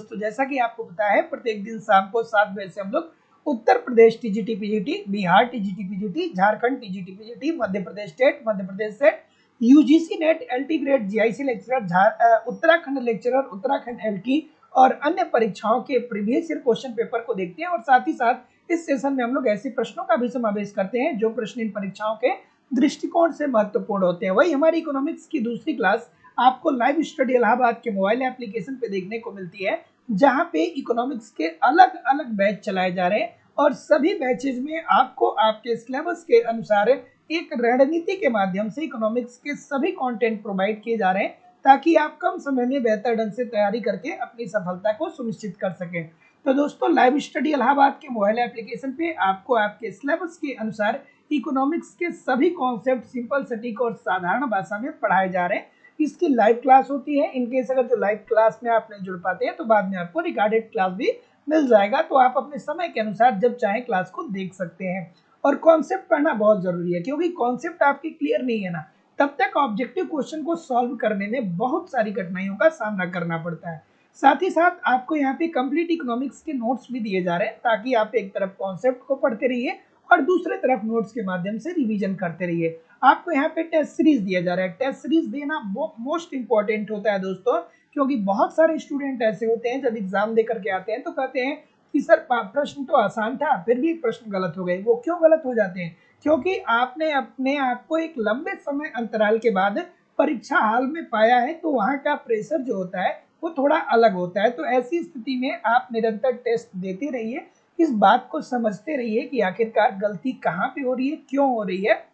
दोस्तों, जैसा कि आपको पता है प्रत्येक दिन शाम को 7 बजे से हम लोग Uttar Pradesh TGT PGT, Bihar TGT PGT, Jharkhand TGT PGT, Madhya Pradesh state, Madhya Pradesh SET, UGC NET, LT grade, GIC lecturer, Uttarakhand lecturer, Uttarakhand LT और अन्य परीक्षाओं के प्रीवियस ईयर क्वेश्चन पेपर को देखते हैं। और साथ ही साथ इस सेशन में हम लोग ऐसे प्रश्नों का भी समावेश करते हैं जो प्रश्न इन परीक्षाओं के दृष्टिकोण से महत्वपूर्ण होते हैं। वही हमारी इकोनॉमिक्स की दूसरी क्लास आपको लाइव स्टडी इलाहाबाद के मोबाइल एप्लीकेशन पे देखने को मिलती है, जहां पे इकोनॉमिक्स के अलग अलग बैच चलाए जा रहे हैं और सभी बैचेज में आपको आपके सिलेबस के अनुसार एक रणनीति के माध्यम से इकोनॉमिक्स के सभी कंटेंट प्रोवाइड किए जा रहे हैं, ताकि आप कम समय में बेहतर ढंग से तैयारी करके अपनी सफलता को सुनिश्चित कर सकें। तो दोस्तों, लाइव स्टडी इलाहाबाद के मोबाइल एप्लीकेशन पे आपको आपके सिलेबस के अनुसार इकोनॉमिक्स के सभी कॉन्सेप्ट सिंपल, सटीक और साधारण भाषा में पढ़ाए जा रहे हैं। इसकी लाइव क्लास होती है। इनकेस अगर जो लाइव क्लास में आप नहीं जुड़ पाते हैं तो बाद में आपको रिकॉर्डेड क्लास भी मिल जाएगा, तो आप अपने समय के अनुसार जब चाहे क्लास को देख सकते हैं। और कॉन्सेप्ट पढ़ना बहुत जरूरी है, क्योंकि कॉन्सेप्ट आपकी क्लियर नहीं है ना, तब तक ऑब्जेक्टिव क्वेश्चन को सॉल्व करने में बहुत सारी कठिनाइयों का सामना करना पड़ता है। साथ ही साथ आपको यहाँ पे कंप्लीट इकोनॉमिक्स के नोट्स भी दिए जा रहे हैं, ताकि आप एक तरफ कॉन्सेप्ट को पढ़ते रहिए और दूसरे तरफ नोट्स के माध्यम से रिवीजन करते रहिए। आपको यहाँ पे टेस्ट सीरीज दिया जा रहा है। टेस्ट सीरीज देना मोस्ट इंपॉर्टेंट होता है दोस्तों, क्योंकि बहुत सारे स्टूडेंट ऐसे होते हैं जब एग्जाम दे करके आते हैं तो कहते हैं कि सर प्रश्न तो आसान था, फिर भी प्रश्न गलत हो गए। वो क्यों गलत हो जाते हैं? क्योंकि आपने अपने आप को एक लंबे समय अंतराल के बाद परीक्षा हाल में पाया है, तो वहाँ का प्रेशर जो होता है वो थोड़ा अलग होता है। तो ऐसी स्थिति में आप निरंतर टेस्ट देते रहिए, इस बात को समझते रहिए कि आखिरकार गलती कहाँ पे हो रही है, क्यों हो रही है।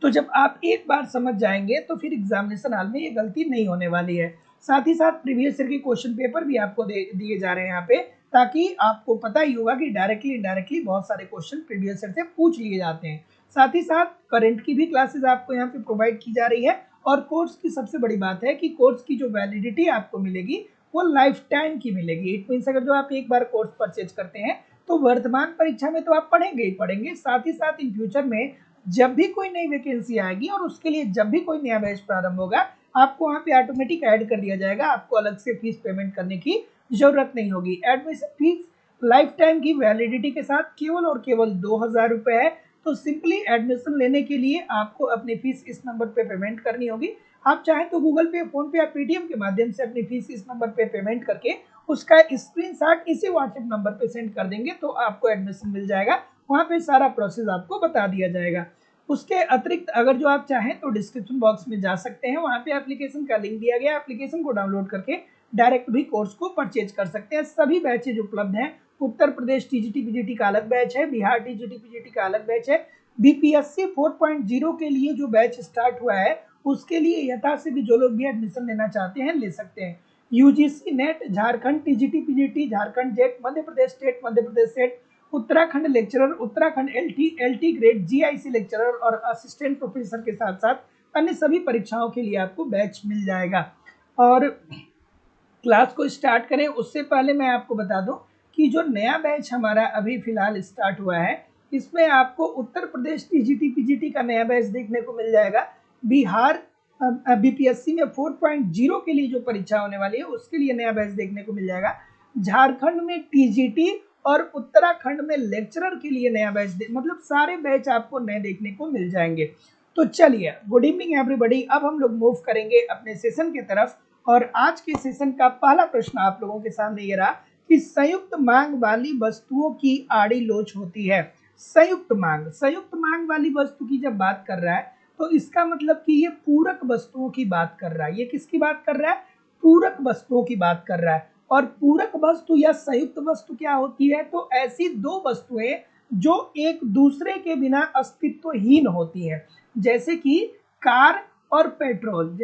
तो जब आप एक बार समझ जाएंगे तो फिर एग्जामिनेशन हाल में ये गलती नहीं होने वाली है। साथ ही साथ प्रीवियस ईयर के क्वेश्चन पेपर भी आपको दिए जा रहे हैं यहाँ पे, ताकि आपको पता ही होगा कि डायरेक्टली इनडायरेक्टली बहुत सारे क्वेश्चन प्रीवियस ईयर से पूछ लिए जाते हैं। साथ ही साथ करंट की भी क्लासेस आपको यहाँ पे प्रोवाइड की जा रही है। और कोर्स की सबसे बड़ी बात है कि कोर्स की जो वैलिडिटी आपको मिलेगी वो लाइफ टाइम की मिलेगी। इट मीन्स अगर जो आप एक बार कोर्स परचेज करते हैं तो वर्तमान परीक्षा में तो आप पढ़ेंगे ही पढ़ेंगे, साथ ही साथ इन फ्यूचर में जब भी कोई नई वैकेंसी आएगी और उसके लिए जब भी कोई नया बैच प्रारंभ होगा, आपको वहाँ पे ऑटोमेटिक ऐड कर दिया जाएगा। आपको अलग से फीस पेमेंट करने की जरूरत नहीं होगी। एडमिशन फीस लाइफ टाइम की वैलिडिटी के साथ केवल और केवल 2000 रुपये है। तो सिंपली एडमिशन लेने के लिए आपको अपनी फीस इस नंबर पे पेमेंट करनी होगी। आप चाहें तो गूगल पे, फोन पे या पेटीएम के माध्यम से अपनी फीस इस नंबर पे पेमेंट करके उसका स्क्रीनशॉट इसी व्हाट्सएप नंबर पे सेंड कर देंगे, तो आपको एडमिशन मिल जाएगा। वहाँ पे सारा प्रोसेस आपको बता दिया जाएगा। उसके अतिरिक्त अगर जो आप चाहें तो डिस्क्रिप्शन बॉक्स में जा सकते हैं, वहाँ पे एप्लीकेशन का लिंक दिया गया है। एप्लीकेशन को डाउनलोड करके डायरेक्ट भी कोर्स को परचेज कर सकते हैं। सभी बैचेज उपलब्ध हैं। उत्तर प्रदेश टीजीटी पीजीटी का अलग बैच है, बिहार टीजीटी पीजीटी का अलग बैच है। बीपीएससी 4.0 के लिए जो बैच स्टार्ट हुआ है उसके लिए यथा से भी जो लोग भी एडमिशन लेना चाहते हैं ले सकते हैं। UGC NET, Jharkhand TGT PGT, Jharkhand JET, Madhya Pradesh state, Madhya Pradesh SET, Uttarakhand lecturer, Uttarakhand LT grade, GIC lecturer और असिस्टेंट प्रोफेसर के साथ साथ अन्य सभी परीक्षाओं के लिए आपको बैच मिल जाएगा। और क्लास को स्टार्ट करें उससे पहले मैं आपको बता दूं कि जो नया बैच हमारा अभी फिलहाल स्टार्ट हुआ है, इसमें आपको उत्तर प्रदेश टीजीटी पीजीटी का नया बैच देखने को मिल जाएगा। बिहार बीपीएससी में 4.0 के लिए जो परीक्षा होने वाली है उसके लिए नया बैच देखने को मिल जाएगा। झारखंड में टीजीटी और उत्तराखंड में लेक्चरर के लिए नया बैच, मतलब सारे बैच आपको नए देखने को मिल जाएंगे। तो चलिए, गुड इवनिंग एवरीबॉडी। अब हम लोग मूव करेंगे अपने सेशन की तरफ। और आज के सेशन का पहला प्रश्न आप लोगों के सामने ये रहा कि संयुक्त मांग वाली वस्तुओं की आड़ी लोच होती है। संयुक्त मांग वाली वस्तु की जब बात कर रहा है तो इसका मतलब कि ये पूरक वस्तुओं की बात कर रहा है। ये किसकी बात कर रहा है? पूरक वस्तुओं की बात कर रहा है। और पूरक वस्तु या संयुक्त वस्तु क्या होती है? तो ऐसी दो वस्तुएं जो एक दूसरे के बिना अस्तित्वहीन होती हैं, जैसे कि कार और पेट्रोल।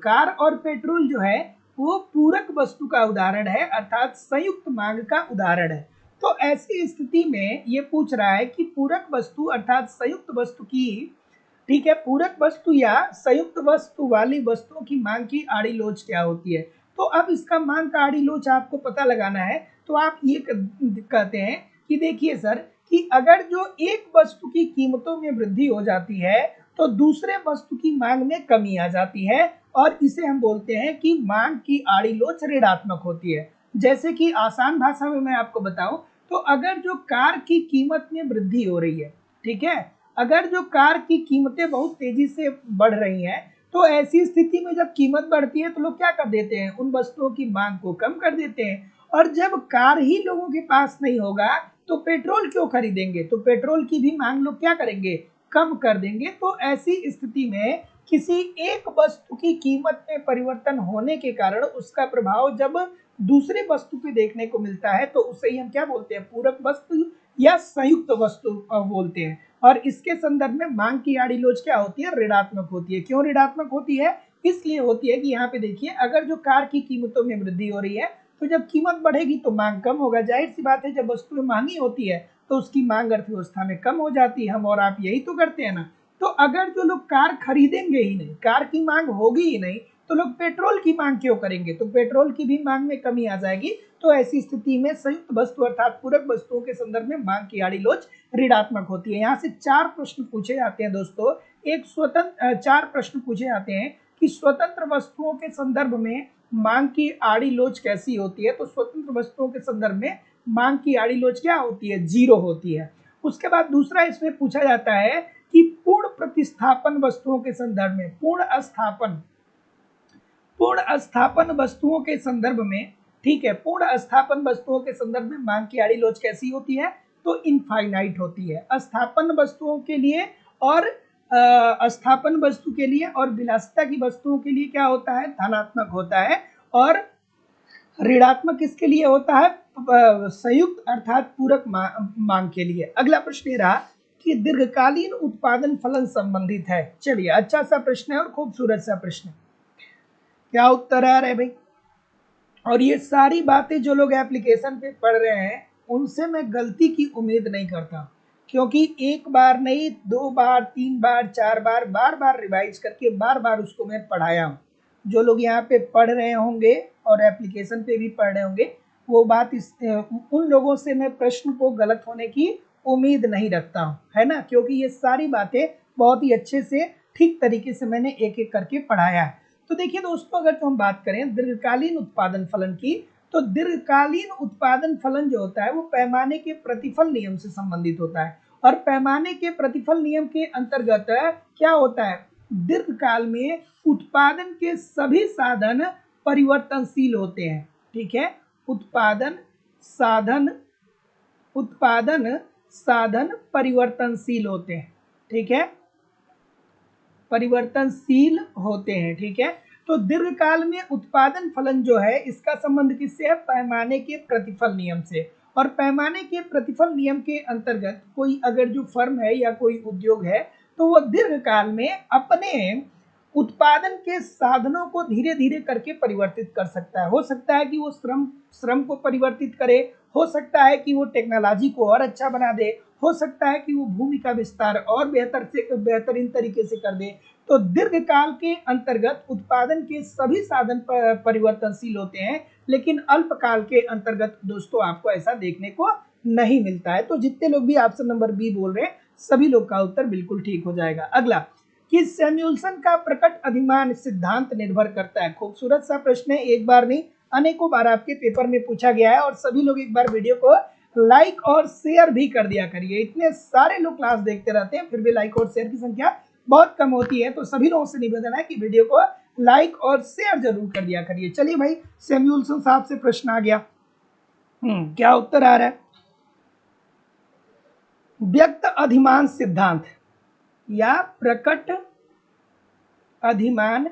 कार और पेट्रोल जो है वो पूरक वस्तु का उदाहरण है, अर्थात संयुक्त मांग का उदाहरण है। तो ऐसी स्थिति में ये पूछ रहा है कि पूरक वस्तु अर्थात संयुक्त वस्तु की, ठीक है, पूरक वस्तु या संयुक्त वस्तु वाली वस्तुओं की मांग की आड़ी लोच क्या होती है। तो अब इसका मांग का आड़ी लोच आपको पता लगाना है। तो आप ये कहते हैं कि देखिए सर, कि अगर जो एक वस्तु की कीमतों में वृद्धि हो जाती है तो दूसरे वस्तु की मांग में कमी आ जाती है। और इसे हम बोलते हैं कि मांग की आड़ी लोच ऋणात्मक होती है। जैसे कि आसान भाषा में मैं आपको बताऊं तो अगर जो कार की कीमत में वृद्धि हो रही है, ठीक है, अगर जो कार की कीमतें बहुत तेजी से बढ़ रही हैं, तो ऐसी स्थिति में जब कीमत बढ़ती है तो लोग क्या कर देते हैं, उन वस्तुओं की मांग को कम कर देते हैं। और जब कार ही लोगों के पास नहीं होगा तो पेट्रोल क्यों खरीदेंगे, तो पेट्रोल की भी मांग लोग क्या करेंगे, कम कर देंगे। तो ऐसी स्थिति में किसी एक वस्तु की कीमत में परिवर्तन होने के कारण उसका प्रभाव जब दूसरे वस्तु पे देखने को मिलता है तो उसे ही हम क्या बोलते हैं, पूरक वस्तु या संयुक्त वस्तु बोलते हैं। और इसके संदर्भ में मांग की आड़ी लोच क्या होती है, ऋणात्मक होती है। क्यों ऋणात्मक होती है, इसलिए होती है कि यहाँ पे देखिए, अगर जो कार की कीमतों में वृद्धि हो रही है तो जब कीमत बढ़ेगी तो मांग कम होगा। जाहिर सी बात है, जब वस्तुएं महंगी होती है तो उसकी मांग अर्थव्यवस्था में कम हो जाती है। हम और आप यही तो करते हैं ना। तो अगर जो लोग कार खरीदेंगे ही नहीं, कार की मांग होगी ही नहीं, तो लोग पेट्रोल की मांग क्यों करेंगे, तो पेट्रोल की भी मांग में कमी आ जाएगी। तो ऐसी स्थिति में संयुक्त वस्तु अर्थात पूरक वस्तुओं के संदर्भ में मांग की आड़ी लोच ऋणात्मक होती है। यहाँ से 4 प्रश्न पूछे जाते हैं दोस्तों। एक स्वतंत्र 4 प्रश्न पूछे जाते हैं कि स्वतंत्र वस्तुओं के संदर्भ में मांग की आड़ी लोच कैसी होती है। तो स्वतंत्र वस्तुओं के संदर्भ में मांग की आड़ी लोच क्या होती है, 0 होती है। उसके बाद दूसरा इसमें पूछा जाता है कि पूर्ण प्रतिस्थापन वस्तुओं के संदर्भ में, पूर्ण स्थापन वस्तुओं के संदर्भ में, ठीक है, पूर्ण स्थापन वस्तुओं के संदर्भ में मांग की आड़ी लोच कैसी होती है, तो इनफाइनाइट होती है। स्थापन वस्तुओं के लिए और स्थापन वस्तु के लिए और विलासिता की वस्तुओं के लिए क्या होता है, धनात्मक होता है। और ऋणात्मक किसके लिए होता है, संयुक्त अर्थात पूरक मांग के लिए। अगला प्रश्न ये रहा कि दीर्घकालीन उत्पादन फलन संबंधित है। चलिए, अच्छा सा प्रश्न है और खूबसूरत सा प्रश्न है। क्या उत्तर आ रहा है भाई। और ये सारी बातें जो लोग एप्लीकेशन पे पढ़ रहे हैं उनसे मैं गलती की उम्मीद नहीं करता, क्योंकि एक बार नहीं, 2 बार, 3 बार, 4 बार, बार बार रिवाइज करके बार बार उसको मैं पढ़ाया हूँ। जो लोग यहाँ पे पढ़ रहे होंगे और एप्लीकेशन पे भी पढ़ रहे होंगे, वो बात उन लोगों से मैं प्रश्न को गलत होने की उम्मीद नहीं रखता हूँ, है ना, क्योंकि ये सारी बातें बहुत ही अच्छे से ठीक तरीके से मैंने एक एक करके पढ़ाया है। तो देखिए दोस्तों, अगर तो हम बात करें दीर्घकालीन उत्पादन फलन की, तो दीर्घकालीन उत्पादन फलन जो होता है वो पैमाने के प्रतिफल नियम से संबंधित होता है। और पैमाने के प्रतिफल नियम के अंतर्गत क्या होता है, दीर्घकाल में उत्पादन के सभी साधन परिवर्तनशील होते हैं। ठीक है, उत्पादन साधन परिवर्तनशील होते हैं। ठीक है, परिवर्तनशील होते हैं। ठीक है, तो दीर्घकाल में उत्पादन फलन जो है इसका संबंध किससे है, पैमाने के प्रतिफल नियम से। और पैमाने के प्रतिफल नियम के अंतर्गत कोई अगर जो फर्म है या कोई उद्योग है तो वो दीर्घकाल में अपने उत्पादन के साधनों को धीरे धीरे करके परिवर्तित कर सकता है। हो सकता है कि वो श्रम को परिवर्तित करे, हो सकता है कि वो टेक्नोलॉजी को और अच्छा बना दे, हो सकता है कि वो भूमि का विस्तार और बेहतरीन तरीके से कर दे। तो दीर्घकाल के अंतर्गत उत्पादन के सभी साधन परिवर्तनशील होते हैं, लेकिन अल्पकाल के अंतर्गत दोस्तों आपको ऐसा देखने को नहीं मिलता है। तो जितने लोग भी ऑप्शन नंबर बी बोल रहे हैं सभी लोग का उत्तर बिल्कुल ठीक हो जाएगा। अगला कि सैमुअल्सन का प्रकट अधिमान सिद्धांत निर्भर करता है। खूबसूरत सा प्रश्न है, एक बार नहीं अनेकों बार आपके पेपर में पूछा गया है। और सभी लोग एक बार वीडियो को लाइक और शेयर भी कर दिया करिए। इतने सारे लोग क्लास देखते रहते हैं फिर भी लाइक और शेयर की संख्या बहुत कम होती है, तो सभी लोगों से निवेदन है कि वीडियो को लाइक और शेयर जरूर कर दिया करिए। चलिए भाई, सैमुअल्सन साहब से प्रश्न आ गया। क्या उत्तर आ रहा है, व्यक्त अधिमान सिद्धांत या प्रकट अधिमान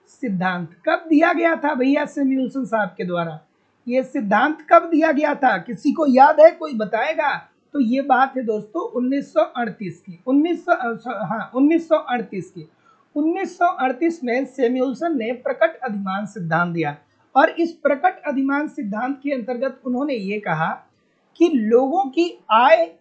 सिद्धांत कब दिया गया था भैया सैमुअल्सन साहब के द्वारा, ये सिद्धांत कब दिया गया था, किसी को याद है, कोई बताएगा। तो ये बात है दोस्तों 1938 की, 1938 की। 1938 में सैमुअल्सन ने प्रकट अधिमान सिद्धांत दिया। और इस प्रकट अधिमान सिद्धांत के अंतर्गत उन्होंने ये कहा कि लोगों की आय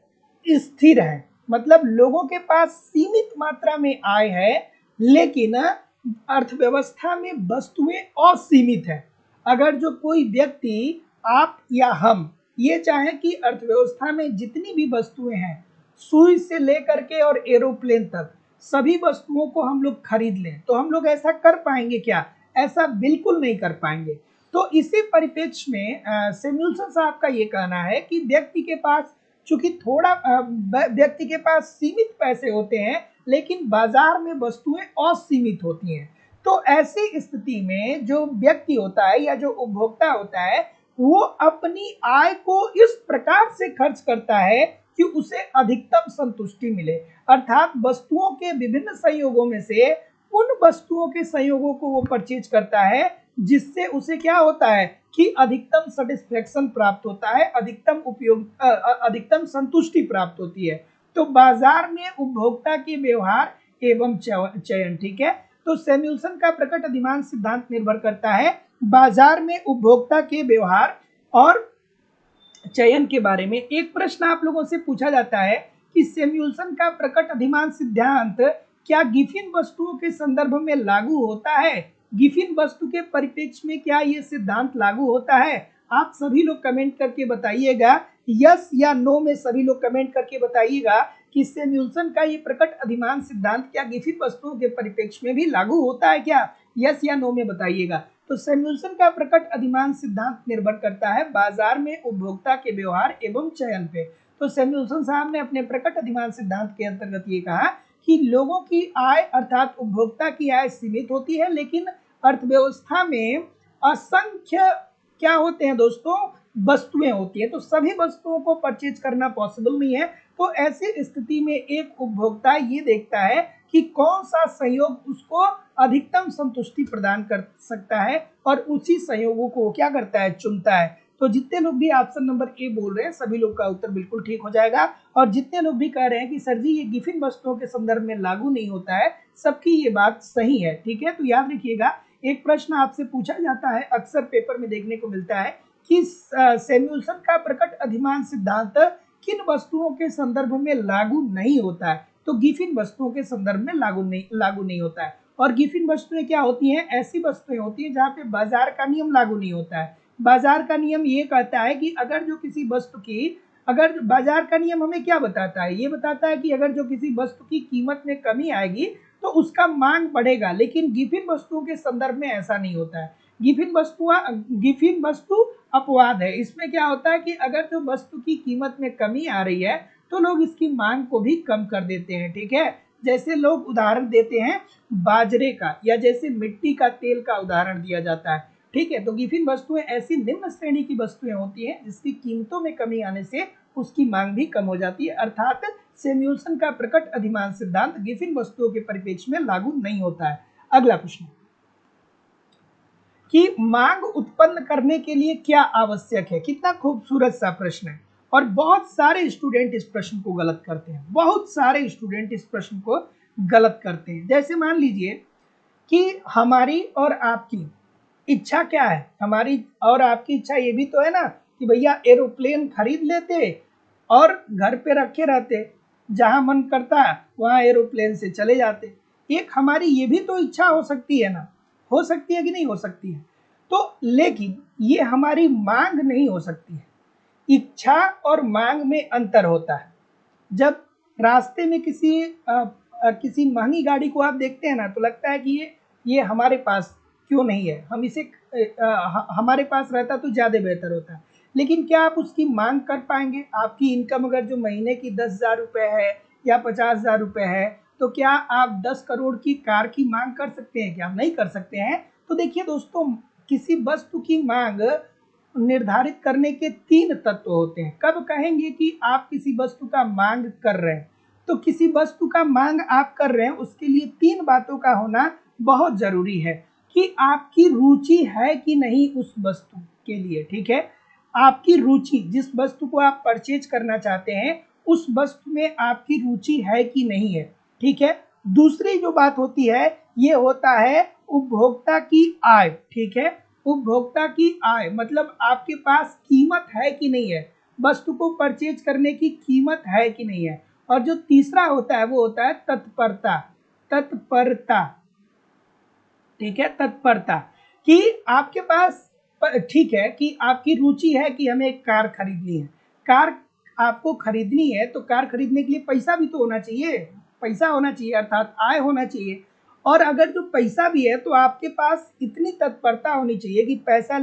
स्थिर है, मतलब लोगों के पास सीमित मात्रा में आय है, लेकिन अर्थव्यवस्था में वस्तुएं असीमित है। अगर जो कोई व्यक्ति, आप या हम, ये चाहें कि अर्थव्यवस्था में जितनी भी वस्तुएं हैं, सुई से लेकर के और एरोप्लेन तक सभी वस्तुओं को हम लोग खरीद लें, तो हम लोग ऐसा कर पाएंगे क्या? ऐसा बिल्कुल नहीं कर पाएंगे। तो इसी परिप्रेक्ष्य में सैमुअल्सन साहब का ये कहना है कि व्यक्ति के पास चूंकि व्यक्ति के पास सीमित पैसे होते हैं, लेकिन बाजार में वस्तुएं असीमित होती हैं। तो ऐसी स्थिति में जो व्यक्ति होता है या जो उपभोक्ता होता है, वो अपनी आय को इस प्रकार से खर्च करता है कि उसे अधिकतम संतुष्टि मिले। अर्थात वस्तुओं के विभिन्न संयोगों में से उन वस्तुओं के संयोगों को वो परचेज करता है जिससे उसे क्या होता है कि अधिकतम सेटिस्फेक्शन प्राप्त होता है, अधिकतम संतुष्टि प्राप्त होती है। तो बाजार में उपभोक्ता के व्यवहार एवं चयन, ठीक है। तो सैमुअल्सन का प्रकट अधिमांश सिद्धांत निर्भर करता है बाजार में उपभोक्ता के व्यवहार और चयन के बारे में। एक प्रश्न आप लोगों से पूछा जाता है कि सैमुअल्सन का प्रकट अधिमांश सिद्धांत क्या गिफिन वस्तुओं के संदर्भ में लागू होता है? गिफिन वस्तु के परिप्रेक्ष्य में क्या ये सिद्धांत लागू होता है? आप सभी लोग कमेंट करके बताइएगा, यस या नो में सभी लोग कमेंट करके बताइएगा कि सैमुअल्सन का ये प्रकट अधिमांश सिद्धांत क्या गिफिन वस्तुओं के परिप्रेक्ष्य में भी लागू होता है क्या? यस या नो में बताइएगा। तो सैमुअल्सन का प्रकट अधिमांश सिद्धांत निर्भर करता है बाजार में उपभोक्ता के व्यवहार एवं चयन पे। तो सैमुअल्सन साहब ने अपने प्रकट अधिमांश सिद्धांत के अंतर्गत ये कहा कि लोगों की आय अर्थात उपभोक्ता की आय सीमित होती है, लेकिन अर्थव्यवस्था में असंख्य क्या होते हैं दोस्तों, वस्तुएं होती है, तो सभी वस्तुओं को परचेज करना पॉसिबल नहीं है। तो ऐसी स्थिति में एक उपभोक्ता ये देखता है कि कौन सा संयोग उसको अधिकतम संतुष्टि प्रदान कर सकता है और उसी संयोगों को क्या करता है, चुनता है। तो जितने लोग भी ऑप्शन नंबर ए बोल रहे हैं सभी लोग का उत्तर बिल्कुल ठीक हो जाएगा। और जितने लोग भी कह रहे हैं कि सर जी ये गिफिन वस्तुओं के संदर्भ में लागू नहीं होता है, सबकी ये बात सही है, ठीक है। तो याद रखिएगा, एक प्रश्न आपसे पूछा जाता है, अक्सर पेपर में देखने को मिलता है कि सैमुअल्सन का प्रकट अधिमांश सिद्धांत किन वस्तुओं के संदर्भ में लागू नहीं होता है? तो गिफिन वस्तुओं के संदर्भ में लागू नहीं होता है। और गिफिन वस्तुएं क्या होती हैं? ऐसी वस्तुएं होती हैं जहां पे बाजार का नियम लागू नहीं होता है। बाजार का नियम ये कहता है कि अगर जो किसी वस्तु की, अगर बाजार का नियम हमें क्या बताता है, ये बताता है कि अगर जो किसी वस्तु की कीमत में कमी आएगी तो उसका मांग बढ़ेगा, लेकिन गिफिन वस्तुओं के संदर्भ में ऐसा नहीं होता है। गिफिन वस्तु अपवाद है। इसमें क्या होता है कि अगर जो वस्तु की कीमत में कमी आ रही है तो लोग इसकी मांग को भी कम कर देते हैं, ठीक है। जैसे लोग उदाहरण देते हैं बाजरे का, या जैसे मिट्टी का तेल का उदाहरण दिया जाता है, ठीक है। तो गिफिन वस्तुएं ऐसी निम्न श्रेणी की वस्तुएं होती हैं जिसकी कीमतों में कमी आने से उसकी मांग भी कम हो जाती है। अर्थात सैमुअल्सन का प्रकट अधिमांश सिद्धांत गिफिन वस्तुओं के परिप्रेक्ष्य में लागू नहीं होता है। अगला प्रश्न कि मांग उत्पन्न करने के लिए क्या आवश्यक है? कितना खूबसूरत सा प्रश्न है। और बहुत सारे स्टूडेंट इस प्रश्न को गलत करते हैं, बहुत सारे स्टूडेंट इस प्रश्न को गलत करते हैं। जैसे मान लीजिए कि हमारी और आपकी इच्छा क्या है, हमारी और आपकी इच्छा ये भी तो है ना कि भैया एरोप्लेन खरीद लेते और घर पे रखे रहते, जहां मन करता है वहां एरोप्लेन से चले जाते। एक हमारी ये भी तो इच्छा हो सकती है ना, हो सकती है कि नहीं हो सकती है? तो लेकिन ये हमारी मांग नहीं हो सकती है। इच्छा और मांग में अंतर होता है। जब रास्ते में किसी महंगी गाड़ी को आप देखते हैं ना, तो लगता है कि ये हमारे पास क्यों नहीं है, हम इसे हमारे पास रहता तो ज़्यादा बेहतर होता है। लेकिन क्या आप उसकी मांग कर पाएंगे? आपकी इनकम अगर जो महीने की 10,000 रुपये है या 50,000 रुपये है, तो क्या आप 10 करोड़ की कार की मांग कर सकते हैं? क्या नहीं कर सकते हैं? तो देखिए दोस्तों, किसी वस्तु की मांग निर्धारित करने के 3 तत्व होते हैं। कब कहेंगे कि आप किसी वस्तु का मांग कर रहे हैं? तो किसी वस्तु का मांग आप कर रहे हैं, उसके लिए 3 बातों का होना बहुत जरूरी है कि आपकी रुचि है कि नहीं उस वस्तु के लिए, ठीक है। आपकी रुचि, जिस वस्तु को आप परचेज करना चाहते हैं उस वस्तु में आपकी रुचि है कि नहीं है, ठीक है। दूसरी जो बात होती है ये होता है उपभोक्ता की आय, ठीक है। उपभोक्ता की आय मतलब आपके पास कीमत है कि नहीं है, वस्तु को परचेज करने की कीमत है कि नहीं है। और जो तीसरा होता है वो होता है तत्परता, तत्परता, ठीक है, तत्परता, कि आपके पास, ठीक है, कि आपकी रुचि है कि हमें एक कार खरीदनी है। कार आपको खरीदनी है तो कार खरीदने के लिए पैसा भी तो होना चाहिए, पैसा होना चाहिए, अर्थात आय होना चाहिए। और अगर जो पैसा भी है तो आपके पास इतनी तत्परता होनी चाहिए कि पैसा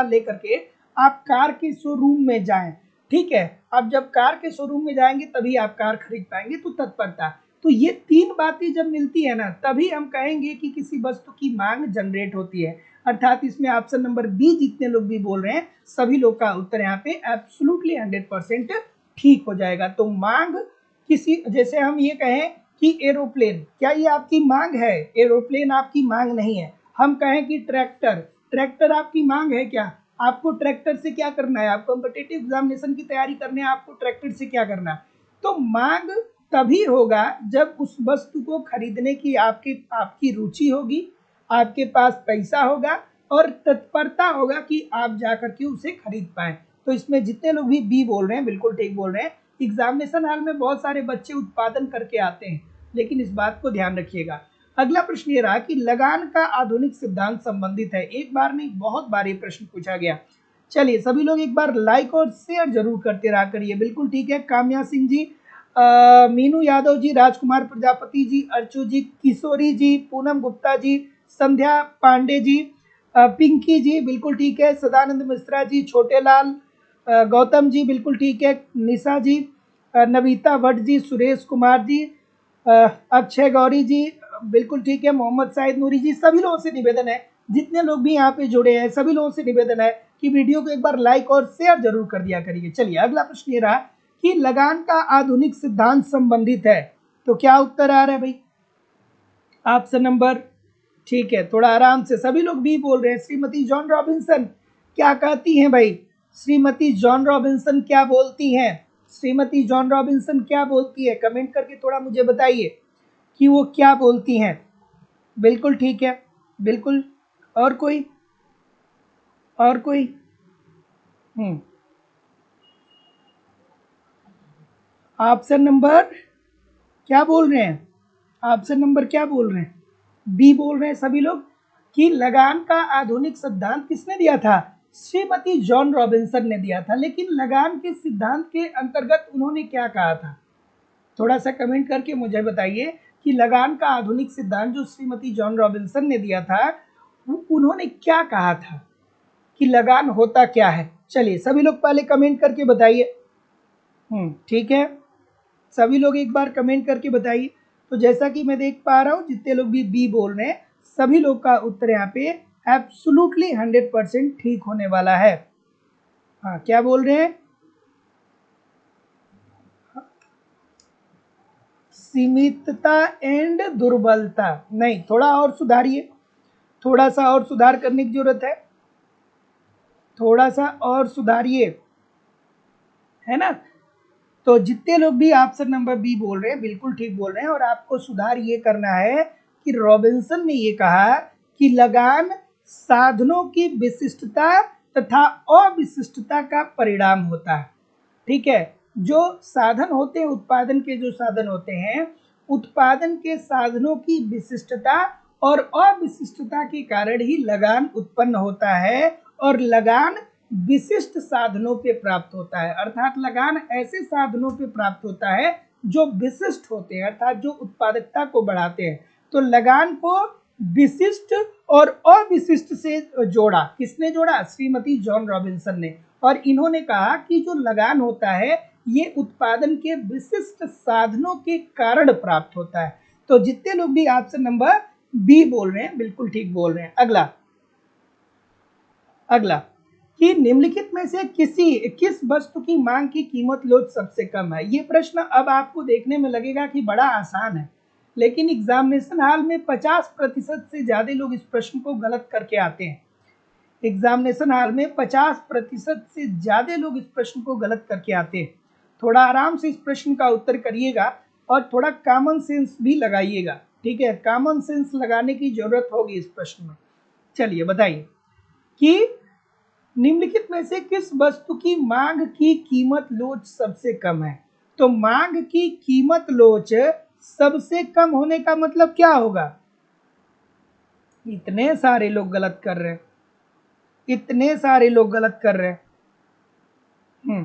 ले करके आप कार के शोरूम में जाएं। ठीक है, अब जब कार के शोरूम में जाएंगे तभी आप कार खरीद पाएंगे, तो तत्परता। तो ये तीन बातें जब मिलती है ना, तभी हम कहेंगे कि किसी वस्तु की मांग जनरेट होती है। अर्थात इसमें ऑप्शन नंबर बी जितने लोग भी बोल रहे हैं सभी लोग का उत्तर यहाँ पे एब्सोल्युटली 100% ठीक हो जाएगा। तो मांग किसी, जैसे हम ये कहें कि एरोप्लेन, क्या ये आपकी मांग है? एरोप्लेन आपकी मांग नहीं है। हम कहें कि ट्रैक्टर, ट्रैक्टर आपकी मांग है क्या? आपको ट्रैक्टर से क्या करना है? आप कॉम्पिटिटिव एग्जामिनेशन की तैयारी करने, आपको ट्रैक्टर से क्या करना है? तो मांग तभी होगा जब उस वस्तु को खरीदने की आपकी रुचि होगी, आपके पास पैसा होगा और तत्परता होगा कि आप जाकर के उसे खरीद पाएं। तो इसमें जितने लोग भी बी बोल रहे हैं बिल्कुल ठीक बोल रहे हैं। एग्जामिनेशन हॉल में बहुत सारे बच्चे उत्पादन करके आते हैं, लेकिन इस बात को ध्यान रखिएगा। अगला प्रश्न ये रहा कि लगान का आधुनिक सिद्धांत संबंधित है। एक बार नहीं, बहुत बार ये प्रश्न पूछा गया। चलिए सभी लोग एक बार लाइक और शेयर जरूर करते रहा करिए। बिल्कुल ठीक है, काम्या सिंह जी, मीनू यादव जी, राजकुमार प्रजापति जी, अर्चू जी, किशोरी जी, पूनम गुप्ता जी, संध्या पांडे जी, पिंकी जी बिल्कुल ठीक है, सदानंद मिश्रा जी, छोटे लाल, गौतम जी बिल्कुल ठीक है, निशा जी, नविता भट्ट जी, सुरेश कुमार जी, अक्षय गौरी जी बिल्कुल ठीक है, मोहम्मद साहिद नूरी जी। सभी लोगों से निवेदन है, जितने लोग भी यहाँ पे जुड़े हैं सभी लोगों से निवेदन है कि वीडियो को एक बार लाइक और शेयर जरूर कर दिया करिए। चलिए अगला प्रश्न ये रहा कि लगान का आधुनिक सिद्धांत संबंधित है। तो क्या उत्तर आ रहा है भाई? ऑप्शन नंबर, ठीक है, थोड़ा आराम से, सभी लोग भी बोल रहे हैं। श्रीमती जॉन रॉबिन्सन क्या कहती हैं भाई? श्रीमती जॉन रॉबिन्सन क्या बोलती हैं? श्रीमती जॉन रॉबिन्सन क्या बोलती है? कमेंट करके थोड़ा मुझे बताइए कि वो क्या बोलती हैं। बिल्कुल ठीक है, बिल्कुल। और कोई? और कोई? ऑप्शन नंबर क्या बोल रहे हैं? ऑप्शन नंबर क्या बोल रहे हैं? बी बोल रहे हैं सभी लोग कि लगान का आधुनिक सिद्धांत किसने दिया था? श्रीमती जॉन रॉबिन्सन ने दिया था। लेकिन लगान के सिद्धांत के अंतर्गत उन्होंने क्या कहा था? थोड़ा सा कमेंट करके मुझे बताइए कि लगान का आधुनिक सिद्धांत जो श्रीमती जॉन रॉबिन्सन ने दिया था उन्होंने क्या कहा था कि लगान होता क्या है? चलिए सभी लोग पहले कमेंट करके बताइए। ठीक है, सभी लोग एक बार कमेंट करके बताइए। तो जैसा कि मैं देख पा रहा हूँ जितने लोग भी बी बोल रहे हैं सभी लोग का उत्तर यहाँ पे एब्सोल्युटली 100% ठीक होने वाला है। हाँ, क्या बोल रहे हैं? सीमितता एंड दुर्बलता नहीं, थोड़ा और सुधारिए, थोड़ा सा और सुधार करने की जरूरत है, थोड़ा सा और सुधारिए, है ना? तो जितने लोग भी ऑप्शन नंबर बी बोल रहे हैं बिल्कुल ठीक बोल रहे हैं। और आपको सुधार ये करना है कि रॉबिन्सन ने ये कहा कि लगान साधनों की विशिष्टता तथा अविशिष्टता का परिणाम होता है। ठीक है, जो साधन होते हैं, उत्पादन के जो साधन होते हैं, उत्पादन के साधनों की विशिष्टता और अविशिष्टता के कारण ही लगान उत्पन्न होता है। और लगान विशिष्ट साधनों पे प्राप्त होता है, अर्थात लगान ऐसे साधनों पे प्राप्त होता है जो विशिष्ट होते हैं, अर्थात जो उत्पादकता को बढ़ाते हैं। तो लगान को विशिष्ट और अविशिष्ट से जोड़ा, किसने जोड़ा? श्रीमती जॉन रॉबिन्सन ने। और इन्होंने कहा कि जो लगान होता है ये उत्पादन के विशिष्ट साधनों के कारण प्राप्त होता है। तो जितने लोग भी ऑप्शन नंबर बी बोल रहे हैं बिल्कुल ठीक बोल रहे हैं। अगला कि निम्नलिखित में से किस वस्तु की मांग की कीमत लोच सबसे कम है? ये प्रश्न अब आपको देखने में लगेगा कि बड़ा आसान है, लेकिन एग्जामिनेशन हॉल में 50% से ज्यादा लोग इस प्रश्न को गलत करके आते हैं। एग्जामिनेशन हॉल में 50% से ज्यादा लोग इस प्रश्न को गलत करके आते हैं। थोड़ा आराम से इस प्रश्न का उत्तर करिएगा और थोड़ा कॉमन सेंस भी लगाइएगा। ठीक है, कॉमन सेंस लगाने की जरूरत होगी इस प्रश्न में। चलिए बताइए कि निम्नलिखित में से किस वस्तु की मांग की कीमत लोच सबसे कम है? तो मांग की कीमत लोच सबसे कम होने का मतलब क्या होगा? इतने सारे लोग गलत कर रहे हैं, इतने सारे लोग गलत कर रहे हैं।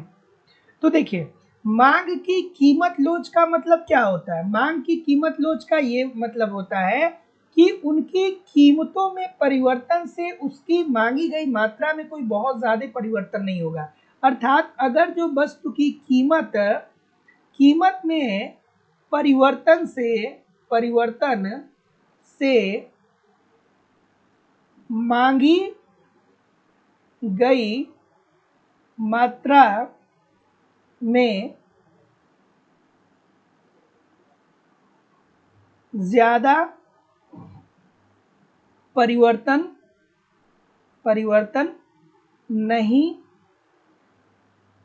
तो देखिए, मांग की कीमत लोच का मतलब क्या होता है? मांग की कीमत लोच का ये मतलब होता है कि उनकी कीमतों में परिवर्तन से उसकी मांगी गई मात्रा में कोई बहुत ज्यादा परिवर्तन नहीं होगा। अर्थात अगर जो वस्तु की कीमत में परिवर्तन से मांगी गई मात्रा में ज्यादा परिवर्तन नहीं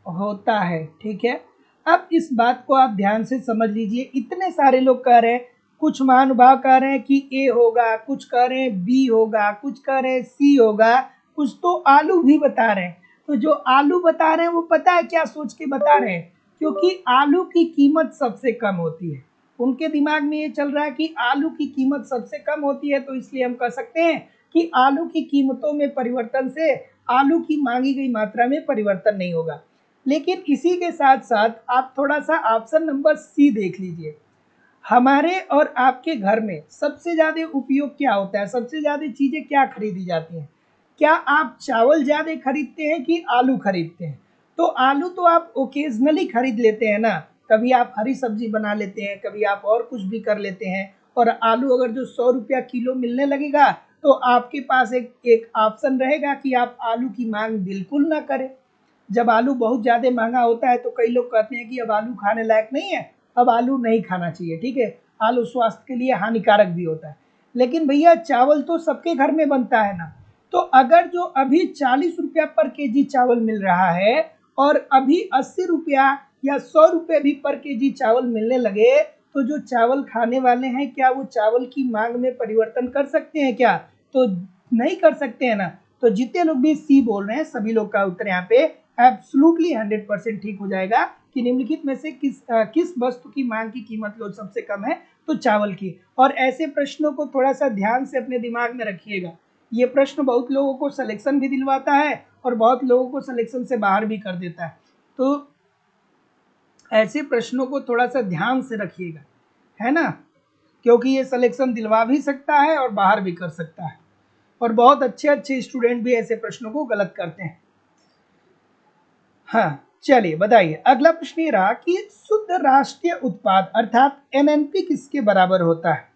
होता है। ठीक है, अब इस बात को आप ध्यान से समझ लीजिए। इतने सारे लोग कह रहे हैं, कुछ महानुभाव कह रहे हैं कि ए होगा, कुछ कह रहे हैं बी होगा, कुछ कह रहे हैं सी होगा, कुछ तो आलू भी बता रहे हैं। तो जो आलू बता रहे हैं वो पता है क्या सोच के बता रहे हैं? क्योंकि आलू की कीमत सबसे कम होती है। उनके दिमाग में ये चल रहा है कि आलू की कीमत सबसे कम होती है, तो इसलिए हम कह सकते हैं कि आलू की कीमतों में परिवर्तन से आलू की मांगी गई मात्रा में परिवर्तन नहीं होगा। लेकिन इसी के साथ साथ आप थोड़ा सा ऑप्शन नंबर सी देख लीजिए। हमारे और आपके घर में सबसे ज्यादा उपयोग क्या होता है? सबसे ज्यादा चीजें क्या खरीदी जाती हैं? क्या आप चावल ज्यादा खरीदते हैं कि आलू खरीदते हैं? तो आलू तो आप ओकेजनली खरीद लेते हैं ना, कभी आप हरी सब्जी बना लेते हैं, कभी आप और कुछ भी कर लेते हैं। और आलू अगर जो 100 रुपया किलो मिलने लगेगा तो आपके पास एक ऑप्शन रहेगा कि आप आलू की मांग बिल्कुल ना करें। जब आलू बहुत ज़्यादा महंगा होता है तो कई लोग कहते हैं कि अब आलू खाने लायक नहीं है, अब आलू नहीं खाना चाहिए। ठीक है, आलू स्वास्थ्य के लिए हानिकारक भी होता है। लेकिन भैया चावल तो सबके घर में बनता है ना। तो अगर जो अभी 40 रुपया पर केजी चावल मिल रहा है और अभी 80 रुपया या 100 रुपये भी पर केजी चावल मिलने लगे, तो जो चावल खाने वाले हैं क्या वो चावल की मांग में परिवर्तन कर सकते हैं क्या? तो नहीं कर सकते हैं ना। तो जितने लोग भी सी बोल रहे हैं सभी लोग का उत्तर यहाँ पे एब्सोल्युटली 100% ठीक हो जाएगा कि निम्नलिखित में से किस वस्तु की मांग की कीमत लोच सबसे कम है? तो चावल की। और ऐसे प्रश्नों को थोड़ा सा ध्यान से अपने दिमाग में रखिएगा। ये प्रश्न बहुत लोगों को सिलेक्शन भी दिलवाता है और बहुत लोगों को सिलेक्शन से बाहर भी कर देता है। तो ऐसे प्रश्नों को थोड़ा सा ध्यान से रखिएगा, है ना, क्योंकि ये सिलेक्शन दिलवा भी सकता है और बाहर भी कर सकता है। और बहुत अच्छे अच्छे स्टूडेंट भी ऐसे प्रश्नों को गलत करते हैं। हाँ, चलिए बताइए। अगला प्रश्न ये रहा कि शुद्ध राष्ट्रीय उत्पाद अर्थात एनएनपी किसके बराबर होता है?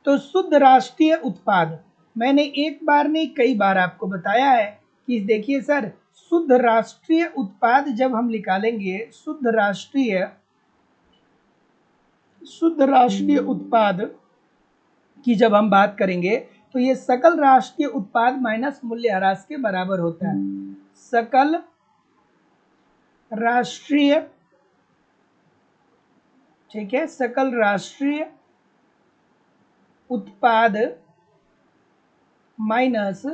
तो शुद्ध राष्ट्रीय उत्पाद मैंने एक बार नहीं कई बार आपको बताया है कि देखिए सर, शुद्ध राष्ट्रीय उत्पाद जब हम निकालेंगे, शुद्ध राष्ट्रीय उत्पाद की जब हम बात करेंगे तो ये सकल राष्ट्रीय उत्पाद माइनस मूल्यह्रास के बराबर होता है। सकल राष्ट्रीय, ठीक है, सकल राष्ट्रीय उत्पाद माइनस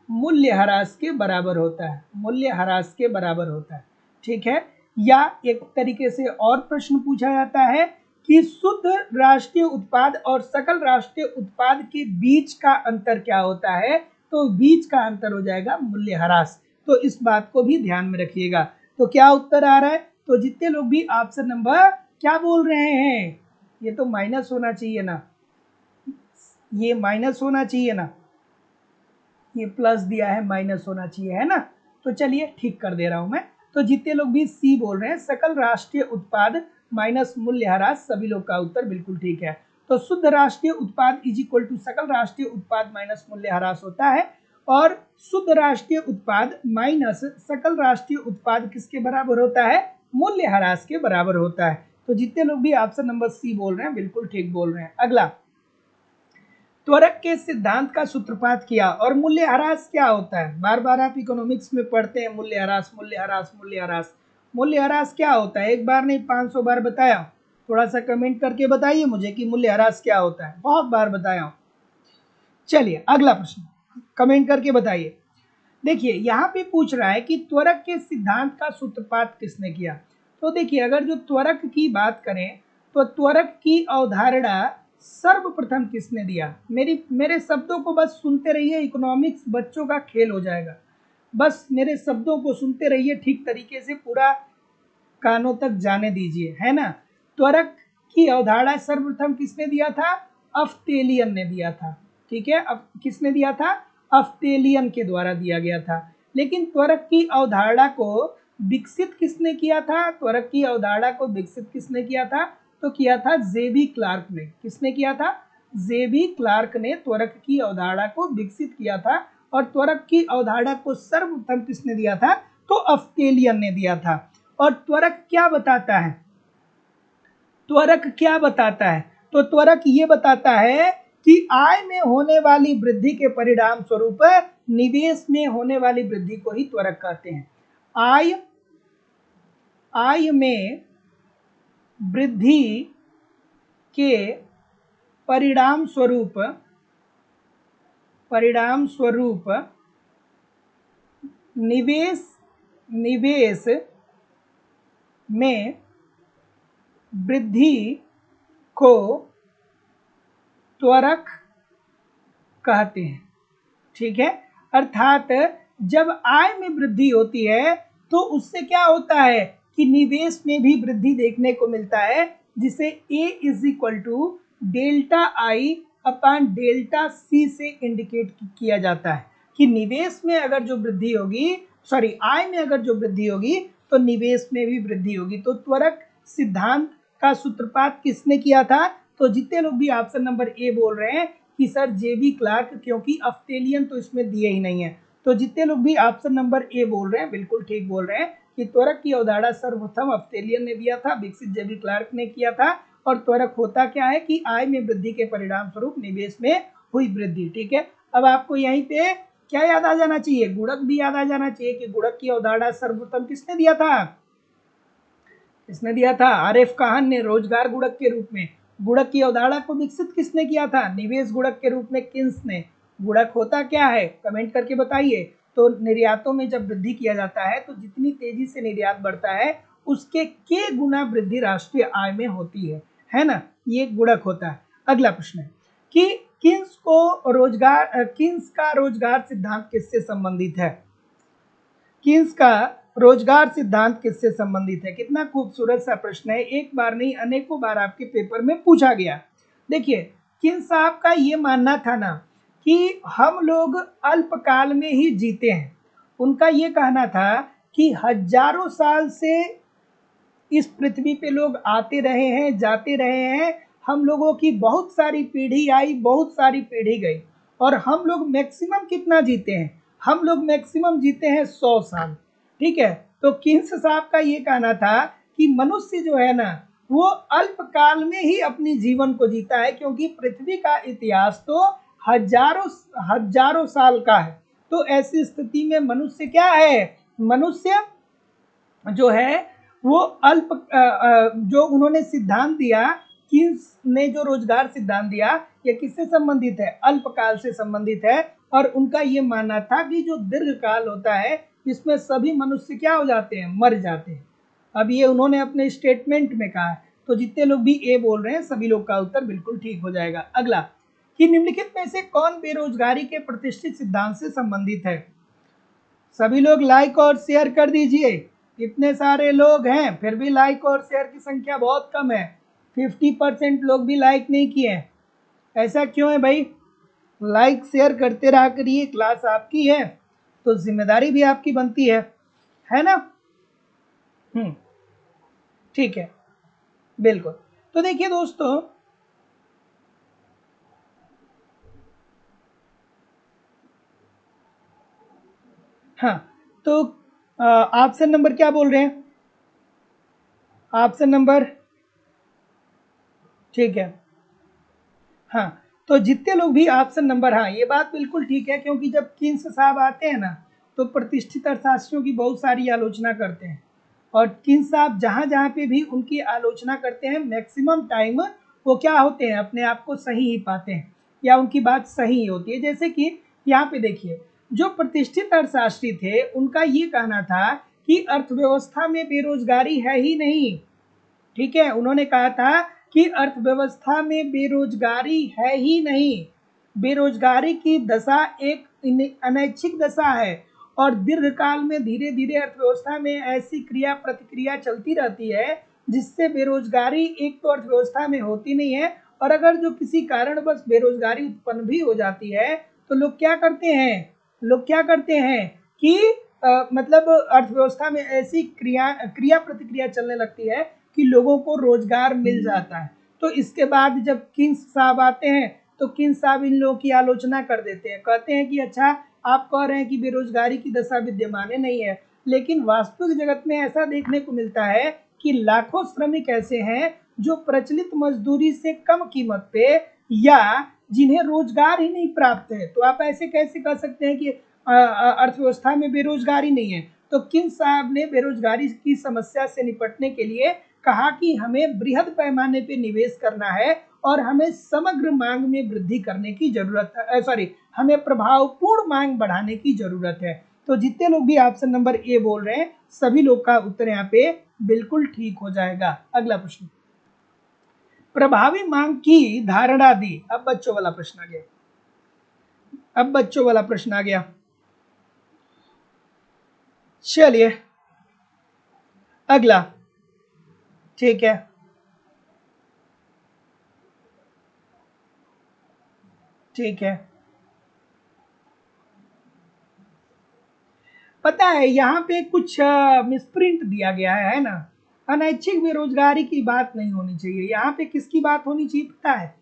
मूल्यह्रास के बराबर होता है, मूल्यह्रास के बराबर होता है। ठीक है, या एक तरीके से और प्रश्न पूछा जाता है कि शुद्ध राष्ट्रीय उत्पाद और सकल राष्ट्रीय उत्पाद के बीच का अंतर क्या होता है? तो बीच का अंतर हो जाएगा मूल्यह्रास। तो इस बात को भी ध्यान में रखिएगा। तो क्या उत्तर आ रहा है? तो जितने लोग भी ऑप्शन नंबर क्या बोल रहे हैं, ये तो माइनस होना चाहिए ना, ये माइनस होना चाहिए ना, ये प्लस दिया है माइनस होना चाहिए, है ना। तो चलिए ठीक कर दे रहा हूं मैं। तो जितने लोग भी सी बोल रहे हैं सकल राष्ट्रीय उत्पाद माइनस मूल्यह्रास, सभी लोग का उत्तर बिल्कुल ठीक है। तो शुद्ध राष्ट्रीय उत्पाद इज इक्वल टू सकल राष्ट्रीय उत्पाद माइनस मूल्यह्रास होता है। और शुद्ध राष्ट्रीय उत्पाद माइनस सकल राष्ट्रीय उत्पाद किसके बराबर होता है? मूल्यह्रास के बराबर होता है। तो जितने लोग भी ऑप्शन नंबर सी बोल रहे हैं बिल्कुल ठीक बोल रहे हैं। अगला, त्वरक के सिद्धांत का सूत्रपात किया। और मूल्यह्रास क्या होता है? बार बार आप इकोनॉमिक्स में पढ़ते हैं मूल्यह्रास मूल्यह्रास मूल्यह्रास। मूल्यह्रास क्या होता है? एक बार नहीं 500 बार बताया। थोड़ा सा कमेंट करके बताइए मुझे कि मूल्यह्रास क्या होता है। बहुत बार बताया हूं। चलिए अगला प्रश्न कमेंट करके बताइए। देखिए यहाँ पे पूछ रहा है कि त्वरक के सिद्धांत का सूत्रपात किसने किया? तो देखिए अगर जो त्वरक की बात करें तो त्वरक की अवधारणा सर्वप्रथम किसने दिया? मेरे शब्दों को बस सुनते रहिए, इकोनॉमिक्स बच्चों का खेल हो जाएगा। बस मेरे शब्दों को सुनते रहिए, ठीक तरीके से पूरा कानों तक जाने दीजिए, है ना। त्वरक की अवधारणा सर्वप्रथम किसने दिया था? अफ्तेलियन ने दिया था, ठीक है। अब किसने दिया था? अफ्तेलियन के द्वारा दिया गया था। लेकिन त्वरक की अवधारणा को विकसित किसने किया था? त्वरक की अवधारणा को विकसित किसने किया था? तो किया था जेबी क्लार्क ने। किसने किया था? जेबी क्लार्क ने त्वरक की अवधारणा को विकसित किया था। और त्वरक की अवधारणा को सर्वप्रथम किसने दिया था? तो अफ्तेलियन ने दिया था। और त्वरक क्या बताता है? त्वरक क्या बताता है? तो त्वरक ये बताता है कि आय में होने वाली वृद्धि के परिणाम स्वरूप निवेश में होने वाली वृद्धि को ही त्वरक कहते हैं। आय में वृद्धि के परिणाम स्वरूप निवेश में वृद्धि को त्वरक कहते हैं, ठीक है। अर्थात जब आय में वृद्धि होती है तो उससे क्या होता है कि निवेश में भी वृद्धि देखने को मिलता है, जिसे A is equal to delta I upon delta C से इंडिकेट किया जाता है कि निवेश में अगर जो वृद्धि होगी, सॉरी आय में अगर जो वृद्धि होगी तो निवेश में भी वृद्धि होगी। तो त्वरक सिद्धांत का सूत्रपात किसने किया था? तो जितने लोग भी ऑप्शन नंबर ए बोल रहे हैं कि सर जेबी क्लार्क, क्योंकि अफ्तेलियन तो इसमें दिए ही नहीं है, तो जितने लोग भी ऑप्शन नंबर ए बोल रहे हैं बिल्कुल ठीक बोल रहे हैं कि त्वरक की अवधारणा सर्वप्रथम अफ्तेलियन ने दिया था, विकसित जेबी क्लार्क ने किया था। और त्वरक होता क्या है कि आय में वृद्धि के परिणाम स्वरूप निवेश में हुई वृद्धि, ठीक है। अब आपको यहीं पे क्या याद आ जाना चाहिए? गुणक भी याद आ जाना चाहिए कि गुणक की अवधारणा सर्वप्रथम किसने दिया था? किसने दिया था? आरएफ काहन ने रोजगार गुणक के रूप में। गुणक की अवधारणा को विकसित किसने किया था? निवेश गुणक के रूप में किन्स ने। गुणक होता क्या है? कमेंट करके बताइए। तो निर्यातों में जब वृद्धि किया जाता है तो जितनी तेजी से निर्यात बढ़ता है उसके के गुना वृद्धि राष्ट्रीय आय में होती है ना। ये गुणक होता है। अगला प्रश्न है कि किन्स का रोजगार सिद्धांत किससे संबंधित है? किन्स का रोजगार सिद्धांत किससे संबंधित है? कितना खूबसूरत सा प्रश्न है, एक बार नहीं अनेकों बार आपके पेपर में पूछा गया। देखिए किन्स साहब का ये मानना था ना कि हम लोग अल्पकाल में ही जीते हैं। उनका ये कहना था कि हजारों साल से इस पृथ्वी पे लोग आते रहे हैं, जाते रहे हैं, हम लोगों की बहुत सारी पीढ़ी आई, बहुत सारी पीढ़ी गई, और हम लोग मैक्सिमम कितना जीते हैं? हम लोग मैक्सिमम जीते हैं 100 साल, ठीक है। तो किन्स साहब का ये कहना था कि मनुष्य जो है ना वो अल्पकाल में ही अपनी जीवन को जीता है, क्योंकि पृथ्वी का इतिहास तो हजारों साल का है। तो ऐसी स्थिति में मनुष्य क्या है? मनुष्य जो है वो जो उन्होंने सिद्धांत दिया, किन्स ने जो रोजगार सिद्धांत दिया, ये किससे संबंधित है? अल्पकाल से संबंधित है। और उनका ये मानना था कि जो दीर्घकाल होता है इसमें सभी मनुष्य क्या हो जाते हैं? मर जाते हैं। अब ये उन्होंने अपने स्टेटमेंट में कहा है। तो जितने लोग भी ए बोल रहे हैं सभी लोग का उत्तर बिल्कुल ठीक हो जाएगा। अगला कि निम्नलिखित में से कौन बेरोजगारी के प्रतिष्ठित सिद्धांत से संबंधित है? सभी लोग लाइक और शेयर कर दीजिए। इतने सारे लोग हैं फिर भी लाइक और शेयर की संख्या बहुत कम है। 50% लोग भी लाइक नहीं किए। ऐसा क्यों है भाई? लाइक शेयर करते रहा करिए, क्लास आपकी है तो जिम्मेदारी भी आपकी बनती है ना। ठीक है, बिल्कुल। तो देखिए दोस्तों, हाँ, तो ऑप्शन नंबर क्या बोल रहे हैं? ऑप्शन नंबर, ठीक है, हाँ। तो जितने लोग भी ऑप्शन नंबर, हाँ ये बात बिल्कुल ठीक है, क्योंकि जब किन्स साहब आते हैं ना तो प्रतिष्ठित अर्थशास्त्रियों की बहुत सारी आलोचना करते हैं, और किन्स साहब जहाँ जहाँ पे भी उनकी आलोचना करते हैं मैक्सिमम टाइम वो क्या होते हैं? अपने आप को सही ही पाते हैं, या उनकी बात सही ही होती है। जैसे कि यहाँ पे देखिए, जो प्रतिष्ठित अर्थशास्त्री थे उनका ये कहना था कि अर्थव्यवस्था में बेरोजगारी है ही नहीं, ठीक है। उन्होंने कहा था कि अर्थव्यवस्था में बेरोजगारी है ही नहीं, बेरोजगारी की दशा एक अनैच्छिक दशा है, और दीर्घकाल में धीरे धीरे अर्थव्यवस्था में ऐसी क्रिया प्रतिक्रिया चलती रहती है जिससे बेरोजगारी एक तो अर्थव्यवस्था में होती नहीं है, और अगर जो किसी कारणवश बेरोजगारी उत्पन्न भी हो जाती है तो लोग क्या करते हैं कि मतलब अर्थव्यवस्था में ऐसी क्रिया प्रतिक्रिया चलने लगती है कि लोगों को रोजगार मिल जाता है। तो इसके बाद जब किन्स साहब आते हैं तो किन्स साहब इन लोगों की आलोचना कर देते हैं, कहते हैं कि अच्छा आप कह रहे हैं कि बेरोजगारी की दशा विद्यमान नहीं है, लेकिन वास्तविक जगत में ऐसा देखने को मिलता है कि लाखों श्रमिक ऐसे हैं जो प्रचलित मजदूरी से कम कीमत पे या जिन्हें रोजगार ही नहीं प्राप्त है। तो आप ऐसे कैसे कह सकते हैं कि अर्थव्यवस्था में बेरोजगारी नहीं है। तो किन्स साहब ने बेरोजगारी की समस्या से निपटने के लिए कहा कि हमें बृहद पैमाने पे निवेश करना है और हमें समग्र मांग में वृद्धि करने की जरूरत है, हमें प्रभावपूर्ण मांग बढ़ाने की जरूरत है। तो जितने लोग भी ऑप्शन नंबर ए बोल रहे हैं सभी लोग का उत्तर यहाँ पे बिल्कुल ठीक हो जाएगा। अगला प्रश्न, प्रभावी मांग की धारणा दी। अब बच्चों वाला प्रश्न आ गया। चलिए अगला, ठीक है, पता है यहाँ पे कुछ मिसप्रिंट दिया गया है ना। अनैच्छिक बेरोजगारी की बात नहीं होनी चाहिए, यहाँ पे किसकी बात होनी चाहिए पता है?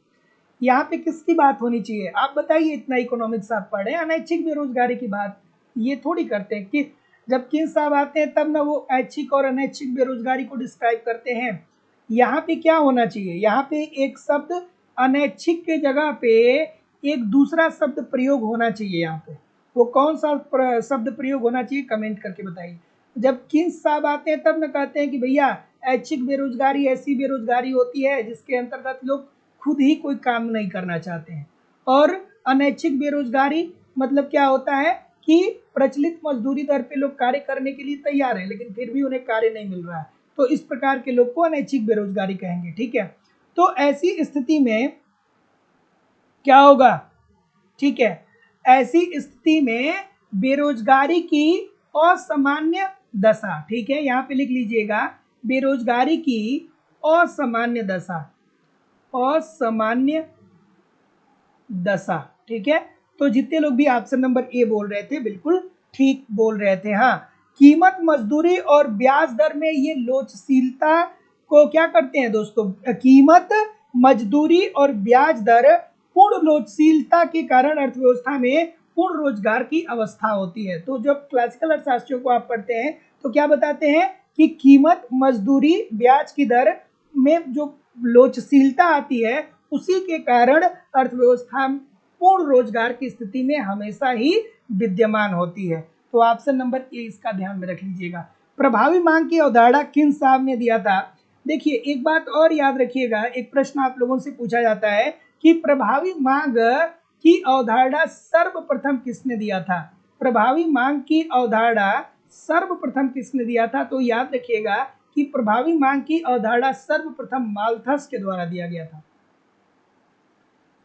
यहाँ पे किसकी बात होनी चाहिए आप बताइए? इतना इकोनॉमिक्स आप पढ़े, अनैच्छिक बेरोजगारी की बात ये थोड़ी करते हैं कि जब किन्स साहब आते हैं तब ना वो ऐच्छिक और अनैच्छिक बेरोजगारी को डिस्क्राइब करते हैं। यहाँ पे क्या होना चाहिए? यहाँ पे एक शब्द अनैच्छिक के जगह पे एक दूसरा शब्द प्रयोग होना चाहिए। यहाँ पे वो कौन सा शब्द प्रयोग होना चाहिए कमेंट करके बताइए। जब किन्स साहब आते हैं तब न कहते हैं कि भैया ऐच्छिक बेरोजगारी ऐसी बेरोजगारी होती है जिसके अंतर्गत लोग खुद ही कोई काम नहीं करना चाहते हैं, और अनैच्छिक बेरोजगारी मतलब क्या होता है कि प्रचलित मजदूरी दर पे लोग कार्य करने के लिए तैयार हैं लेकिन फिर भी उन्हें कार्य नहीं मिल रहा है, तो इस प्रकार के लोग को अनैच्छिक बेरोजगारी कहेंगे। ठीक है, तो ऐसी स्थिति में क्या होगा? ठीक है, ऐसी स्थिति में बेरोजगारी की असामान्य दशा, ठीक है, यहाँ पे लिख लीजिएगा बेरोजगारी की असामान्य दशा, ठीक है। तो जितने लोग भी ऑप्शन नंबर ए बोल रहे थे बिल्कुल ठीक बोल रहे थे। हाँ, कीमत मजदूरी और ब्याज दर में ये लोचशीलता को क्या करते हैं दोस्तों? कीमत मजदूरी और ब्याज दर पूर्ण लोचशीलता के कारण अर्थव्यवस्था में पूर्ण रोजगार की अवस्था होती है। तो जब क्लासिकल अर्थशास्त्रियों को आप पढ़ते हैं तो क्या बताते हैं कि कीमत मजदूरी ब्याज की दर में जो लोचशीलता आती है उसी के कारण अर्थव्यवस्था पूर्ण रोजगार की स्थिति में हमेशा ही विद्यमान होती है। तो ऑप्शन नंबर ए इसका ध्यान में रख लीजिएगा। प्रभावी मांग की अवधारणा किन्स साहब ने दिया था? देखिए एक बात और याद रखिएगा, एक प्रश्न आप लोगों से पूछा जाता है कि प्रभावी मांग की अवधारणा सर्वप्रथम किसने दिया था? प्रभावी मांग की अवधारणा सर्वप्रथम किसने दिया था? तो याद रखिएगा कि प्रभावी मांग की अवधारणा सर्वप्रथम माल्थस के द्वारा दिया गया था।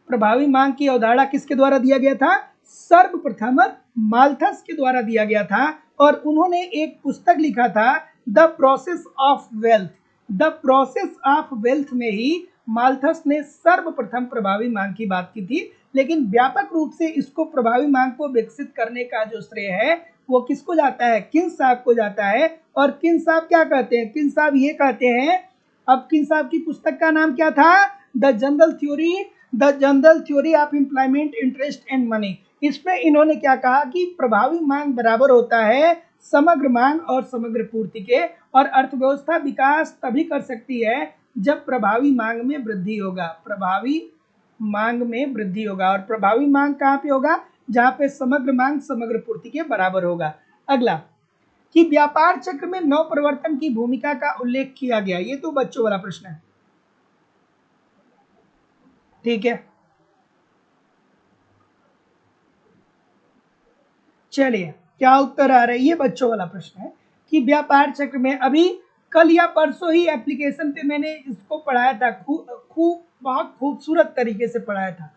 प्रभावी मांग की अवधारणा किसके द्वारा दिया गया था? सर्वप्रथम माल्थस के द्वारा दिया गया था, और उन्होंने एक पुस्तक लिखा था the process of wealth. The process of wealth में ही माल्थस ने सर्वप्रथम प्रभावी मांग की बात की थी, लेकिन व्यापक रूप से इसको प्रभावी मांग को विकसित करने का जो श्रेय है वो किसको जाता है? किन्स साहब को जाता है। और किन्स साहब क्या कहते हैं? किन्स साहब ये कहते हैं, अब किन्स साहब की पुस्तक का नाम क्या था? The general theory of employment, interest and money. इसमें इन्होंने क्या कहा कि प्रभावी मांग बराबर होता है समग्र मांग और समग्र पूर्ति के, और अर्थव्यवस्था विकास तभी कर सकती है जब प्रभावी मांग में वृद्धि होगा। प्रभावी मांग में वृद्धि होगा, और प्रभावी मांग कहाँ पे होगा? जहाँ पे समग्र मांग समग्र पूर्ति के बराबर होगा। अगला, कि व्यापार चक्र में नव परिवर्तन की भूमिका का उल्लेख किया गया। ये तो बच्चों वाला प्रश्न है, ठीक है। चलिए क्या उत्तर आ रहा है? ये बच्चों वाला प्रश्न है कि व्यापार चक्र में, अभी कल या परसों ही एप्लीकेशन पे मैंने इसको पढ़ाया था, बहुत खूबसूरत तरीके से पढ़ाया था।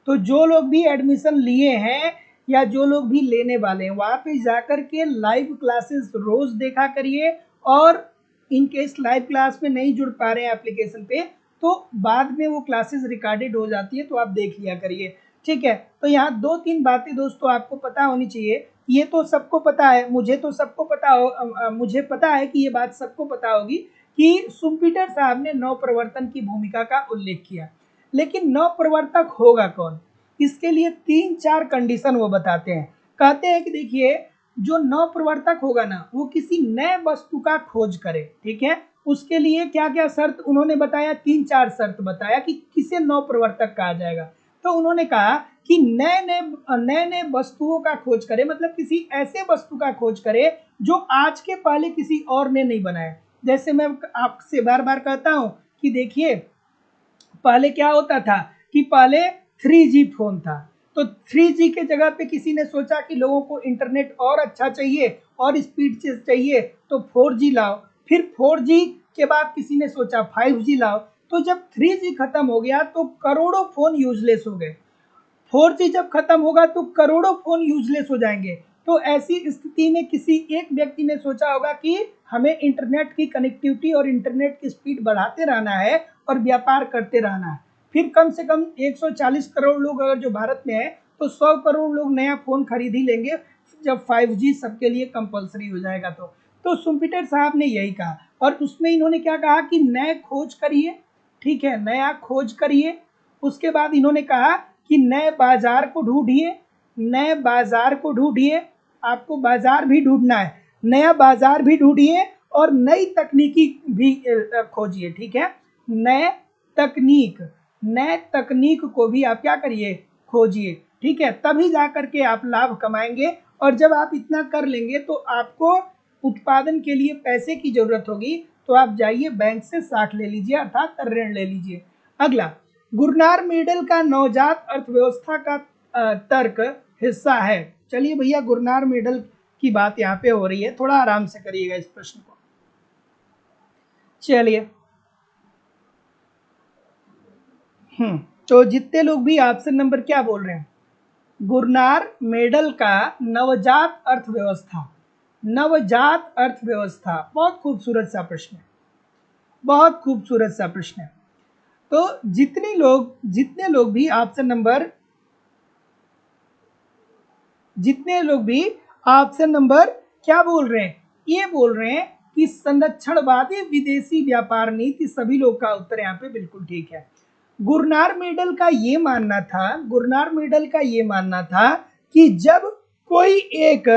तो जो लोग भी एडमिशन लिए हैं या जो लोग भी लेने वाले हैं वहाँ पे जाकर के लाइव क्लासेस रोज देखा करिए, और इन केस लाइव क्लास में नहीं जुड़ पा रहे हैं एप्लीकेशन पे तो बाद में वो क्लासेस रिकॉर्डेड हो जाती है, तो आप देख लिया करिए। ठीक है, तो यहाँ 2-3 बातें दोस्तों आपको पता होनी चाहिए। ये तो सबको पता है, मुझे तो सबको पता हो, मुझे पता है कि ये बात सबको पता होगी कि शुम्पीटर साहब ने नवप्रवर्तन की भूमिका का उल्लेख किया, लेकिन नवप्रवर्तक होगा कौन, इसके लिए 3-4 कंडीशन वो बताते हैं। कहते हैं कि देखिए, जो नवप्रवर्तक होगा ना वो किसी नए वस्तु का खोज करे। ठीक है, उसके लिए क्या क्या शर्त उन्होंने बताया, 3-4 शर्त बताया कि किसे नवप्रवर्तक कहा जाएगा। तो उन्होंने कहा कि नए नए वस्तुओं का खोज करे, मतलब किसी ऐसे वस्तु का खोज करे जो आज के पहले किसी और ने नहीं बनाया। जैसे मैं आपसे बार बार कहता हूं कि देखिए, पहले क्या होता था कि पहले 3G फोन था, तो 3G के जगह पे किसी ने सोचा कि लोगों को इंटरनेट और अच्छा चाहिए और स्पीड से चाहिए तो 4G लाओ। फिर 4G के बाद किसी ने सोचा 5G लाओ। तो जब 3G खत्म हो गया तो करोड़ों फोन यूजलेस हो गए। 4G जब खत्म होगा तो करोड़ों फोन यूजलेस हो जाएंगे। तो ऐसी स्थिति में किसी एक व्यक्ति ने सोचा होगा कि हमें इंटरनेट की कनेक्टिविटी और इंटरनेट की स्पीड बढ़ाते रहना है और व्यापार करते रहना है। फिर कम से कम 140 करोड़ लोग अगर जो भारत में है तो 100 करोड़ लोग नया फोन खरीद ही लेंगे जब 5G सबके लिए कंपलसरी हो जाएगा। तो शुम्पीटर साहब ने यही कहा, और उसमें इन्होंने क्या कहा कि नए खोज करिए। ठीक है, नया खोज करिए। उसके बाद इन्होंने कहा कि नए बाजार को ढूंढिए, नए बाजार को ढूंढिए, आपको बाजार भी ढूंढना है, नया बाजार भी ढूंढिए और नई तकनीकी भी खोजिए। ठीक है, नए तकनीक को भी आप क्या करिए, खोजिए। ठीक है, तभी जा करके आप लाभ कमाएंगे, और जब आप इतना कर लेंगे तो आपको उत्पादन के लिए पैसे की जरूरत होगी, तो आप जाइए बैंक से साख ले लीजिए, अर्थात ऋण ले लीजिए। अगला, गुरनार मेडल का नवजात अर्थव्यवस्था का तर्क हिस्सा है। चलिए भैया, गुरनार मेडल की बात यहाँ पे हो रही है, थोड़ा आराम से करिएगा इस प्रश्न को। चलिए, तो जितने लोग भी ऑप्शन नंबर क्या बोल रहे हैं, गुरनार मेडल का नवजात अर्थव्यवस्था, नवजात अर्थव्यवस्था, बहुत खूबसूरत सा प्रश्न है, बहुत खूबसूरत सा प्रश्न है। तो जितने लोग भी ऑप्शन नंबर क्या बोल रहे हैं, ये बोल रहे हैं कि संरक्षणवादी विदेशी व्यापार नीति, सभी लोग का उत्तर यहाँ पे बिल्कुल ठीक है। गुरनार मेडल का ये मानना था कि जब कोई एक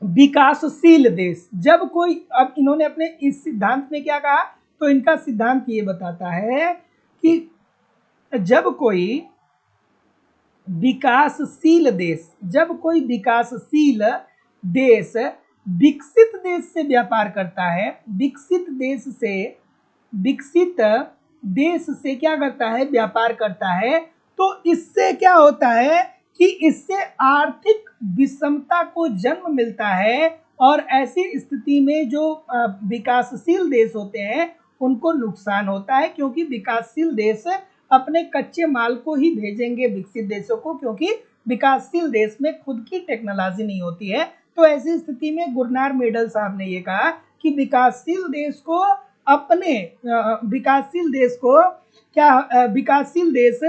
विकासशील देश, जब कोई, अब इन्होंने अपने इस सिद्धांत में क्या कहा, तो इनका सिद्धांत ये बताता है कि जब कोई विकासशील देश विकसित देश से व्यापार करता है, विकसित देश से क्या करता है, व्यापार करता है, तो इससे क्या होता है कि इससे आर्थिक विषमता को जन्म मिलता है, और ऐसी स्थिति में जो विकासशील देश होते हैं उनको नुकसान होता है, क्योंकि विकासशील देश अपने कच्चे माल को ही भेजेंगे विकसित देशों को, क्योंकि विकासशील देश में खुद की टेक्नोलॉजी नहीं होती है। तो ऐसी स्थिति में गुरनार मेडल साहब ने ये कहा कि विकासशील देश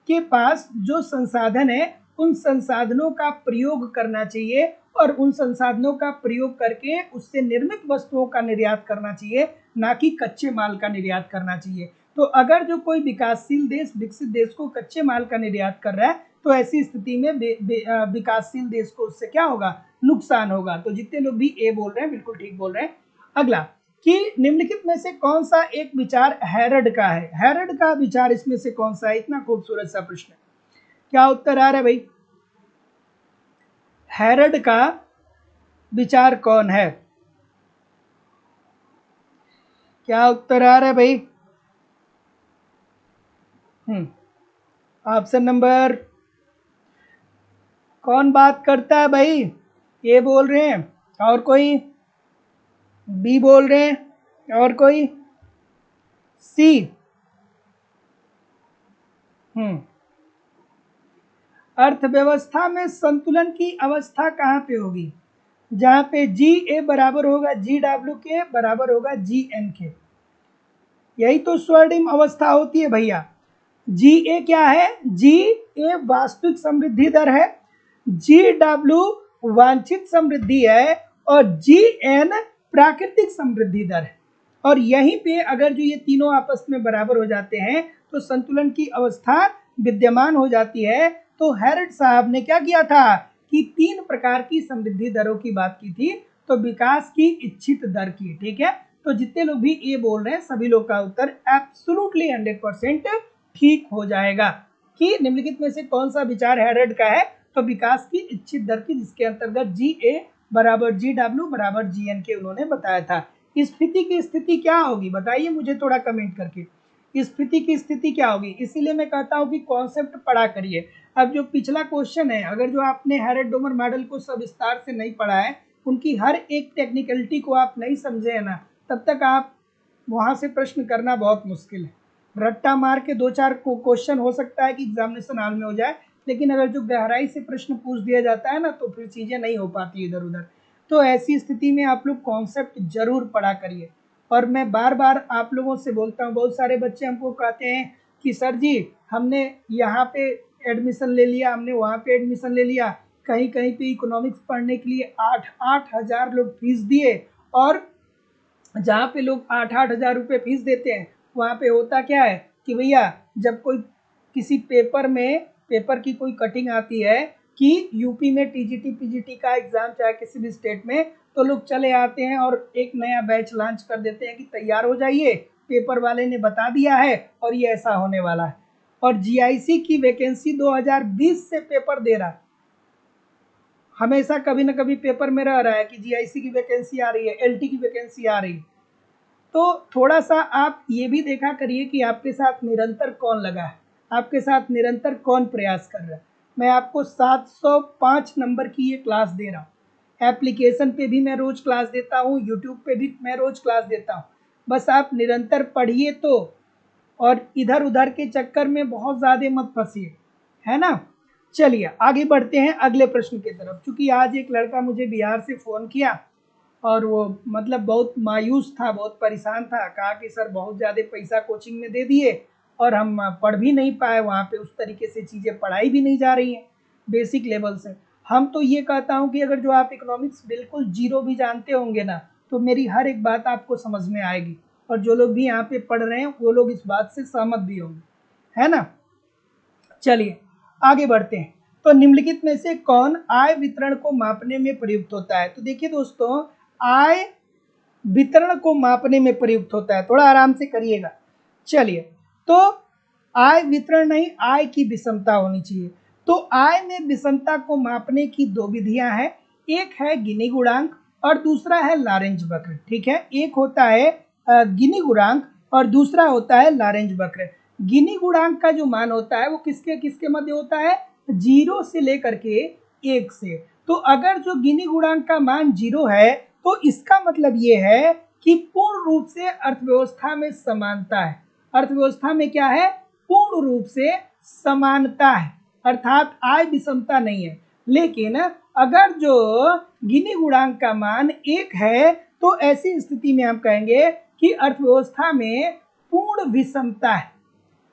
के पास जो संसाधन है उन संसाधनों का प्रयोग करना चाहिए, और उन संसाधनों का प्रयोग करके उससे निर्मित वस्तुओं का निर्यात करना चाहिए, ना कि कच्चे माल का निर्यात करना चाहिए। तो अगर जो कोई विकासशील देश विकसित देश को कच्चे माल का निर्यात कर रहा है तो ऐसी स्थिति में विकासशील देश को उससे क्या होगा, नुकसान होगा। तो जितने लोग भी ए बोल रहे हैं बिल्कुल ठीक बोल रहे हैं। अगला, कि निम्नलिखित में से कौन सा एक विचार हैरड का है, हैरड का विचार इसमें से कौन सा है, इतना खूबसूरत सा प्रश्न है, क्या उत्तर आ रहा है भाई, हैरड का विचार कौन है, क्या उत्तर आ रहा है भाई। ऑप्शन नंबर, कौन बात करता है भाई, ए बोल रहे हैं, और कोई बी बोल रहे हैं, और कोई सी। अर्थव्यवस्था में संतुलन की अवस्था कहाँ पे होगी? जहां पे जी ए बराबर होगा जी डब्ल्यू के बराबर होगा जी एन के। यही तो स्वर्णिम अवस्था होती है भैया। जी ए क्या है? जी ए वास्तविक समृद्धि दर है, जी डब्ल्यू वांछित समृद्धि है और जी एन प्राकृतिक समृद्धि दर है। और यहीं पे अगर जो ये तीनों आपस में बराबर हो जाते हैं तो संतुलन की अवस्था विद्यमान हो जाती है। तो हैरड साहब ने क्या किया था कि 3 प्रकार की समृद्धि दरों की बात की थी। तो विकास की इच्छित दर की, ठीक है। तो जितने लोग भी ए बोल रहे हैं सभी लोग का उत्तर एब्सोल्युटली 100% ठीक हो जाएगा कि निम्नलिखित में से कौन सा विचार हैरड का है। तो विकास की इच्छित दर की, जिसके अंतर्गत जी ए बराबर जी डब्ल्यू बराबर जी एन के उन्होंने बताया था। स्फीति की स्थिति क्या होगी बताइए मुझे थोड़ा कमेंट करके। स्फीति की स्थिति क्या होगी? इसीलिए मैं कहता हूँ कि कॉन्सेप्ट पढ़ा करिए। अब जो पिछला क्वेश्चन है, अगर जो आपने हैरड डोमर मॉडल को सब विस्तार से नहीं पढ़ा है, उनकी हर एक टेक्निकलिटी को आप नहीं समझे है ना, तब तक आप वहां से प्रश्न करना बहुत मुश्किल है। रट्टा मार के 2-4 क्वेश्चन हो सकता है कि एग्जामिनेशन हाल में हो जाए, लेकिन अगर जो गहराई से प्रश्न पूछ दिया जाता है ना तो फिर चीजें नहीं हो पाती इधर उधर। तो ऐसी स्थिति में आप लोग कॉन्सेप्ट जरूर पढ़ा करिए। और मैं बार बार आप लोगों से बोलता हूँ, बहुत सारे बच्चे हमको कहते हैं कि सर जी हमने यहाँ पे एडमिशन ले लिया, हमने वहाँ पे एडमिशन ले लिया, कहीं कहीं पे इकोनॉमिक्स पढ़ने के लिए 8-8 हज़ार लोग फीस दिए, और जहाँ पे लोग 8-8 हज़ार रुपये फीस देते हैं वहाँ पे होता क्या है कि भैया जब कोई किसी पेपर की कोई कटिंग आती है कि यूपी में टीजीटी पीजीटी का एग्जाम चाहे किसी भी स्टेट में, तो लोग चले आते हैं और एक नया बैच लॉन्च कर देते हैं कि तैयार हो जाइए, पेपर वाले ने बता दिया है और ये ऐसा होने वाला है। और जीआईसी की वैकेंसी 2020 से पेपर दे रहा है, हमेशा कभी ना कभी पेपर में रह रहा है कि जीआईसी की वैकेंसी आ रही है, एलटी की वैकेंसी आ रही है। तो थोड़ा सा आप ये भी देखा करिए कि आपके साथ निरंतर कौन लगा है, आपके साथ निरंतर कौन प्रयास कर रहा है। मैं आपको 705 नंबर की ये क्लास दे रहा हूँ, एप्लीकेशन पे भी मैं रोज क्लास देता हूँ, यूट्यूब पे भी मैं रोज क्लास देता हूँ। बस आप निरंतर पढ़िए तो, और इधर उधर के चक्कर में बहुत ज़्यादा मत फंसिए, है ना। चलिए आगे बढ़ते हैं अगले प्रश्न की तरफ। चूंकि आज एक लड़का मुझे बिहार से फ़ोन किया और वो मतलब बहुत मायूस था, बहुत परेशान था, कहा कि सर बहुत ज़्यादा पैसा कोचिंग में दे दिए और हम पढ़ भी नहीं पाए, वहाँ पे उस तरीके से चीज़ें पढ़ाई भी नहीं जा रही हैं बेसिक लेवल से। हम तो ये कहता हूँ कि अगर जो आप इकोनॉमिक्स बिल्कुल जीरो भी जानते होंगे ना, तो मेरी हर एक बात आपको समझ में आएगी, और जो लोग भी यहाँ पे पढ़ रहे हैं वो लोग इस बात से सहमत भी होंगे, है ना। चलिए आगे बढ़ते हैं। तो निम्नलिखित में से कौन आय वितरण को मापने में प्रयुक्त होता है? तो देखिए दोस्तों, आय वितरण को मापने में प्रयुक्त होता है, थोड़ा आराम से करिएगा। चलिए, तो आय वितरण नहीं, आय की विषमता होनी चाहिए। तो आय में विषमता को मापने की 2 विधियां हैं, एक है गिनी गुणांक और दूसरा है लॉरेंज वक्र। ठीक है, एक होता है गिनी गुणांक और दूसरा होता है लॉरेंज वक्र। गिनी गुणांक का जो मान होता है वो किसके किसके मध्य होता है? 0 से लेकर के 1 से। तो अगर जो गिनी गुणांक का मान 0 है तो इसका मतलब ये है कि पूर्ण रूप से अर्थव्यवस्था में समानता है। अर्थव्यवस्था में क्या है? पूर्ण रूप से समानता है, अर्थात आय विषमता नहीं है। लेकिन अगर जो गिनी गुणांक का मान 1 है तो ऐसी स्थिति में हम कहेंगे कि अर्थव्यवस्था में पूर्ण विषमता है।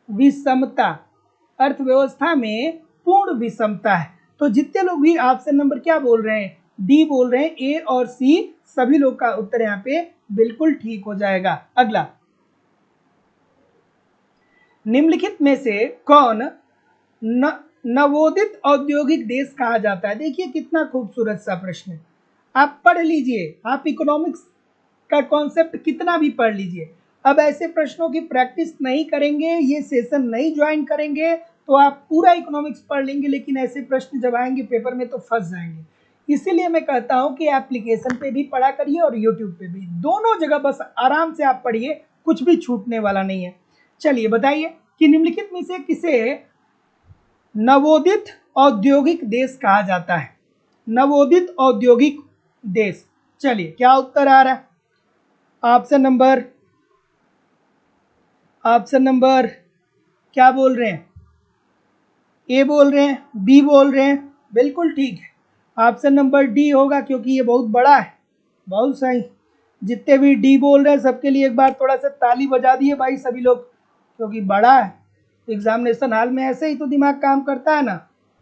विषमता, अर्थव्यवस्था में पूर्ण विषमता है। तो जितने लोग भी ऑप्शन नंबर क्या बोल रहे हैं? डी बोल रहे हैं, ए और सी, सभी लोग का उत्तर यहाँ पे बिल्कुल ठीक हो जाएगा। अगला, निम्नलिखित में से कौन नवोदित औद्योगिक देश कहा जाता है? देखिए कितना खूबसूरत सा प्रश्न है, आप पढ़ लीजिए, आप इकोनॉमिक्स का कॉन्सेप्ट कितना भी पढ़ लीजिए। अब ऐसे प्रश्नों की प्रैक्टिस नहीं करेंगे, ये सेशन नहीं ज्वाइन करेंगे तो आप पूरा इकोनॉमिक्स पढ़ लेंगे, लेकिन ऐसे प्रश्न जब आएंगे पेपर में तो फंस जाएंगे। इसीलिए मैं कहता हूं कि एप्लीकेशन पे भी पढ़ा करिए और यूट्यूब पे भी, दोनों जगह बस आराम से आप पढ़िए, कुछ भी छूटने वाला नहीं है। चलिए बताइए कि निम्नलिखित में से किसे नवोदित औद्योगिक देश कहा जाता है? नवोदित औद्योगिक देश। चलिए क्या उत्तर आ रहा है? ऑप्शन नंबर क्या बोल रहे हैं? ए बोल रहे हैं, बी बोल रहे हैं, बिल्कुल ठीक है। ऑप्शन नंबर डी होगा क्योंकि ये बहुत बड़ा है। बहुत सही, जितने भी डी बोल रहे हैं सबके लिए एक बार थोड़ा सा ताली बजा दिए भाई सभी लोग, क्योंकि बड़ा है। एग्जामिनेशन हॉल में ऐसे ही तो दिमाग काम करता है ना,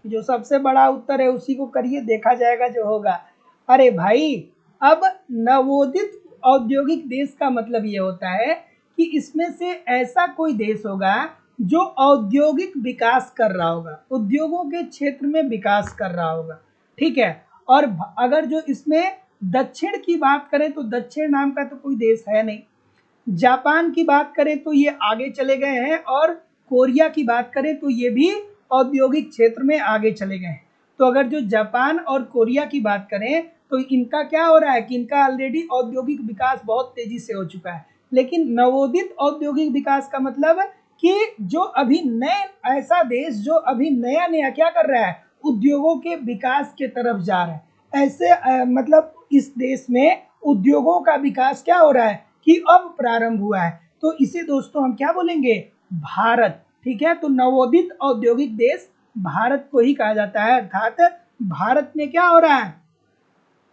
कि जो सबसे बड़ा उत्तर है उसी को करिए, देखा जाएगा जो होगा। अरे भाई, अब नवोदित औद्योगिक देश का मतलब ये होता है कि इसमें से ऐसा कोई देश होगा जो औद्योगिक विकास कर रहा होगा, उद्योगों के क्षेत्र में विकास कर रहा होगा, ठीक है। और अगर जो इसमें दक्षिण की बात करें तो दक्षिण नाम का तो कोई देश है नहीं। जापान की बात करें तो ये आगे चले गए हैं, और कोरिया की बात करें तो ये भी औद्योगिक क्षेत्र में आगे चले गए हैं। तो अगर जो जापान और कोरिया की बात करें तो इनका क्या हो रहा है कि इनका ऑलरेडी औद्योगिक विकास बहुत तेजी से हो चुका है। लेकिन नवोदित औद्योगिक विकास का मतलब कि जो अभी नए, ऐसा देश जो अभी नया नया क्या कर रहा है, उद्योगों के विकास के तरफ जा रहा है। ऐसे मतलब इस देश में उद्योगों का विकास क्या हो रहा है कि अब प्रारंभ हुआ है। तो इसे दोस्तों हम क्या बोलेंगे, भारत, ठीक है। तो नवोदित औद्योगिक देश भारत को ही कहा जाता है, अर्थात भारत में क्या हो रहा है,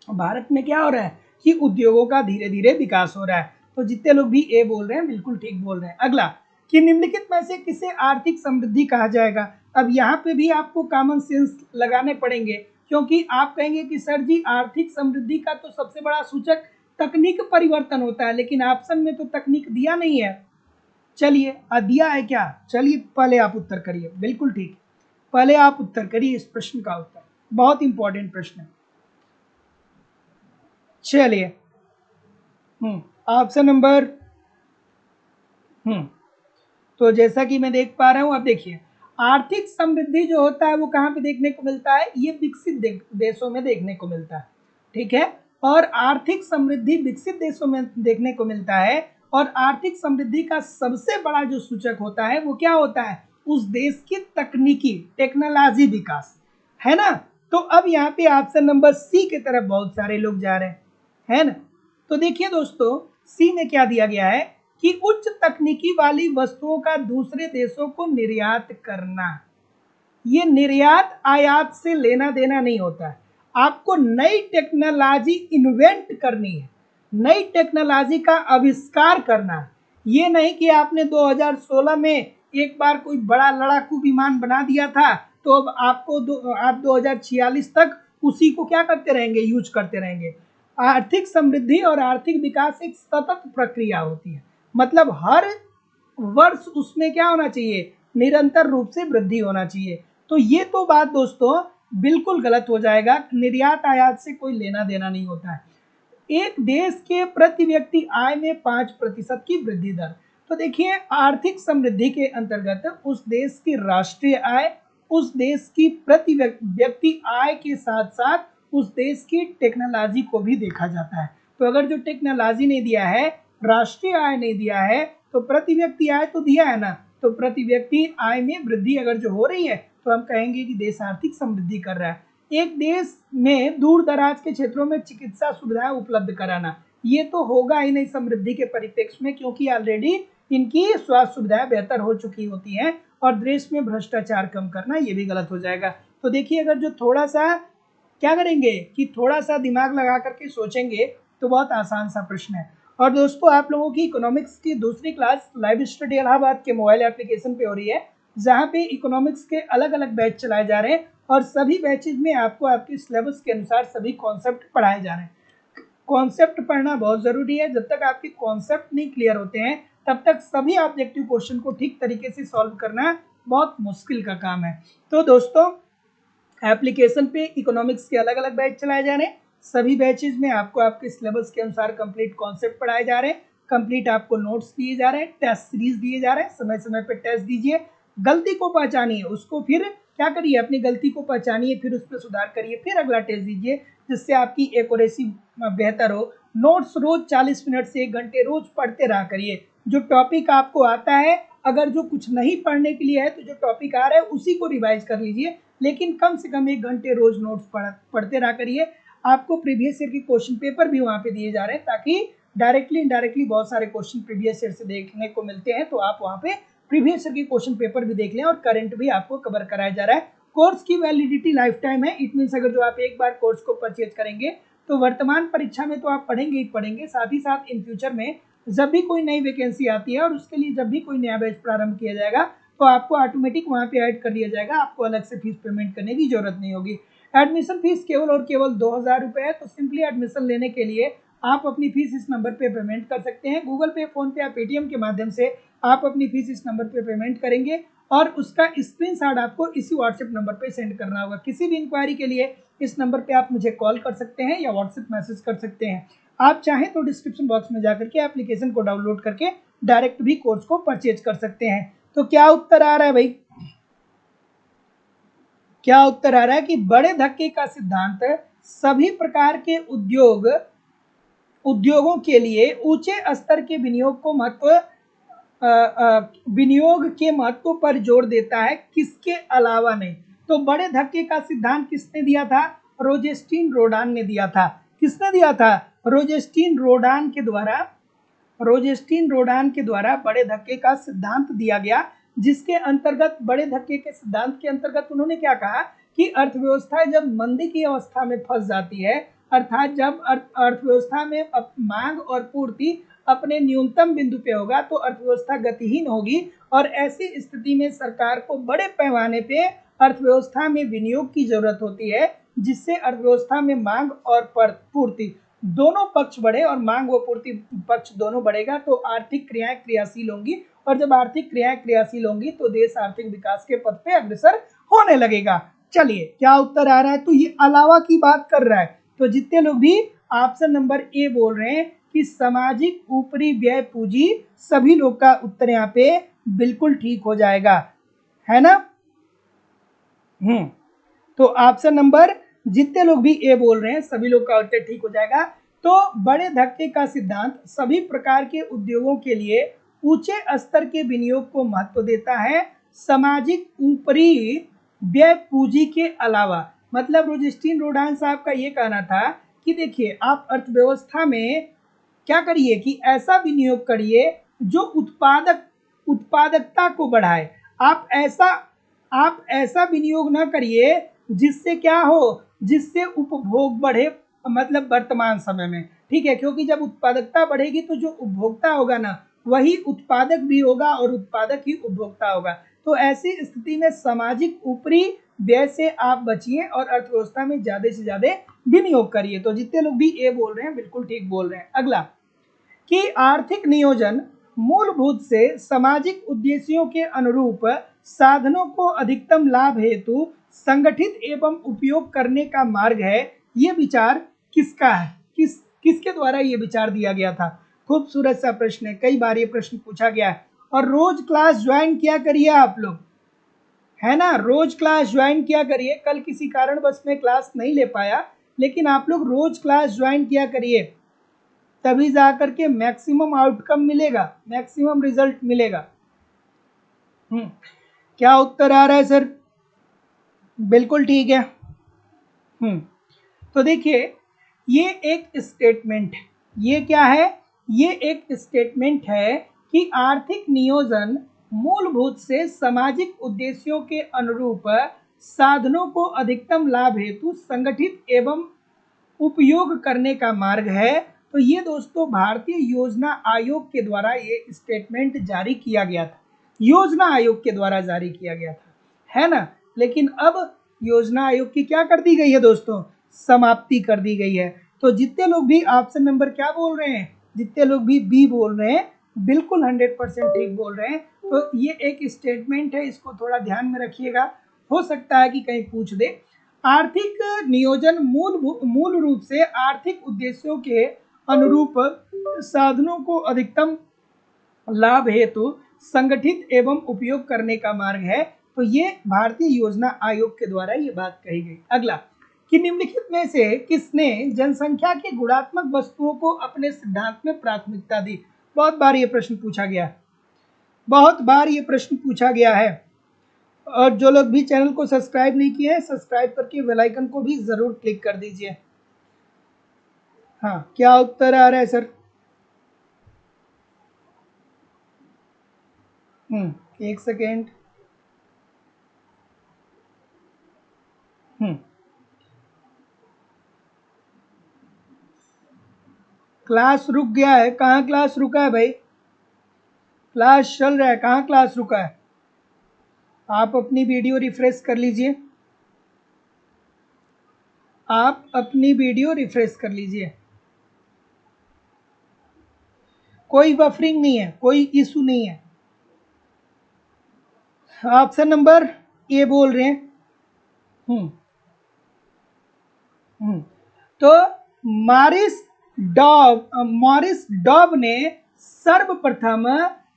भारत में क्या हो रहा है कि उद्योगों का धीरे धीरे विकास हो रहा है। तो जितने लोग भी ए बोल रहे हैं बिल्कुल ठीक बोल रहे हैं। अगला, कि निम्नलिखित में से किसे आर्थिक समृद्धि कहा जाएगा। अब यहाँ पे भी आपको कॉमन सेंस लगाने पड़ेंगे, क्योंकि आप कहेंगे कि सर जी आर्थिक समृद्धि का तो सबसे बड़ा सूचक तकनीक परिवर्तन होता है, लेकिन ऑप्शन में तो तकनीक दिया नहीं है। चलिए दिया है क्या, चलिए पहले आप उत्तर करिए, बिल्कुल ठीक, पहले आप उत्तर करिए इस प्रश्न का उत्तर, बहुत इंपॉर्टेंट प्रश्न है। चलिए ऑप्शन नंबर तो जैसा कि मैं देख पा रहा हूं, अब देखिए आर्थिक समृद्धि जो होता है वो कहाँ पे देखने को मिलता है, ये विकसित देशों में देखने को मिलता है, ठीक है। और आर्थिक समृद्धि विकसित देशों में देखने को मिलता है, और आर्थिक समृद्धि का सबसे बड़ा जो सूचक होता है वो क्या होता है, उस देश की तकनीकी टेक्नोलॉजी विकास, है ना। तो अब यहाँ पे ऑप्शन नंबर सी की तरफ बहुत सारे लोग जा रहे हैं, है ना। तो देखिए दोस्तों, सी में क्या दिया गया है कि उच्च तकनीकी वाली वस्तुओं का दूसरे देशों को निर्यात करना। ये निर्यात आयात से लेना देना नहीं होता है, आपको नई टेक्नोलॉजी इन्वेंट करनी है, नई टेक्नोलॉजी का आविष्कार करना है। ये नहीं कि आपने 2016 में एक बार कोई बड़ा लड़ाकू विमान बना दिया था तो अब आप 2046 तक उसी को क्या करते रहेंगे, यूज करते रहेंगे। आर्थिक समृद्धि और आर्थिक विकास एक सतत प्रक्रिया होती है, मतलब हर वर्ष उसमें क्या होना चाहिए, निरंतर रूप से वृद्धि होना चाहिए। तो ये तो बात दोस्तों बिल्कुल गलत हो जाएगा, निर्यात आयात से कोई लेना देना नहीं होता है। एक देश के प्रति व्यक्ति आय में 5% की वृद्धि दर। तो देखिए आर्थिक समृद्धि के अंतर्गत उस देश की राष्ट्रीय आय, उस देश की प्रति व्यक्ति आय के साथ साथ उस देश की टेक्नोलॉजी को भी देखा जाता है। तो अगर जो टेक्नोलॉजी नहीं दिया है, राष्ट्रीय आय नहीं दिया है, तो प्रति व्यक्ति आय तो दिया है ना। तो प्रति व्यक्ति आय में वृद्धि अगर जो हो रही है तो हम कहेंगे कि देश आर्थिक समृद्धि कर रहा है। एक देश में दूर दराज के क्षेत्रों में चिकित्सा सुविधाएं उपलब्ध कराना, ये तो होगा ही नहीं समृद्धि के परिप्रेक्ष्य में, क्योंकि ऑलरेडी इनकी स्वास्थ्य सुविधाएं बेहतर हो चुकी होती हैं। और देश में भ्रष्टाचार कम करना, ये भी गलत हो जाएगा। तो देखिए अगर जो थोड़ा सा क्या करेंगे कि थोड़ा सा दिमाग लगा करके सोचेंगे तो बहुत आसान सा प्रश्न है। और दोस्तों आप लोगों की इकोनॉमिक्स की दूसरी क्लास लाइव स्टडी इलाहाबाद के मोबाइल एप्लीकेशन पे हो रही है, जहाँ पे इकोनॉमिक्स के अलग अलग बैच चलाए जा रहे हैं, और सभी बैचेज में आपको आपके सिलेबस के अनुसार सभी कॉन्सेप्ट पढ़ाए जा रहे हैं। कॉन्सेप्ट पढ़ना बहुत जरूरी है, जब तक आपके कॉन्सेप्ट नहीं क्लियर होते हैं तब तक सभी ऑब्जेक्टिव क्वेश्चन को ठीक तरीके से सॉल्व करना बहुत मुश्किल का काम है। तो दोस्तों एप्लीकेशन पे इकोनॉमिक्स के अलग अलग बैच चलाए जा रहे हैं, सभी बैचेज में आपको आपके सिलेबस के अनुसार कंप्लीट कॉन्सेप्ट पढ़ाए जा रहे हैं, कंप्लीट आपको नोट्स दिए जा रहे हैं, टेस्ट सीरीज दिए जा रहे हैं, समय समय पर टेस्ट दीजिए, गलती को पहचानिए, उसको फिर क्या करिए, अपनी गलती को पहचानिए, फिर उस पर सुधार करिए, फिर अगला टेस्ट दीजिए, जिससे आपकी एक्यूरेसी बेहतर हो। नोट्स रोज 40 मिनट से 1 घंटे रोज पढ़ते रहा करिए। जो टॉपिक आपको आता है, अगर जो कुछ नहीं पढ़ने के लिए है तो जो टॉपिक आ रहा है उसी को रिवाइज कर लीजिए, लेकिन कम से कम 1 घंटे रोज नोट्स पढ़ते रहा करिए। आपको प्रीवियस ईयर के क्वेश्चन पेपर भी वहाँ पे दिए जा रहे हैं, ताकि डायरेक्टली इनडायरेक्टली बहुत सारे क्वेश्चन प्रीवियस ईयर से देखने को मिलते हैं, तो आप वहाँ पे प्रीवियस ईयर के क्वेश्चन पेपर भी देख लें और करंट भी आपको कवर कराया जा रहा है। कोर्स की वैलिडिटी लाइफ टाइम है। इट मीन्स अगर जो आप एक बार कोर्स को परचेज करेंगे तो वर्तमान परीक्षा में तो आप पढ़ेंगे ही पढ़ेंगे, साथ ही साथ इन फ्यूचर में जब भी कोई नई वैकेंसी आती है और उसके लिए जब भी कोई नया बैच प्रारंभ किया जाएगा तो आपको ऑटोमेटिक वहां पे ऐड कर दिया जाएगा, आपको अलग से फीस पेमेंट करने की जरूरत नहीं होगी। एडमिशन फीस केवल और केवल 2000 रुपये है। तो सिंपली एडमिशन लेने के लिए आप अपनी फीस इस नंबर पे पेमेंट कर सकते हैं। गूगल पे, फोन पे या पेटीएम के माध्यम से आप अपनी फीस इस नंबर पे पेमेंट करेंगे और उसका स्क्रीनशॉट आपको इसी व्हाट्सएप नंबर पे सेंड करना होगा। किसी भी इंक्वायरी के लिए इस नंबर पे आप मुझे कॉल कर सकते हैं या व्हाट्सएप मैसेज कर सकते हैं। आप चाहें तो डिस्क्रिप्शन बॉक्स में जाकर के एप्लीकेशन को डाउनलोड करके डायरेक्ट भी कोर्स को परचेज कर सकते हैं। तो क्या उत्तर आ रहा है भाई? क्या उत्तर आ रहा है कि बड़े धक्के का सिद्धांत सभी प्रकार के उद्योगों के लिए ऊंचे स्तर के विनियोग के महत्व पर जोर देता है, किसके अलावा नहीं। तो बड़े धक्के का सिद्धांत किसने दिया था? रोजेस्टीन रोडान ने दिया था। किसने दिया था? रोजेस्टीन रोडान के द्वारा बड़े धक्के का सिद्धांत दिया गया, जिसके अंतर्गत बड़े धक्के के सिद्धांत के अंतर्गत उन्होंने क्या कहा कि अर्थव्यवस्था जब मंदी की अवस्था में फंस जाती है, अर्थात जब अर्थव्यवस्था में मांग और पूर्ति अपने न्यूनतम बिंदु पे होगा तो अर्थव्यवस्था गतिहीन होगी और ऐसी स्थिति में सरकार को बड़े पैमाने पे अर्थव्यवस्था में विनियोग की जरूरत होती है, जिससे अर्थव्यवस्था में मांग और पूर्ति दोनों पक्ष बढ़े और मांग व पूर्ति पक्ष दोनों बढ़ेगा तो आर्थिक क्रियाएं क्रियाशील होंगी और जब आर्थिक क्रियाएं क्रियाशील होंगी तो देश आर्थिक विकास के पथ पे अग्रसर होने लगेगा। चलिए क्या उत्तर आ रहा है? तो ये अलावा की बात कर रहा है। तो जितने लोग भी ऑप्शन नंबर ए बोल रहे हैं कि सामाजिक ऊपरी व्यय पूंजी, सभी लोग का उत्तर यहाँ पे बिल्कुल ठीक हो जाएगा, है ना। तो ऑप्शन नंबर जितने लोग भी ए बोल रहे हैं सभी लोग का उत्तर ठीक हो जाएगा। तो बड़े धक्के का सिद्धांत सभी प्रकार के उद्योगों के लिए ऊंचे स्तर के विनियोग को महत्व देता है, सामाजिक ऊपरी व्यय पूंजी के अलावा। मतलब रोजेस्टीन रोडान साहब का ये कहना था कि देखिए आप अर्थव्यवस्था में क्या करिए कि ऐसा विनियोग करिए जो उत्पादकता को बढ़ाए। आप ऐसा विनियोग ना करिए जिससे क्या हो, जिससे उपभोग बढ़े, मतलब वर्तमान समय में, ठीक है, क्योंकि जब उत्पादकता बढ़ेगी तो जो उपभोक्ता होगा ना वही उत्पादक भी होगा और उत्पादक ही उपभोक्ता होगा। तो ऐसी स्थिति में सामाजिक ऊपरी व्यय से आप बचिए और अर्थव्यवस्था में ज्यादा से ज्यादा विनियोग करिए। तो जितने लोग भी ए बोल रहे हैं बिल्कुल ठीक बोल रहे हैं। अगला कि आर्थिक नियोजन मूलभूत से सामाजिक उद्देश्यों के अनुरूप साधनों को अधिकतम लाभ हेतु संगठित एवं उपयोग करने का मार्ग है। ये विचार किसका है? किसके द्वारा ये विचार दिया गया था? खूबसूरत सा प्रश्न है, कई बार ये प्रश्न पूछा गया है। और रोज क्लास ज्वाइन किया करिए आप लोग, है ना, रोज क्लास ज्वाइन किया करिए। कल किसी कारणवश में क्लास नहीं ले पाया, लेकिन आप लोग रोज क्लास ज्वाइन किया करिए, तभी जाकर के मैक्सिमम आउटकम मिलेगा, मैक्सिमम रिजल्ट मिलेगा। क्या उत्तर आ रहा है सर? बिल्कुल ठीक है। तो देखिए ये एक स्टेटमेंट है, ये क्या है? ये एक स्टेटमेंट है कि आर्थिक नियोजन मूलभूत से सामाजिक उद्देश्यों के अनुरूप साधनों को अधिकतम लाभ हेतु संगठित एवं उपयोग करने का मार्ग है। तो ये दोस्तों भारतीय योजना आयोग के द्वारा ये स्टेटमेंट जारी किया गया था, योजना आयोग के द्वारा जारी किया गया था, है ना। लेकिन अब योजना आयोग की क्या कर दी गई है दोस्तों? समाप्ति कर दी गई है। तो जितने लोग भी ऑप्शन नंबर क्या बोल रहे हैं, जितने लोग भी बी बोल रहे हैं बिल्कुल 100% ठीक बोल रहे हैं। तो ये एक स्टेटमेंट है, इसको थोड़ा ध्यान में रखिएगा, हो सकता है कि कहीं पूछ दे। आर्थिक नियोजन मूल रूप से आर्थिक उद्देश्यों के अनुरूप साधनों को अधिकतम लाभ हेतु संगठित एवं उपयोग करने का मार्ग है। तो ये भारतीय योजना आयोग के द्वारा ये बात कही गई। अगला कि निम्नलिखित में से किसने जनसंख्या के गुणात्मक वस्तुओं को अपने सिद्धांत में प्राथमिकता दी? बहुत बार ये प्रश्न पूछा गया, बहुत बार ये प्रश्न पूछा गया है। और जो लोग भी चैनल को सब्सक्राइब नहीं किए हैं सब्सक्राइब करके बेल आइकन को भी जरूर क्लिक कर दीजिए। हाँ क्या उत्तर आ रहा है सर? एक सेकेंड। क्लास रुक गया है। कहाँ क्लास रुका है भाई? क्लास चल रहा है, कहाँ क्लास रुका है? आप अपनी वीडियो रिफ्रेश कर लीजिए, आप अपनी वीडियो रिफ्रेश कर लीजिए। कोई बफरिंग नहीं है, कोई इशू नहीं है। ऑप्शन नंबर ए बोल रहे हैं। तो मॉरिस डॉब ने सर्वप्रथम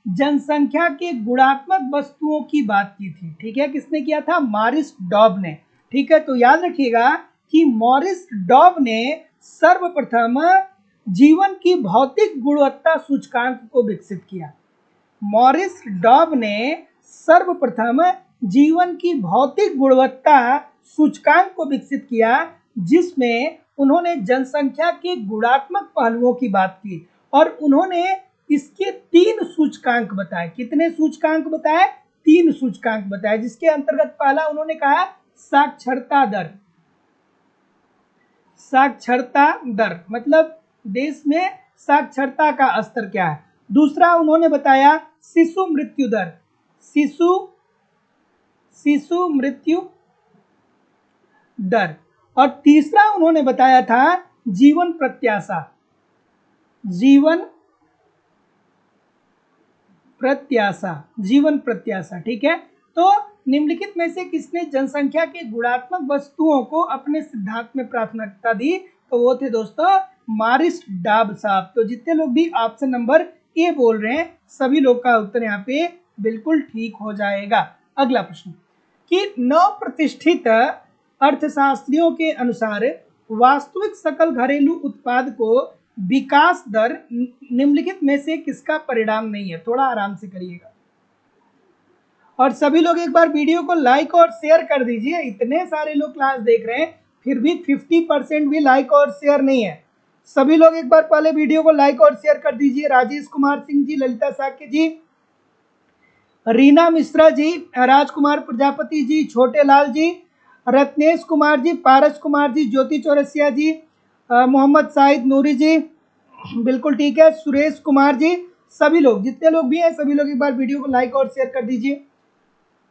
जनसंख्या के गुणात्मक वस्तुओं की बात की थी। ठीक है, किसने किया था? मॉरिस डॉब ने। ठीक है, तो याद रखिएगा कि मॉरिस डॉब ने सर्वप्रथम जीवन की भौतिक गुणवत्ता सूचकांक को विकसित किया। मॉरिस डॉब ने सर्वप्रथम जीवन की भौतिक गुणवत्ता सूचकांक को विकसित किया, जिसमें उन्होंने जनसंख्या के गुणात्मक पहलुओं की बात की और उन्होंने इसके 3 सूचकांक बताए। कितने सूचकांक बताए? 3 सूचकांक बताए, जिसके अंतर्गत पहला उन्होंने कहा साक्षरता दर। साक्षरता दर मतलब देश में साक्षरता का स्तर क्या है। दूसरा उन्होंने बताया शिशु मृत्यु दर, शिशु मृत्यु दर। और तीसरा उन्होंने बताया था जीवन प्रत्याशा, जीवन प्रत्याशा। ठीक है, तो निम्नलिखित में से किसने जनसंख्या के गुणात्मक वस्तुओं को अपने सिद्धांत में प्राथमिकता दी? तो वो थे दोस्तों मॉरिस डॉब साहब। तो जितने लोग भी ऑप्शन नंबर ए बोल रहे हैं, सभी लोग का उत्तर यहाँ पे बिल्कुल ठीक हो जाएगा। अगला प्रश्न कि 9 प्रतिष्ठित अर्थशास्त्रियों के अनुसार वास्तविक सकल घरेलू उत्पाद को विकास दर निम्नलिखित में से किसका परिणाम नहीं है? थोड़ा आराम से करिएगा और सभी लोग एक बार वीडियो को लाइक और शेयर कर दीजिए। इतने सारे लोग क्लास देख रहे हैं, फिर भी 50% भी लाइक और शेयर नहीं है। सभी लोग एक बार पहले वीडियो को लाइक और शेयर कर दीजिए। राजेश कुमार सिंह जी, ललिता साक्य जी, रीना मिश्रा जी, राजकुमार प्रजापति जी, छोटे लाल जी, रत्नेश कुमार जी, पारस कुमार जी, ज्योति चौरसिया जी, मोहम्मद साहिद नूरी जी, बिल्कुल ठीक है, सुरेश कुमार जी, सभी लोग जितने लोग भी हैं सभी लोग एक बार वीडियो को लाइक और शेयर कर दीजिए।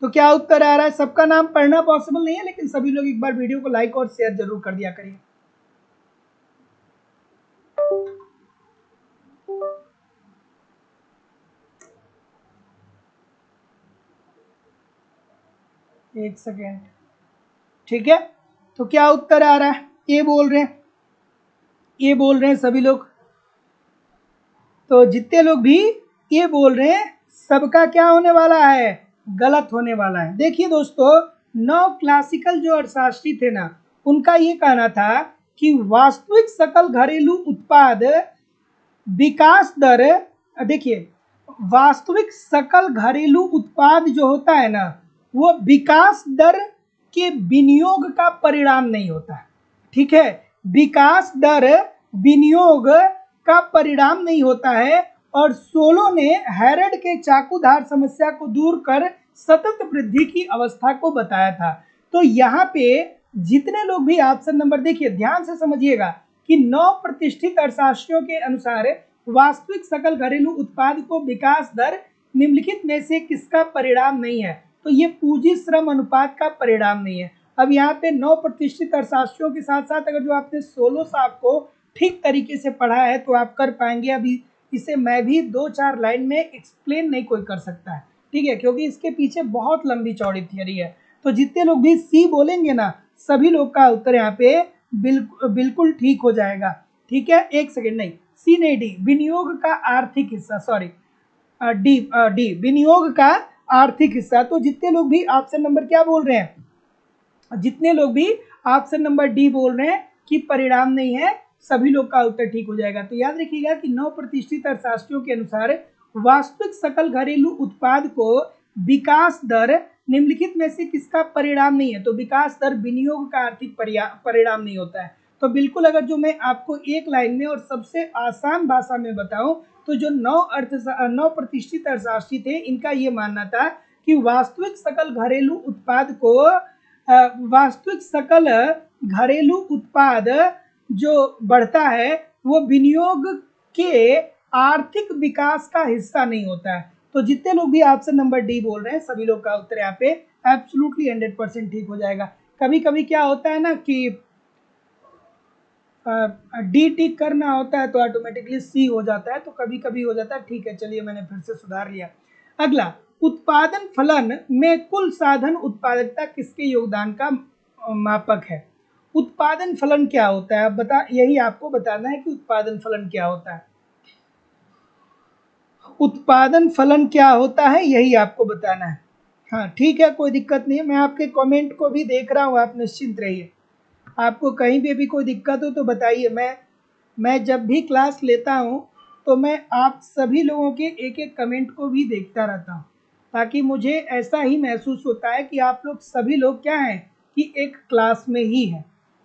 तो क्या उत्तर आ रहा है? सबका नाम पढ़ना पॉसिबल नहीं है, लेकिन सभी लोग एक बार वीडियो को लाइक और शेयर जरूर कर दिया करिए। एक सेकेंड। ठीक है, तो क्या उत्तर आ रहा है? ये बोल रहे हैं, ये बोल रहे हैं सभी लोग। तो जितने लोग भी ये बोल रहे हैं सबका क्या होने वाला है? गलत होने वाला है। देखिए दोस्तों, 9 क्लासिकल जो अर्थशास्त्री थे ना, उनका ये कहना था कि वास्तविक सकल घरेलू उत्पाद विकास दर, देखिए वास्तविक सकल घरेलू उत्पाद जो होता है ना, वो विकास दर के विनियोग का परिणाम नहीं होता है। ठीक है, विकास दर विनियोग का परिणाम नहीं होता है। और सोलो ने हैरड के चाकूधार समस्या को दूर कर सतत वृद्धि की अवस्था को बताया था। तो यहाँ पे जितने लोग भी ऑप्शन नंबर, देखिए ध्यान से समझिएगा कि 9 प्रतिष्ठित अर्थशास्त्रियों के अनुसार वास्तविक सकल घरेलू उत्पाद को विकास दर निम्नलिखित में से किसका परिणाम नहीं है? तो ये पूंजी श्रम अनुपात का परिणाम नहीं है। अब यहाँ पे 9 प्रतिष्ठित अर्थशास्त्रियों के साथ साथ अगर जो आपने सोलो साहब को ठीक तरीके से पढ़ा है तो आप कर पाएंगे। अभी इसे मैं भी 2-4 लाइन में एक्सप्लेन नहीं कोई कर सकता है, ठीक है, क्योंकि इसके पीछे बहुत लंबी चौड़ी थियरी है। तो जितने लोग भी सी बोलेंगे ना, सभी लोग का उत्तर यहाँ पे बिल्कुल ठीक हो जाएगा। ठीक है, एक सेकेंड, नहीं सी नहीं, डी विनियोग का आर्थिक हिस्सा, सॉरी डी विनियोग का आर्थिक हिस्सा। तो जितने लोग भी ऑप्शन नंबर क्या बोल रहे हैं, जितने लोग भी ऑप्शन नंबर डी बोल रहे हैं कि परिणाम नहीं है, सभी लोग का उत्तर ठीक हो जाएगा। तो याद रखिएगा कि 9 प्रतिष्ठित अर्थशास्त्रियों के अनुसार वास्तविक सकल घरेलू उत्पाद को विकास दर निम्नलिखित में से किसका परिणाम नहीं है? तो विकास दर विनियोग का आर्थिक परिणाम नहीं होता है। तो बिल्कुल, अगर जो मैं आपको एक लाइन में और सबसे आसान भाषा में बताऊं तो जो 9 प्रतिष्ठित अर्थशास्त्री थे, इनका ये मानना था कि वास्तविक सकल घरेलू उत्पाद जो बढ़ता है वो विनियोग के आर्थिक विकास का हिस्सा नहीं होता है। तो जितने लोग भी ऑप्शन नंबर डी बोल रहे हैं सभी लोग का उत्तर यहाँ पे एब्सोल्युटली 100% ठीक हो जाएगा। कभी कभी क्या होता है ना कि डी टिक करना होता है तो ऑटोमेटिकली सी हो जाता है, तो कभी कभी हो जाता है। ठीक है, चलिए मैंने फिर से सुधार लिया। अगला, उत्पादन फलन में कुल साधन उत्पादकता किसके योगदान का मापक है? उत्पादन फलन क्या होता है? अब यही आपको बताना है कि उत्पादन फलन क्या होता है। उत्पादन फलन क्या होता है यही आपको बताना है। हाँ ठीक है, कोई दिक्कत नहीं है, मैं आपके कमेंट को भी देख रहा हूँ, आप निश्चिंत रहिए। आपको कहीं पे भी कोई दिक्कत हो तो बताइए। मैं जब भी क्लास लेता हूँ तो मैं आप सभी लोगों के एक एक कमेंट को भी देखता रहता हूँ, ताकि मुझे ऐसा ही महसूस होता है कि आप लोग सभी लोग क्या हैं कि एक क्लास में ही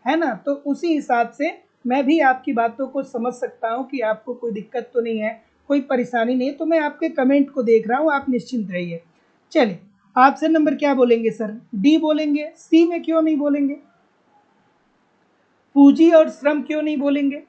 है ना। तो उसी हिसाब से मैं भी आपकी बातों को समझ सकता हूँ कि आपको कोई दिक्कत तो नहीं है, कोई परेशानी नहीं है। तो मैं आपके कमेंट को देख रहा हूँ, आप निश्चिंत रहिए। चलिए, ऑप्शन नंबर क्या बोलेंगे सर? डी बोलेंगे। सी में क्यों नहीं बोलेंगे? पूंजी और श्रम क्यों नहीं बोलेंगे?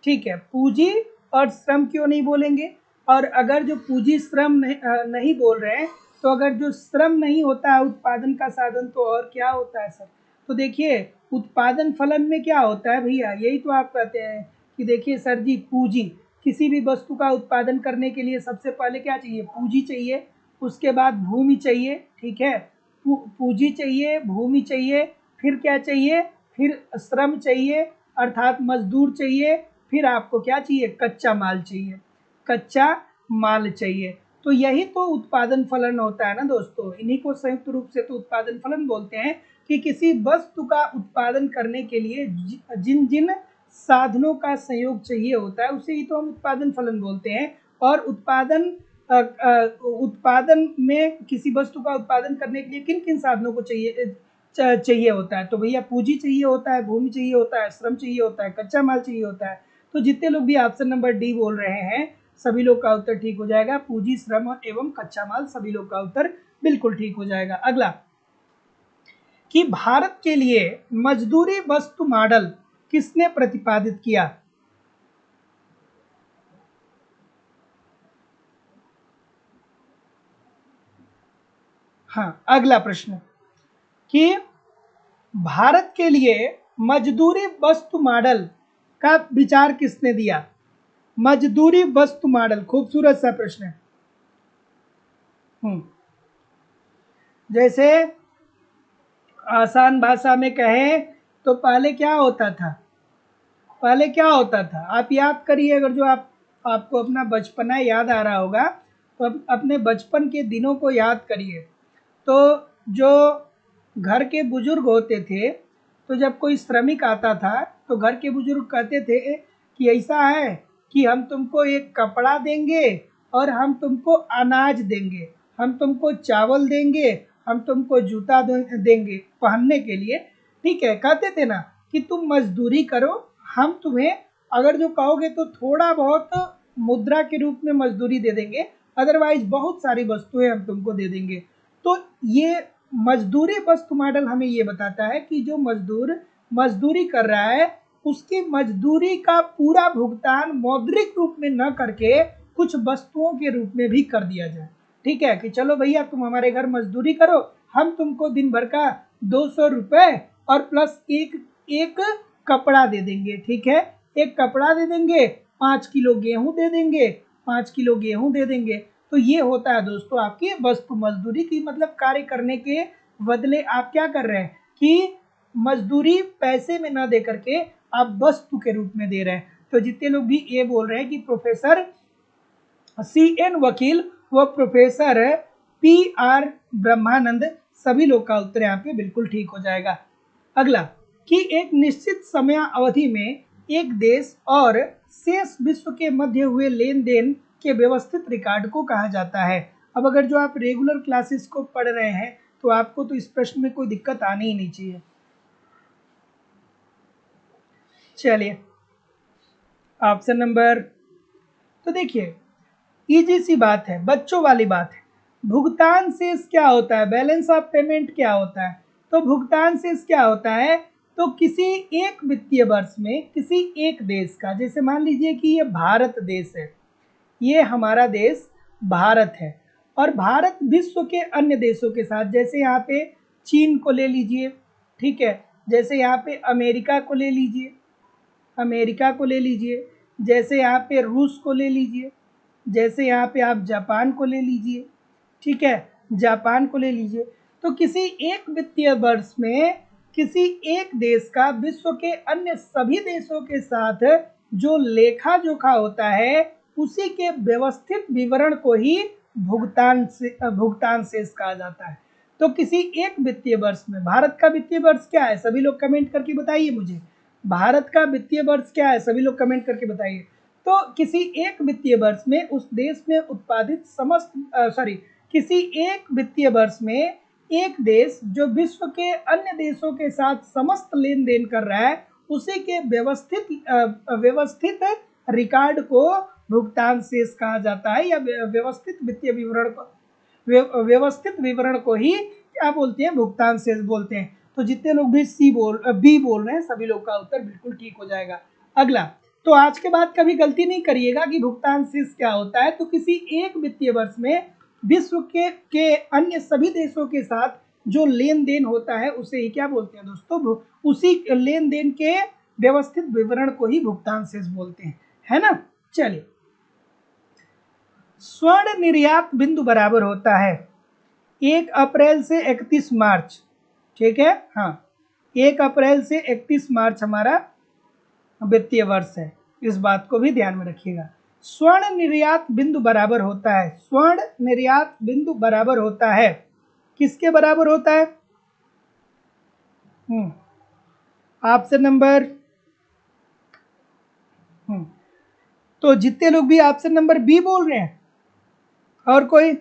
ठीक है, पूंजी और श्रम क्यों नहीं बोलेंगे? और अगर जो पूंजी श्रम नहीं बोल रहे हैं, तो अगर जो श्रम नहीं होता है उत्पादन का साधन, तो और क्या होता है सर? तो देखिए, उत्पादन फलन में क्या होता है भैया, यही तो आप कहते हैं कि देखिए सर जी, पूंजी, किसी भी वस्तु का उत्पादन करने के लिए सबसे पहले क्या चाहिए? पूंजी चाहिए, उसके बाद भूमि चाहिए, ठीक है, पूंजी चाहिए, भूमि चाहिए, फिर क्या चाहिए? फिर श्रम चाहिए अर्थात मजदूर चाहिए, फिर आपको क्या चाहिए? कच्चा माल चाहिए, कच्चा माल चाहिए। तो यही तो उत्पादन फलन होता है ना दोस्तों, इन्हीं को संयुक्त रूप से तो उत्पादन फलन बोलते हैं कि किसी वस्तु का उत्पादन करने के लिए जिन जिन साधनों का संयोग चाहिए होता है उसे ही तो हम उत्पादन फलन बोलते हैं। और उत्पादन में किसी वस्तु का उत्पादन करने के लिए किन किन साधनों को चाहिए होता है? तो भैया पूंजी चाहिए होता है, भूमि चाहिए होता है, श्रम चाहिए होता है, कच्चा माल चाहिए होता है। तो जितने लोग भी ऑप्शन नंबर डी बोल रहे हैं सभी लोग का उत्तर ठीक हो जाएगा। पूंजी, श्रम एवं कच्चा माल, सभी लोग का उत्तर बिल्कुल ठीक हो जाएगा। अगला, कि भारत के लिए मजदूरी वस्तु मॉडल किसने प्रतिपादित किया? हाँ, अगला प्रश्न, कि भारत के लिए मजदूरी वस्तु मॉडल का विचार किसने दिया? मजदूरी वस्तु मॉडल, खूबसूरत सा प्रश्न है। जैसे आसान भाषा में कहें तो पहले क्या होता था? पहले क्या होता था आप याद करिए, अगर जो आपको अपना बचपना याद आ रहा होगा तो अपने बचपन के दिनों को याद करिए। तो जो घर के बुजुर्ग होते थे, तो जब कोई श्रमिक आता था तो घर के बुजुर्ग कहते थे कि ऐसा है कि हम तुमको एक कपड़ा देंगे और हम तुमको अनाज देंगे, हम तुमको चावल देंगे, हम तुमको जूता देंगे पहनने के लिए। ठीक है, कहते थे ना कि तुम मजदूरी करो, हम तुम्हें अगर जो कहोगे तो थोड़ा बहुत मुद्रा के रूप में मजदूरी दे देंगे, अदरवाइज बहुत सारी वस्तुएं हम तुमको दे देंगे। तो ये मजदूरी वस्तु मॉडल हमें ये बताता है कि जो मजदूर मजदूरी कर रहा है उसकी मजदूरी का पूरा भुगतान मौद्रिक रूप में न करके कुछ वस्तुओं के रूप में भी कर दिया जाए। ठीक है, कि चलो भैया तुम हमारे घर मजदूरी करो, हम तुमको दिन भर का 200 रुपए और प्लस एक एक कपड़ा दे देंगे। ठीक है, एक कपड़ा दे देंगे, 5 किलो गेहूं दे देंगे, 5 किलो गेहूं दे देंगे। तो ये होता है दोस्तों आपकी वस्तु मजदूरी की, मतलब कार्य करने के बदले आप क्या कर रहे हैं कि मजदूरी पैसे में ना दे करके आप वस्तु के रूप में दे रहे हैं। तो जितने लोग भी ये बोल रहे हैं कि प्रोफेसर CN वकील व प्रोफेसर PR ब्रह्मानंद, सभी लोग का उत्तर यहाँ पे बिल्कुल ठीक हो जाएगा। अगला, कि एक निश्चित समय अवधि में एक देश और शेष विश्व के मध्य हुए लेन देन के व्यवस्थित रिकॉर्ड को कहा जाता है। अब अगर जो आप रेगुलर क्लासेस को पढ़ रहे हैं तो आपको तो इस प्रश्न में कोई दिक्कत आनी ही नहीं चाहिए। चलिए, ऑप्शन नंबर, तो देखिए इजी सी बात है, बच्चों वाली बात है। भुगतान शेष क्या होता है, बैलेंस ऑफ पेमेंट क्या होता है? तो भुगतान शेष क्या होता है, तो किसी एक वित्तीय वर्ष में किसी एक देश का, जैसे मान लीजिए कि ये भारत देश है, ये हमारा देश भारत है, और भारत विश्व के अन्य देशों के साथ, जैसे यहाँ पे चीन को ले लीजिए, ठीक है, जैसे यहाँ पे अमेरिका को ले लीजिए, अमेरिका को ले लीजिए, जैसे यहाँ पे रूस को ले लीजिए, जैसे यहाँ पे आप जापान को ले लीजिए, ठीक है, जापान को ले लीजिए। तो किसी एक वित्तीय वर्ष में किसी एक देश का विश्व के अन्य सभी देशों के साथ जो लेखा जोखा होता है, उसी के व्यवस्थित विवरण को ही भुगतान शेष कहा जाता है। तो किसी एक वित्तीय वर्ष में, भारत का वित्तीय वर्ष क्या है, सभी लोग कमेंट करके बताइए मुझे, भारत का वित्तीय वर्ष क्या है, सभी लोग कमेंट करके बताइए। तो किसी एक वित्तीय वर्ष में उस देश में उत्पादित किसी एक वित्तीय वर्ष में एक देश जो विश्व के अन्य देशों के साथ समस्त लेन देन कर रहा है, उसी के व्यवस्थित रिकॉर्ड को भुगतान शेष कहा जाता है, या व्यवस्थित वित्तीय विवरण को, व्यवस्थित विवरण को ही क्या बोलते हैं, भुगतान शेष बोलते हैं। तो जितने लोग भी बी बोल रहे हैं, सभी लोग का उत्तर बिल्कुल ठीक हो जाएगा। अगला, तो आज के बाद कभी गलती नहीं करिएगा कि भुगतान शेष क्या होता है। तो किसी एक वित्तीय वर्ष में विश्व के अन्य सभी देशों के साथ जो लेन देन होता है, उसे ही क्या बोलते हैं दोस्तों, उसी लेन देन के व्यवस्थित विवरण को ही भुगतान शेष बोलते हैं, है ना। चलिए, स्वर्ण निर्यात बिंदु बराबर होता है 1 अप्रैल से 31 मार्च, ठीक है, हाँ, 1 अप्रैल से 31 मार्च हमारा वित्तीय वर्ष है, इस बात को भी ध्यान में रखिएगा। स्वर्ण निर्यात बिंदु बराबर होता है, स्वर्ण निर्यात बिंदु बराबर होता है, किसके बराबर होता है? ऑप्शन नंबर, तो जितने लोग भी ऑप्शन नंबर बी बोल रहे हैं, और कोई?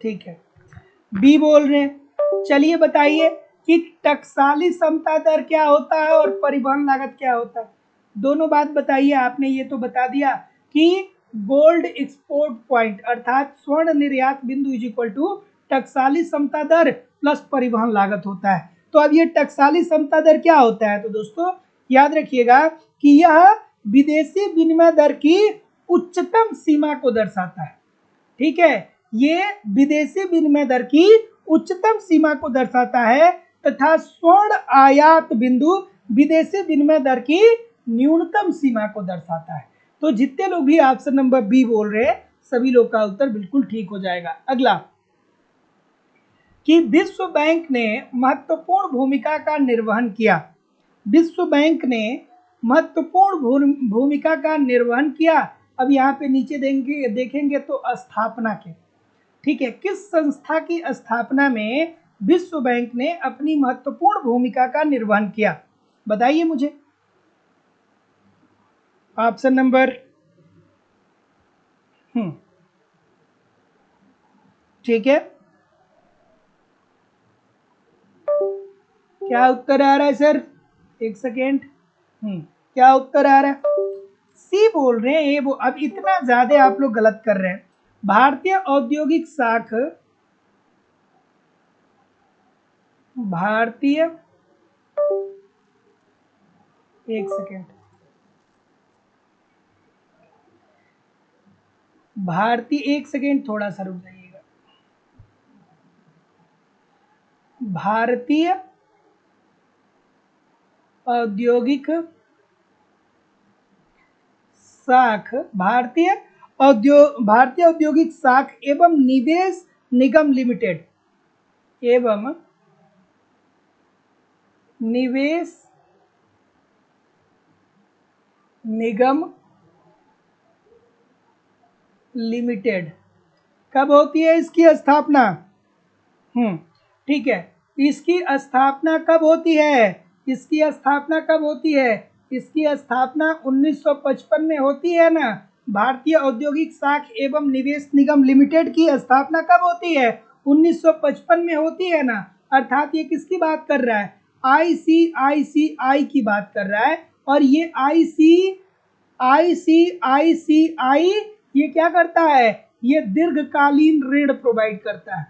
ठीक है, बी बोल रहे हैं। चलिए बताइए कि टकसाली समता दर क्या होता है और परिवहन लागत क्या होता है, दोनों बात बताइए। आपने ये तो बता दिया कि गोल्ड एक्सपोर्ट पॉइंट अर्थात स्वर्ण निर्यात बिंदु इज इक्वल टू टकसाली समता दर प्लस परिवहन लागत होता है। तो अब ये टकसाली समता दर क्या होता है? तो दोस्तों याद रखिएगा कि यह विदेशी विनिमय दर की उच्चतम सीमा को दर्शाता है, ठीक है, ये विदेशी विनिमय दर की उच्चतम सीमा को दर्शाता है, तथा स्वर्ण आयात बिंदु विदेशी विनिमय दर की न्यूनतम सीमा को दर्शाता है। तो जितने लोग भी ऑप्शन नंबर बी बोल रहे हैं, सभी लोग का उत्तर बिल्कुल ठीक हो जाएगा। अगला, कि विश्व बैंक ने महत्वपूर्ण भूमिका का निर्वहन किया, विश्व बैंक ने महत्वपूर्ण भूमिका का निर्वहन किया। अब यहाँ पे नीचे देखेंगे तो स्थापना के, ठीक है, किस संस्था की स्थापना में विश्व बैंक ने अपनी महत्वपूर्ण भूमिका का निर्वहन किया, बताइए मुझे। ऑप्शन नंबर, ठीक है, क्या उत्तर आ रहा है सर? एक सेकेंड, क्या उत्तर आ रहा है? सी बोल रहे हैं। अब इतना ज्यादा आप लोग गलत कर रहे हैं। भारतीय औद्योगिक शाख, भारतीय, एक सेकेंड, भारतीय, एक सेकेंड थोड़ा सा रुक जाइएगा। भारतीय औद्योगिक शाख, भारतीय औद्योगिक शाख एवं निवेश निगम लिमिटेड, एवं निवेश निगम लिमिटेड कब होती है इसकी स्थापना? ठीक है, इसकी स्थापना कब होती है? इसकी स्थापना कब होती है? इसकी स्थापना 1955 में होती है ना। भारतीय औद्योगिक शाख एवं निवेश निगम लिमिटेड की स्थापना कब होती है? 1955 में होती है ना। अर्थात ये किसकी बात कर रहा है? आईसीआईसीआई की बात कर रहा है, और ये आईसीआईसीआई ये क्या करता है, ये दीर्घकालीन ऋण प्रोवाइड करता है।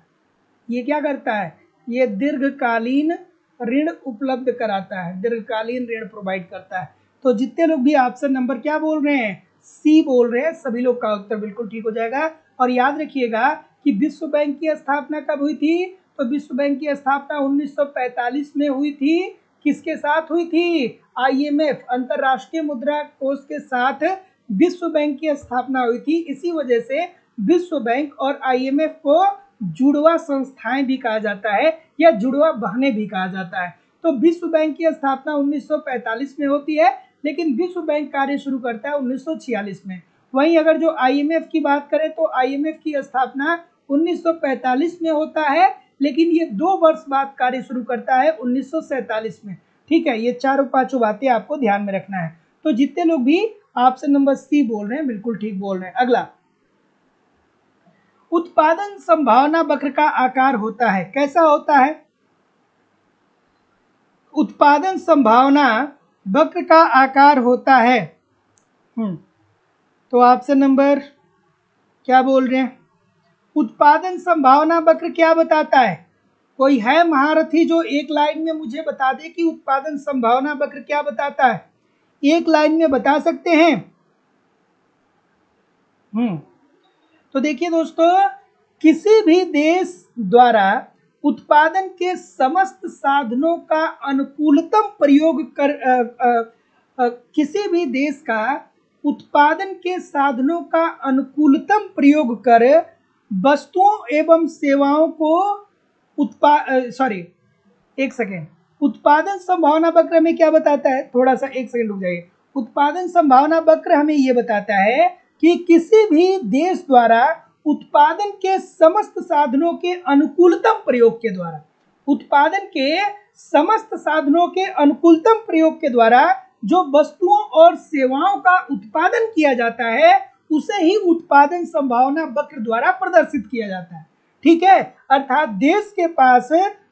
ये क्या करता है, ये दीर्घकालीन ऋण उपलब्ध कराता है, दीर्घकालीन ऋण प्रोवाइड करता है। तो जितने लोग भी ऑप्शन नंबर क्या बोल रहे हैं, सी बोल रहे हैं, सभी लोग का उत्तर बिल्कुल ठीक हो जाएगा। और याद रखिएगा कि विश्व बैंक की स्थापना कब हुई थी, तो विश्व बैंक की स्थापना 1945 में हुई थी। किसके साथ हुई थी, आईएमएफ अंतरराष्ट्रीय मुद्रा कोष के साथ विश्व बैंक की स्थापना हुई थी। इसी वजह से विश्व बैंक और आईएमएफ को जुड़वा संस्थाएं भी कहा जाता है, या जुड़वा बहनें भी कहा जाता है। तो विश्व बैंक की स्थापना 1945 में होती है, लेकिन विश्व बैंक कार्य शुरू करता है 1946 में। वहीं अगर जो आईएमएफ की बात करें तो आईएमएफ की स्थापना 1945 में होता है, लेकिन ये 2 वर्ष बाद कार्य शुरू करता है 1947 में। ठीक है, ये चारों पांचों बातें आपको ध्यान में रखना है। तो जितने लोग भी ऑप्शन नंबर सी बोल रहे हैं बिल्कुल ठीक बोल रहे हैं। अगला, उत्पादन संभावना वक्र का आकार होता है, कैसा होता है, उत्पादन संभावना वक्र का आकार होता है। तो ऑप्शन नंबर क्या बोल रहे हैं, उत्पादन संभावना वक्र क्या बताता है, कोई है महारथी जो एक लाइन में मुझे बता दे कि उत्पादन संभावना वक्र क्या बताता है, एक लाइन में बता सकते हैं। तो देखिए दोस्तों, किसी भी देश द्वारा उत्पादन के समस्त साधनों का अनुकूलतम प्रयोग कर किसी भी देश का उत्पादन के साधनों का अनुकूलतम प्रयोग कर वस्तुओं एवं सेवाओं को उत्पादन संभावना वक्र में क्या बताता है, थोड़ा सा एक सेकंड रुक जाइए। उत्पादन संभावना वक्र हमें ये बताता है कि किसी भी देश द्वारा उत्पादन के समस्त साधनों के अनुकूलतम प्रयोग के द्वारा, उत्पादन के समस्त साधनों के अनुकूलतम प्रयोग के द्वारा जो वस्तुओं और सेवाओं का उत्पादन किया जाता है, उसे ही उत्पादन संभावना वक्र द्वारा प्रदर्शित किया जाता है। ठीक है, अर्थात देश के पास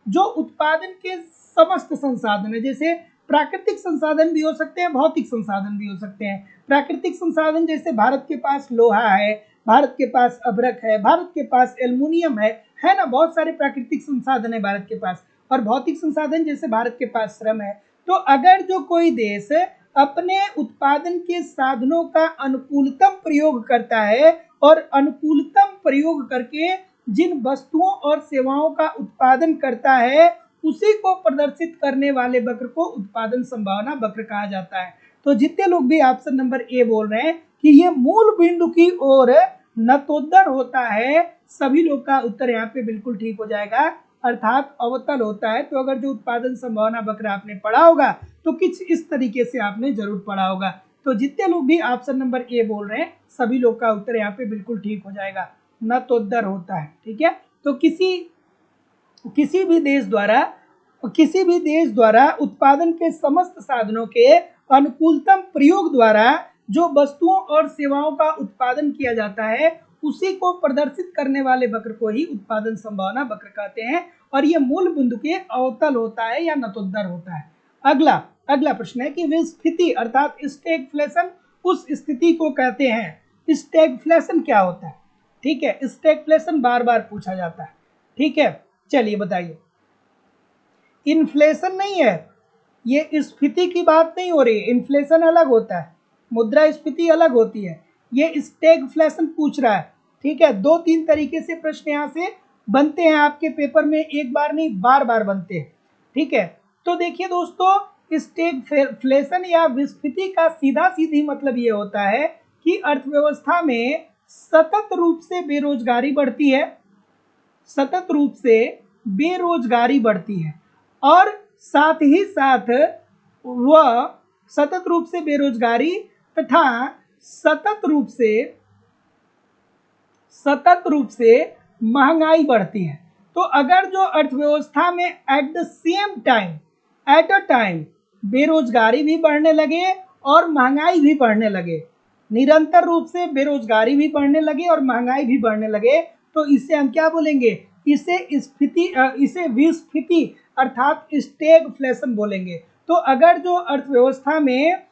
जो उत्पादन के समस्त संसाधन है, जैसे प्राकृतिक संसाधन भी हो सकते हैं, भौतिक संसाधन भी हो सकते हैं। प्राकृतिक संसाधन जैसे भारत के पास लोहा है, भारत के पास अभ्रक है, भारत के पास एल्युमिनियम है ना, बहुत सारे प्राकृतिक संसाधन है भारत के पास। और भौतिक संसाधन जैसे भारत के पास श्रम है। तो अगर जो कोई देश अपने उत्पादन के साधनों का अनुकूलतम प्रयोग करता है और अनुकूलतम प्रयोग करके जिन वस्तुओं और सेवाओं का उत्पादन करता है, उसी को प्रदर्शित करने वाले वक्र को उत्पादन संभावना वक्र कहा जाता है। तो जितने लोग भी ऑप्शन नंबर ए बोल रहे हैं कि ये मूल बिंदु की ओर नतोदर होता है, सभी लोग का उत्तर यहाँ पे बिल्कुल ठीक हो जाएगा, अर्थात अवतल होता है। तो अगर जो उत्पादन संभावना वक्र आपने पढ़ा होगा तो कुछ इस तरीके से आपने जरूर पढ़ा होगा। तो जितने लोग भी ऑप्शन नंबर ए बोल रहे हैं, सभी लोग का उत्तर यहाँ पे बिल्कुल ठीक हो जाएगा, नतोदर होता है। ठीक है, तो किसी भी देश द्वारा उत्पादन के समस्त साधनों के अनुकूलतम प्रयोग द्वारा जो वस्तुओं और सेवाओं का उत्पादन किया जाता है, उसी को प्रदर्शित करने वाले वक्र को ही उत्पादन संभावना वक्र कहते हैं, और ये मूल बिंदु के अवतल होता है या नतोदर होता है। अगला प्रश्न है कि विस्फीति अर्थात स्टैगफ्लेशन उस स्थिति को कहते हैं। स्टैगफ्लेशन क्या होता है, ठीक है, स्टैगफ्लेशन बार बार पूछा जाता है। ठीक है, चलिए बताइए। इन्फ्लेशन नहीं है, ये स्फीति की बात नहीं हो रही, इन्फ्लेशन अलग होता है, मुद्रास्फीति अलग होती है, ये स्टैगफ्लेशन पूछ रहा है। ठीक है, 2-3 तरीके से प्रश्न यहाँ से बनते हैं आपके पेपर में, एक बार नहीं बार बार बनते हैं। ठीक है, तो देखिए दोस्तों, स्टैगफ्लेशन या विस्फीति का सीधा सीधी मतलब ये होता है कि अर्थव्यवस्था में सतत रूप से बेरोजगारी बढ़ती है, सतत रूप से बेरोजगारी बढ़ती है, और साथ ही साथ वह सतत रूप से बेरोजगारी तथा सतत रूप से महंगाई बढ़ती है। तो अगर जो अर्थव्यवस्था में एट अ टाइम बेरोजगारी भी बढ़ने लगे और महंगाई भी बढ़ने लगे, निरंतर रूप से बेरोजगारी भी बढ़ने लगे और महंगाई भी बढ़ने लगे, तो इसे हम क्या बोलेंगे, इसे विस्फीति अर्थात स्टैगफ्लेशन बोलेंगे। तो अगर जो अर्थव्यवस्था में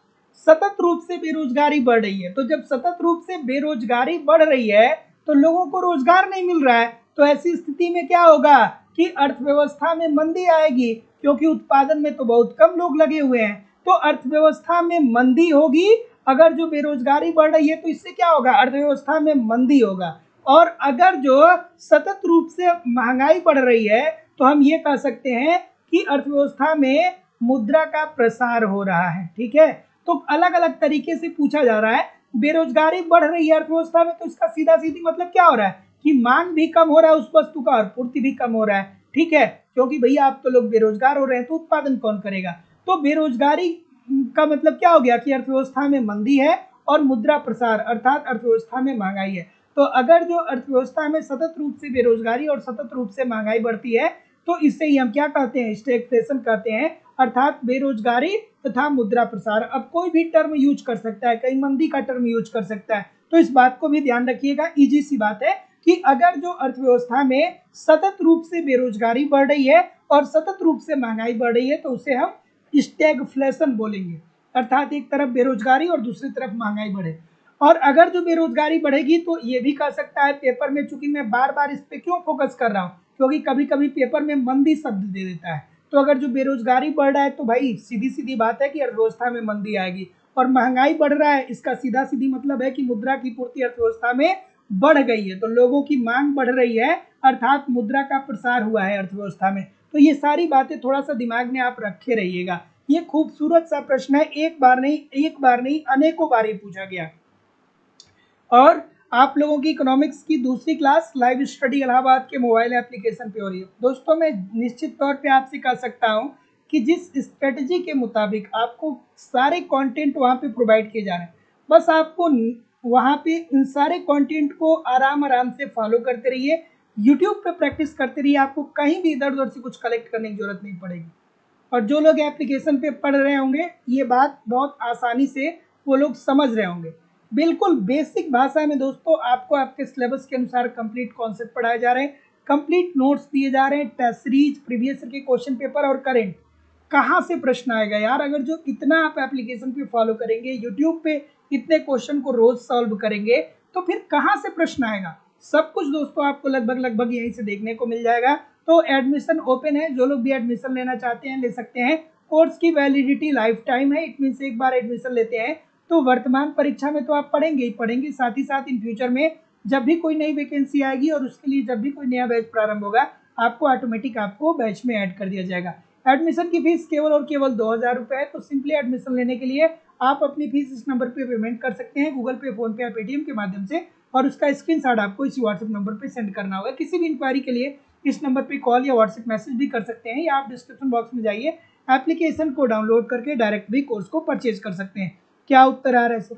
सतत रूप से बेरोजगारी बढ़ रही है, तो जब सतत रूप से बेरोजगारी बढ़ रही है तो लोगों को रोजगार नहीं मिल रहा है, तो ऐसी स्थिति में क्या होगा कि अर्थव्यवस्था में मंदी आएगी, क्योंकि उत्पादन में तो बहुत कम लोग लगे हुए हैं। तो अर्थव्यवस्था में मंदी होगी, अगर जो बेरोजगारी बढ़ रही है तो इससे क्या होगा, अर्थव्यवस्था में मंदी होगा। और अगर जो सतत रूप से महंगाई बढ़ रही है तो हम ये कह सकते हैं कि अर्थव्यवस्था में मुद्रा का प्रसार हो रहा है। ठीक है, तो अलग अलग तरीके से पूछा जा रहा है। बेरोजगारी बढ़ रही है अर्थव्यवस्था में, तो इसका सीधा सीधी मतलब क्या हो रहा है कि मांग भी कम हो रहा है उस वस्तु का और पूर्ति भी कम हो रहा है। ठीक है, क्योंकि भैया आप तो लोग बेरोजगार हो रहे हैं तो उत्पादन कौन करेगा। तो बेरोजगारी का मतलब क्या हो गया कि अर्थव्यवस्था में मंदी है और मुद्रा प्रसार अर्थात अर्थव्यवस्था में महंगाई है। तो अगर जो अर्थव्यवस्था में सतत रूप से बेरोजगारी और सतत रूप से महंगाई बढ़ती है तो इससे ही हम क्या कहते हैं, स्टैगफ्लेशन कहते हैं, अर्थात बेरोजगारी तथा मुद्रा प्रसार। अब कोई भी टर्म यूज कर सकता है, कहीं मंदी का टर्म यूज कर सकता है, तो इस बात को भी ध्यान रखिएगा। इजी सी बात है कि अगर जो अर्थव्यवस्था में सतत रूप से बेरोजगारी बढ़ रही है और सतत रूप से महंगाई बढ़ रही है तो उसे हम स्टैगफ्लेशन बोलेंगे, अर्थात एक तरफ बेरोजगारी और दूसरी तरफ महंगाई बढ़े। और अगर जो बेरोजगारी बढ़ेगी तो ये भी कह सकता है पेपर में, चूंकि मैं बार बार इस पे क्यों फोकस कर रहा हूँ, क्योंकि कभी कभी पेपर में मंदी शब्द दे देता है। तो अगर जो बेरोजगारी बढ़ रहा है तो भाई सीधी सीधी बात है कि अर्थव्यवस्था में मंदी आएगी, और महंगाई बढ़ रहा है इसका सीधा सीधी मतलब है कि मुद्रा की पूर्ति अर्थव्यवस्था में बढ़ गई है, तो लोगों की मांग बढ़ रही है अर्थात मुद्रा का प्रसार हुआ है अर्थव्यवस्था में। तो ये सारी बातें थोड़ा सा दिमाग में आप रखे रहिएगा। ये खूबसूरत सा प्रश्न है, एक बार नहीं अनेकों बार ये पूछा गया। और आप लोगों की इकोनॉमिक्स की दूसरी क्लास लाइव स्टडी इलाहाबाद के मोबाइल एप्लीकेशन पे हो रही है। दोस्तों मैं निश्चित तौर पे आपसे कह सकता हूँ कि जिस स्ट्रेटजी के मुताबिक आपको सारे कंटेंट वहाँ पे प्रोवाइड किए जा रहे हैं, बस आपको वहाँ पे इन सारे कंटेंट को आराम आराम से फॉलो करते रहिए, यूट्यूब पे प्रैक्टिस करते रहिए, आपको कहीं भी इधर उधर से कुछ कलेक्ट करने की जरूरत नहीं पड़ेगी। और जो लोग एप्लीकेशन पे पढ़ रहे होंगे ये बात बहुत आसानी से वो लोग समझ रहे होंगे। बिल्कुल बेसिक भाषा में दोस्तों आपको आपके सिलेबस के अनुसार कंप्लीट कॉन्सेप्ट पढ़ाए जा रहे हैं, कंप्लीट नोट्स दिए जा रहे हैं, टेस्ट सीरीज, प्रीवियस के क्वेश्चन पेपर और करेंट। कहाँ से प्रश्न आएगा यार, अगर जो इतना आप एप्लीकेशन पे फॉलो करेंगे, यूट्यूब पे इतने क्वेश्चन को रोज सॉल्व करेंगे, तो फिर कहाँ से प्रश्न आएगा। सब कुछ दोस्तों आपको लगभग यहीं से देखने को मिल जाएगा। तो एडमिशन ओपन है, जो लोग भी एडमिशन लेना चाहते हैं ले सकते हैं। कोर्स की वैलिडिटी लाइफ टाइम है, इट मीन्स एक बार एडमिशन लेते हैं तो वर्तमान परीक्षा में तो आप पढ़ेंगे ही पढ़ेंगे, साथ ही साथ इन फ्यूचर में जब भी कोई नई वैकेंसी आएगी और उसके लिए जब भी कोई नया बैच प्रारंभ होगा आपको ऑटोमेटिक आपको बैच में ऐड कर दिया जाएगा। एडमिशन की फीस केवल और केवल 2000 रुपये है। तो सिंपली एडमिशन लेने के लिए आप अपनी फीस इस नंबर पे पेमेंट कर सकते हैं, गूगल पे, फोन पे या पेटीएम के माध्यम से, और उसका स्क्रीनशॉट आपको इसी व्हाट्सएप नंबर पे सेंड करना होगा। किसी भी इंक्वायरी के लिए इस नंबर पे कॉल या व्हाट्सएप मैसेज भी कर सकते हैं, या आप डिस्क्रिप्शन बॉक्स में जाइए, एप्लीकेशन को डाउनलोड करके डायरेक्ट भी कोर्स को परचेज कर सकते हैं। क्या उत्तर आ रहा है सर?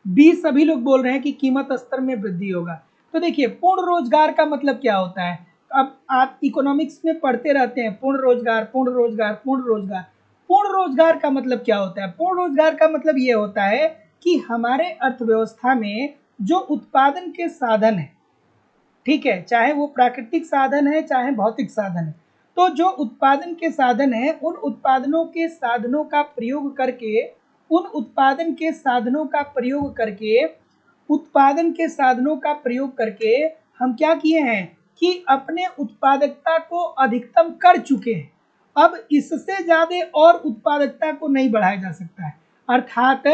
बी सभी लोग बोल रहे हैं कि कीमत स्तर में वृद्धि होगा। तो देखिए पूर्ण रोजगार का मतलब क्या होता है, अब आप इकोनॉमिक्स में पढ़ते रहते हैं पूर्ण रोजगार पूर्ण रोजगार पूर्ण रोजगार। पूर्ण रोजगार का मतलब क्या होता है? पूर्ण रोजगार का मतलब ये होता है कि हमारे अर्थव्यवस्था में जो उत्पादन के साधन है, ठीक है, चाहे वो प्राकृतिक साधन है चाहे भौतिक साधन है, तो जो उत्पादन के साधन है उन उत्पादनों के साधनों का प्रयोग करके उत्पादन के साधनों का प्रयोग करके हम क्या किए हैं कि अपने उत्पादकता को अधिकतम कर चुके हैं। अब इससे ज्यादा और उत्पादकता को नहीं बढ़ाया जा सकता है, अर्थात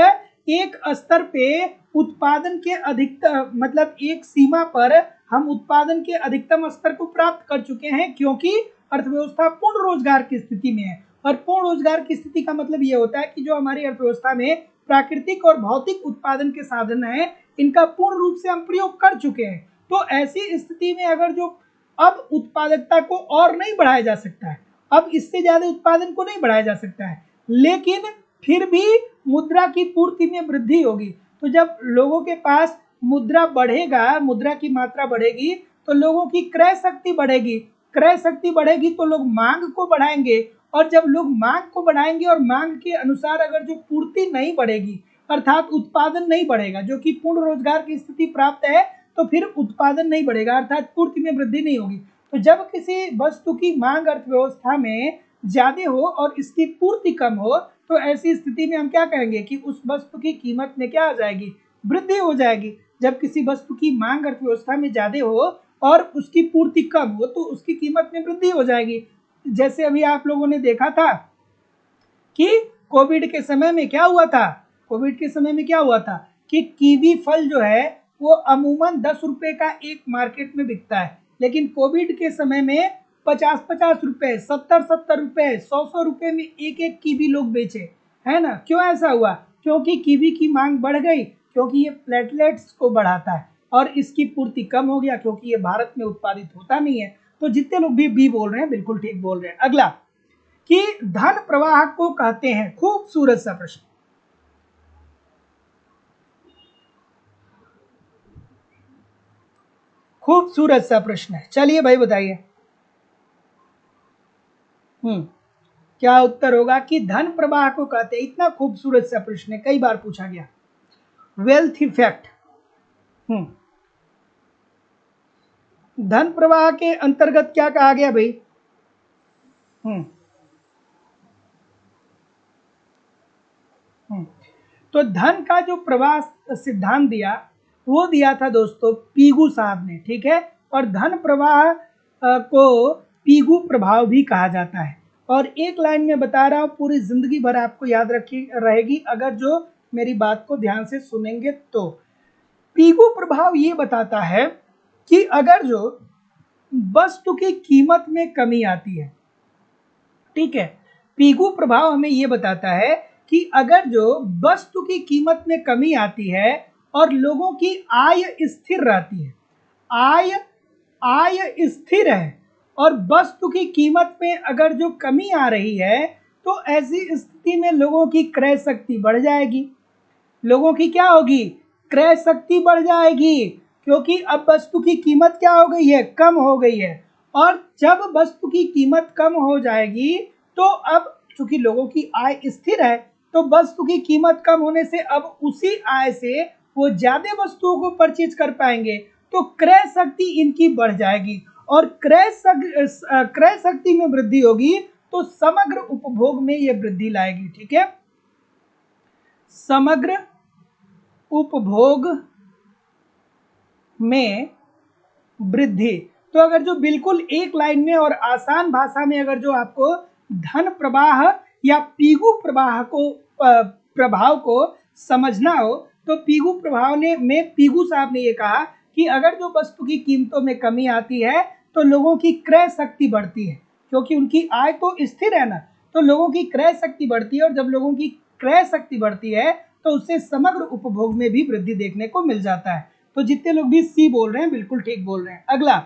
एक स्तर पे उत्पादन के अधिकतम मतलब एक सीमा पर हम उत्पादन के अधिकतम स्तर को प्राप्त कर चुके हैं, क्योंकि अर्थव्यवस्था पूर्ण रोजगार की स्थिति में है। और पूर्ण रोजगार की स्थिति का मतलब ये होता है कि जो हमारी अर्थव्यवस्था में प्राकृतिक और भौतिक उत्पादन के साधन हैं इनका पूर्ण रूप से हम प्रयोग कर चुके हैं। तो ऐसी स्थिति में अगर जो अब उत्पादकता को और नहीं बढ़ाया जा सकता है, अब इससे ज्यादा उत्पादन को नहीं बढ़ाया जा सकता है, लेकिन फिर भी मुद्रा की पूर्ति में वृद्धि होगी। तो जब लोगों के पास मुद्रा बढ़ेगा, मुद्रा की मात्रा बढ़ेगी तो लोगों की क्रय शक्ति बढ़ेगी, क्रय शक्ति बढ़ेगी तो लोग मांग को बढ़ाएंगे, और जब लोग मांग को बढ़ाएंगे और मांग के अनुसार अगर जो पूर्ति नहीं बढ़ेगी अर्थात उत्पादन नहीं बढ़ेगा, जो कि पूर्ण रोजगार की स्थिति प्राप्त है, तो फिर उत्पादन नहीं बढ़ेगा अर्थात पूर्ति में वृद्धि नहीं होगी। तो जब किसी वस्तु की मांग अर्थव्यवस्था में ज्यादा हो और इसकी पूर्ति कम हो, तो ऐसी स्थिति में हम क्या कहेंगे कि उस वस्तु की कीमत में क्या आ जाएगी, वृद्धि हो जाएगी। जब किसी वस्तु की मांग अर्थव्यवस्था में ज्यादा हो और उसकी पूर्ति कम हो तो उसकी कीमत में वृद्धि हो जाएगी। जैसे अभी आप लोगों ने देखा था कि कोविड के समय में क्या हुआ था, कोविड के समय में क्या हुआ था कि कीवी फल जो है वो अमूमन 10 रुपए का एक मार्केट में बिकता है, लेकिन कोविड के समय में 50-50 रुपए, 70-70 रुपए, 100-100 रुपए में एक एक कीवी लोग बेचे, है ना। क्यों ऐसा हुआ? क्योंकि कीवी की मांग बढ़ गई, क्योंकि ये प्लेटलेट्स को बढ़ाता है, और इसकी पूर्ति कम हो गया क्योंकि ये भारत में उत्पादित होता नहीं है। तो जितने लोग भी बी बोल रहे हैं बिल्कुल ठीक बोल रहे हैं। अगला कि धन प्रवाह को कहते हैं, खूबसूरत सा प्रश्न, खूबसूरत सा प्रश्न है। चलिए भाई बताइए, क्या उत्तर होगा कि धन प्रवाह को कहते हैं। इतना खूबसूरत सा प्रश्न है, कई बार पूछा गया। वेल्थ इफेक्ट, धन प्रवाह के अंतर्गत क्या कहा गया भाई? तो धन का जो प्रवाह सिद्धांत दिया वो दिया था दोस्तों पीगू साहब ने, ठीक है। और धन प्रवाह को पीगू प्रभाव भी कहा जाता है। और एक लाइन में बता रहा हूं, पूरी जिंदगी भर आपको याद रखी रहेगी अगर जो मेरी बात को ध्यान से सुनेंगे तो। पीगू प्रभाव ये बताता है कि अगर जो वस्तु की कीमत में कमी आती है, ठीक है, पीगू प्रभाव हमें ये बताता है कि अगर जो वस्तु की कीमत में कमी आती है और लोगों की आय स्थिर रहती है, आय स्थिर है और वस्तु की कीमत में अगर जो कमी आ रही है, तो ऐसी स्थिति में लोगों की क्रय शक्ति बढ़ जाएगी। लोगों की क्या होगी? क्रय शक्ति बढ़ जाएगी, क्योंकि अब वस्तु की कीमत क्या हो गई है? कम हो गई है। और जब वस्तु की कीमत कम हो जाएगी तो अब चूंकि लोगों की आय स्थिर है, तो वस्तु की कीमत कम होने से अब उसी आय से वो ज्यादा वस्तुओं को परचेज कर पाएंगे, तो क्रय शक्ति इनकी बढ़ जाएगी। और क्रय शक्ति में वृद्धि होगी तो समग्र उपभोग में ये वृद्धि लाएगी, ठीक है। समग्र उपभोग में वृद्धि। तो अगर जो बिल्कुल एक लाइन में और आसान भाषा में अगर जो आपको धन प्रवाह या पीगू प्रभाव को समझना हो, तो पीगू प्रभाव में पीगू साहब ने ये कहा कि अगर जो वस्तु की कीमतों में कमी आती है तो लोगों की क्रय शक्ति बढ़ती है, क्योंकि उनकी आय तो स्थिर है ना, तो लोगों की क्रय शक्ति बढ़ती है। और जब लोगों की क्रय शक्ति बढ़ती है तो उससे समग्र उपभोग में भी वृद्धि देखने को मिल जाता है। तो जितने लोग भी सी बोल रहे हैं बिल्कुल ठीक बोल रहे हैं। अगला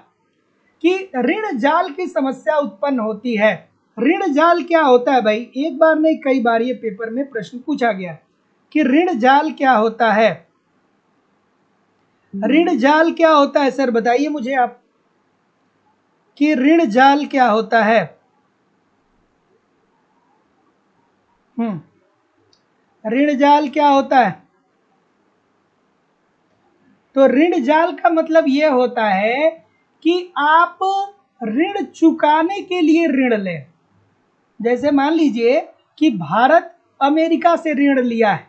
कि ऋण जाल की समस्या उत्पन्न होती है। ऋण जाल क्या होता है भाई? एक बार नहीं कई बार ये पेपर में प्रश्न पूछा गया कि ऋण जाल क्या होता है। ऋण जाल क्या होता है सर, बताइए मुझे आप कि ऋण जाल क्या होता है। ऋण जाल क्या होता है? तो ऋण जाल का मतलब यह होता है कि आप ऋण चुकाने के लिए ऋण लें। जैसे मान लीजिए कि भारत अमेरिका से ऋण लिया है,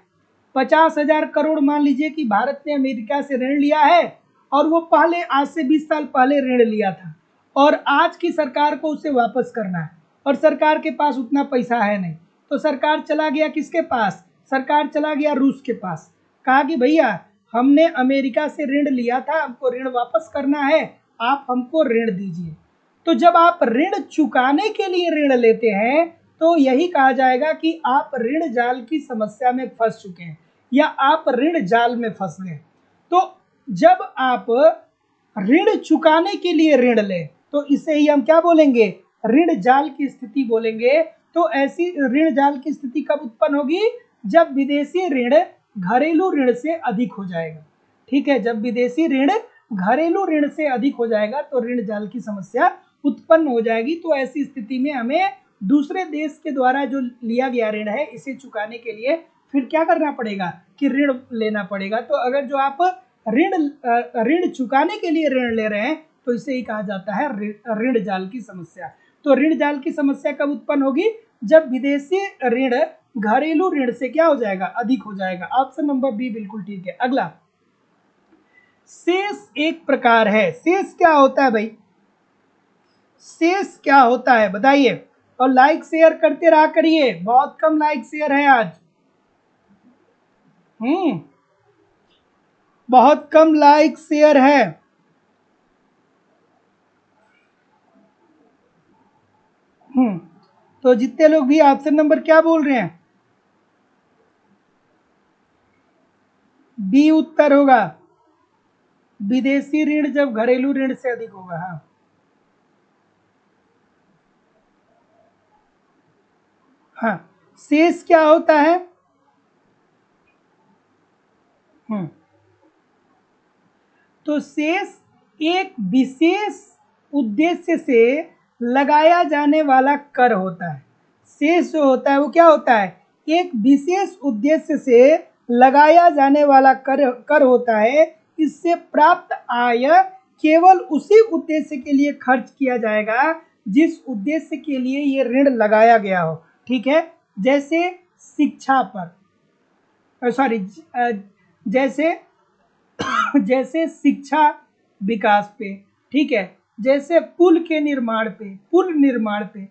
50,000 करोड़ मान लीजिए कि भारत ने अमेरिका से ऋण लिया है, और वो पहले आज से 20 साल पहले ऋण लिया था, और आज की सरकार को उसे वापस करना है, और सरकार के पास उतना पैसा है नहीं, तो सरकार चला गया किसके पास? सरकार चला गया रूस के पास। कहा कि भैया हमने अमेरिका से ऋण लिया था, हमको ऋण वापस करना है, आप हमको ऋण दीजिए। तो जब आप ऋण चुकाने के लिए ऋण लेते हैं तो यही कहा जाएगा कि आप ऋण जाल की समस्या में फंस चुके हैं या आप ऋण जाल में फंस गए। तो जब आप ऋण चुकाने के लिए ऋण लें तो इसे ही हम क्या बोलेंगे? ऋण जाल की स्थिति बोलेंगे। तो ऐसी ऋण जाल की स्थिति कब उत्पन्न होगी? जब विदेशी ऋण घरेलू ऋण से अधिक हो जाएगा, ठीक है। जब विदेशी ऋण घरेलू ऋण से अधिक हो जाएगा तो ऋण जाल की समस्या उत्पन्न हो जाएगी। तो ऐसी स्थिति में हमें दूसरे देश के द्वारा जो लिया गया ऋण है इसे चुकाने के लिए फिर क्या करना पड़ेगा कि ऋण लेना पड़ेगा। तो अगर जो आप ऋण चुकाने के लिए ऋण ले रहे हैं तो इसे ही कहा जाता है ऋण जाल की समस्या। तो ऋण जाल की समस्या कब उत्पन्न होगी? जब विदेशी ऋण घरेलू ऋण से क्या हो जाएगा? अधिक हो जाएगा। ऑप्शन नंबर बी बिल्कुल ठीक है। अगला, शेष एक प्रकार है। शेष क्या होता है भाई? शेष क्या होता है बताइए? और लाइक शेयर करते रहा करिए, बहुत कम लाइक शेयर है आज। बहुत कम लाइक शेयर है। तो जितने लोग भी ऑप्शन नंबर क्या बोल रहे हैं? बी उत्तर होगा। विदेशी ऋण जब घरेलू ऋण से अधिक होगा। हाँ, हाँ, शेष क्या होता है? तो शेष एक विशेष उद्देश्य से लगाया जाने वाला कर होता है। शेष जो होता है वो क्या होता है? एक विशेष उद्देश्य से लगाया जाने वाला कर होता है। इससे प्राप्त आय केवल उसी उद्देश्य के लिए खर्च किया जाएगा जिस उद्देश्य के लिए ये ऋण लगाया गया हो। ठीक है, जैसे शिक्षा पर, सॉरी, जैसे जैसे शिक्षा विकास पे, ठीक है, जैसे पुल के निर्माण पे, पुल निर्माण पे।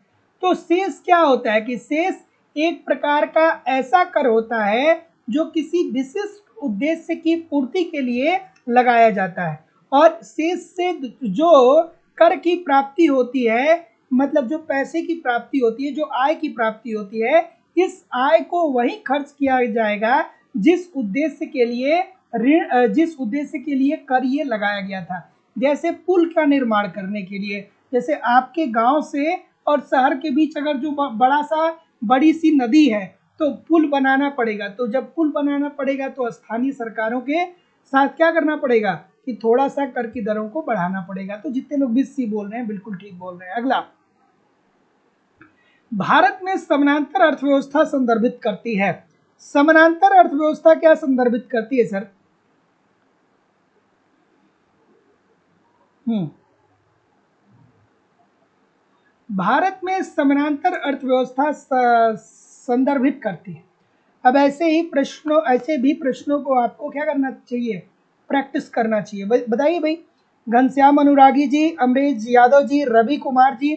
तो शेष क्या होता है कि शेष एक प्रकार का ऐसा कर होता है जो किसी विशिष्ट उद्देश्य की पूर्ति के लिए लगाया जाता है। और शेष से जो कर की प्राप्ति होती है, मतलब जो पैसे की प्राप्ति होती है, जो आय की प्राप्ति होती है, इस आय को वही खर्च किया जाएगा जिस उद्देश्य के लिए ऋण, जिस उद्देश्य के लिए कर ये लगाया गया था। जैसे पुल का निर्माण करने के लिए, जैसे आपके गांव से और शहर के बीच अगर जो बड़ी सी नदी है तो पुल बनाना पड़ेगा। तो जब पुल बनाना पड़ेगा तो स्थानीय सरकारों के साथ क्या करना पड़ेगा कि थोड़ा सा कर की दरों को बढ़ाना पड़ेगा। तो जितने लोग भी सी बोल रहे हैं बिल्कुल ठीक बोल रहे हैं। अगला, भारत में समानांतर अर्थव्यवस्था संदर्भित करती है। समानांतर अर्थव्यवस्था क्या संदर्भित करती है सर? भारत में समानांतर अर्थव्यवस्था संदर्भित करती है। अब ऐसे भी प्रश्नों को आपको क्या करना चाहिए? प्रैक्टिस करना चाहिए। बताइए भाई। घनश्याम अनुरागी जी, अमरीश यादव जी, रवि कुमार जी,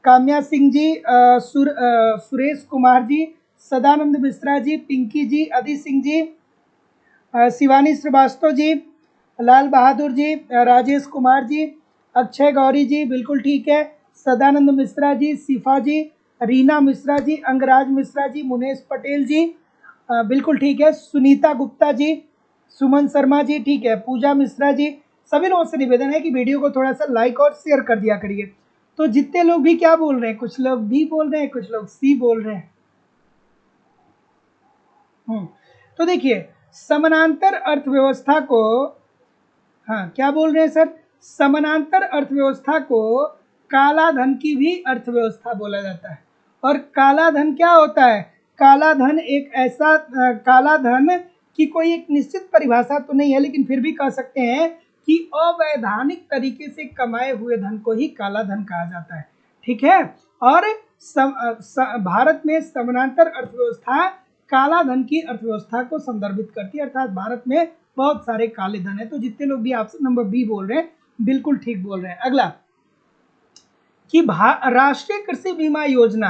काम्या सिंह जी, सुरेश कुमार जी, सदानंद मिश्रा जी, पिंकी जी, अदी सिंह जी, शिवानी श्रीवास्तव जी, लाल बहादुर जी, राजेश कुमार जी, अक्षय गौरी जी, बिल्कुल ठीक है, सदानंद मिश्रा जी, शिफा जी, रीना मिश्रा जी, अंगराज मिश्रा जी, मुनेश पटेल जी, बिल्कुल ठीक है, सुनीता गुप्ता जी, सुमन शर्मा जी, ठीक है, पूजा मिश्रा जी। सभी लोगों से निवेदन है कि वीडियो को थोड़ा सा लाइक और शेयर कर दिया करिए। तो जितने लोग भी क्या बोल रहे हैं, कुछ लोग बी बोल रहे हैं, कुछ लोग सी बोल रहे हैं। तो देखिए, समानांतर अर्थव्यवस्था को, हाँ क्या बोल रहे हैं सर? समानांतर अर्थव्यवस्था को काला धन की भी अर्थव्यवस्था बोला जाता है। और काला धन क्या होता है? काला धन एक ऐसा, काला धन की कोई एक निश्चित परिभाषा तो नहीं है, लेकिन फिर भी कह सकते हैं कि अवैधानिक तरीके से कमाए हुए धन को ही काला धन कहा जाता है। ठीक है। और भारत में समानांतर अर्थव्यवस्था काला धन की अर्थव्यवस्था को संदर्भित करती है, अर्थात भारत में बहुत सारे काले धन है। तो जितने लोग भी ऑप्शन नंबर बी बोल रहे हैं बिल्कुल ठीक बोल रहे हैं। अगला, कि राष्ट्रीय कृषि बीमा योजना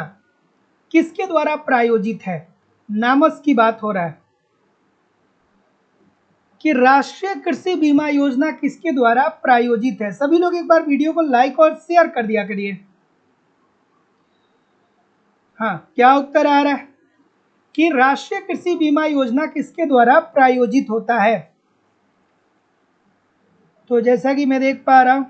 किसके द्वारा प्रायोजित है? नामस की बात हो रहा है कि राष्ट्रीय कृषि बीमा योजना किसके द्वारा प्रायोजित है। सभी लोग एक बार वीडियो को लाइक और शेयर कर दिया करिए। हाँ, क्या उत्तर आ रहा है कि राष्ट्रीय कृषि बीमा योजना किसके द्वारा प्रायोजित होता है? तो जैसा कि मैं देख पा रहा हूं,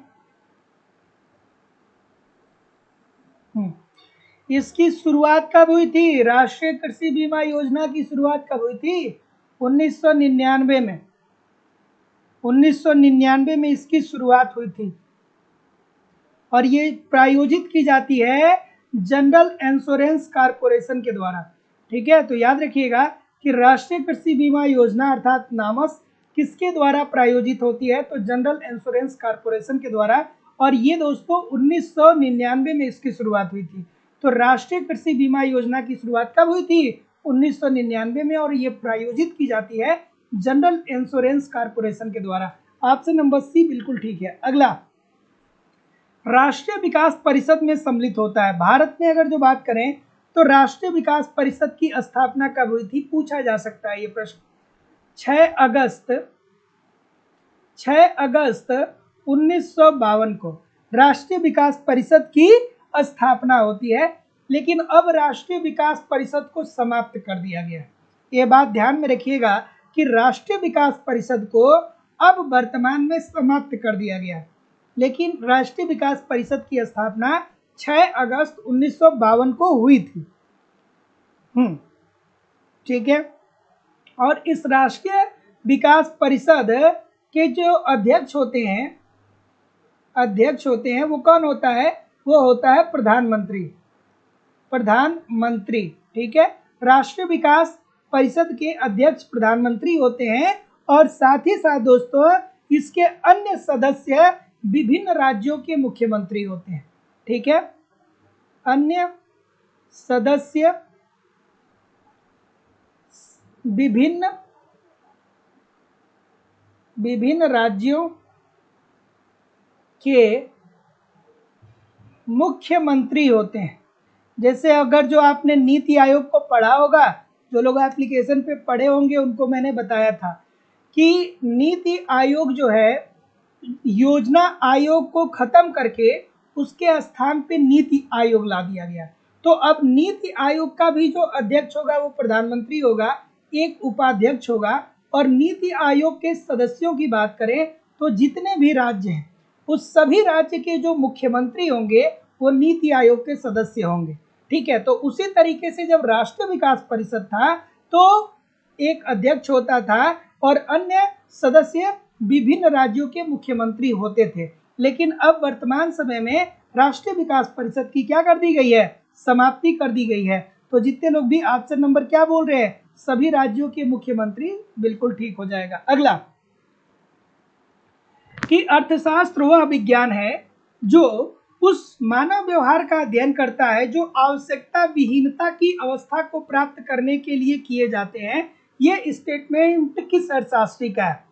इसकी शुरुआत कब हुई थी? राष्ट्रीय कृषि बीमा योजना की शुरुआत कब हुई थी? 1999 में। 1999 में इसकी शुरुआत हुई थी और ये प्रायोजित की जाती है जनरल इंश्योरेंस कॉरपोरेशन के द्वारा। ठीक है, तो याद रखिएगा कि राष्ट्रीय कृषि बीमा योजना अर्थात नामस किसके द्वारा प्रायोजित होती है? तो जनरल इंश्योरेंस कॉरपोरेशन के द्वारा। और ये दोस्तों 1999 में इसकी शुरुआत हुई थी। तो राष्ट्रीय कृषि बीमा योजना की शुरुआत कब हुई थी? 1999 में, और ये प्रायोजित की जाती है जनरल इंश्योरेंस कॉर्पोरेशन के द्वारा। ऑप्शन नंबर सी बिल्कुल ठीक है। अगला, राष्ट्रीय विकास परिषद में सम्मिलित होता है। भारत में अगर जो बात करें तो राष्ट्रीय विकास परिषद की स्थापना कब हुई थी, पूछा जा सकता है ये प्रश्न। 6 अगस्त 1952 को राष्ट्रीय विकास परिषद की स्थापना होती है, लेकिन अब राष्ट्रीय विकास परिषद को समाप्त कर दिया गया। ये बात ध्यान में रखिएगा कि राष्ट्रीय विकास परिषद को अब वर्तमान में समाप्त कर दिया गया, लेकिन राष्ट्रीय विकास परिषद की स्थापना 6 अगस्त 1952 को हुई थी। ठीक है। और इस राष्ट्रीय विकास परिषद के जो अध्यक्ष होते हैं वो कौन होता है? वो होता है प्रधानमंत्री। ठीक है, राष्ट्रीय विकास परिषद के अध्यक्ष प्रधानमंत्री होते हैं, और साथ ही साथ दोस्तों इसके अन्य सदस्य विभिन्न राज्यों के मुख्यमंत्री होते हैं। ठीक है, अन्य सदस्य विभिन्न राज्यों के मुख्यमंत्री होते हैं। जैसे अगर जो आपने नीति आयोग को पढ़ा होगा, जो लोग एप्लीकेशन पे पढ़े होंगे उनको मैंने बताया था कि नीति आयोग जो है योजना आयोग को खत्म करके उसके स्थान पे नीति आयोग ला दिया गया। तो अब नीति आयोग का भी जो अध्यक्ष होगा वो प्रधानमंत्री होगा, एक उपाध्यक्ष होगा, और नीति आयोग के सदस्यों की बात करें तो जितने भी राज्य हैं उस सभी राज्य के जो मुख्यमंत्री होंगे वो नीति आयोग के सदस्य होंगे। ठीक है, तो उसी तरीके से जब राष्ट्रीय विकास परिषद था तो एक अध्यक्ष होता था और अन्य सदस्य विभिन्न राज्यों के मुख्यमंत्री होते थे, लेकिन अब वर्तमान समय में राष्ट्रीय विकास परिषद की क्या कर दी गई है? समाप्ति कर दी गई है। तो जितने लोग भी ऑप्शन नंबर क्या बोल रहे हैं, सभी राज्यों के मुख्यमंत्री, बिल्कुल ठीक हो जाएगा। अगला, कि अर्थशास्त्र वह विज्ञान है जो उस मानव व्यवहार का अध्ययन करता है जो आवश्यकता विहीनता की अवस्था को प्राप्त करने के लिए किए जाते हैं। ये स्टेटमेंट किस अर्थशास्त्री का है?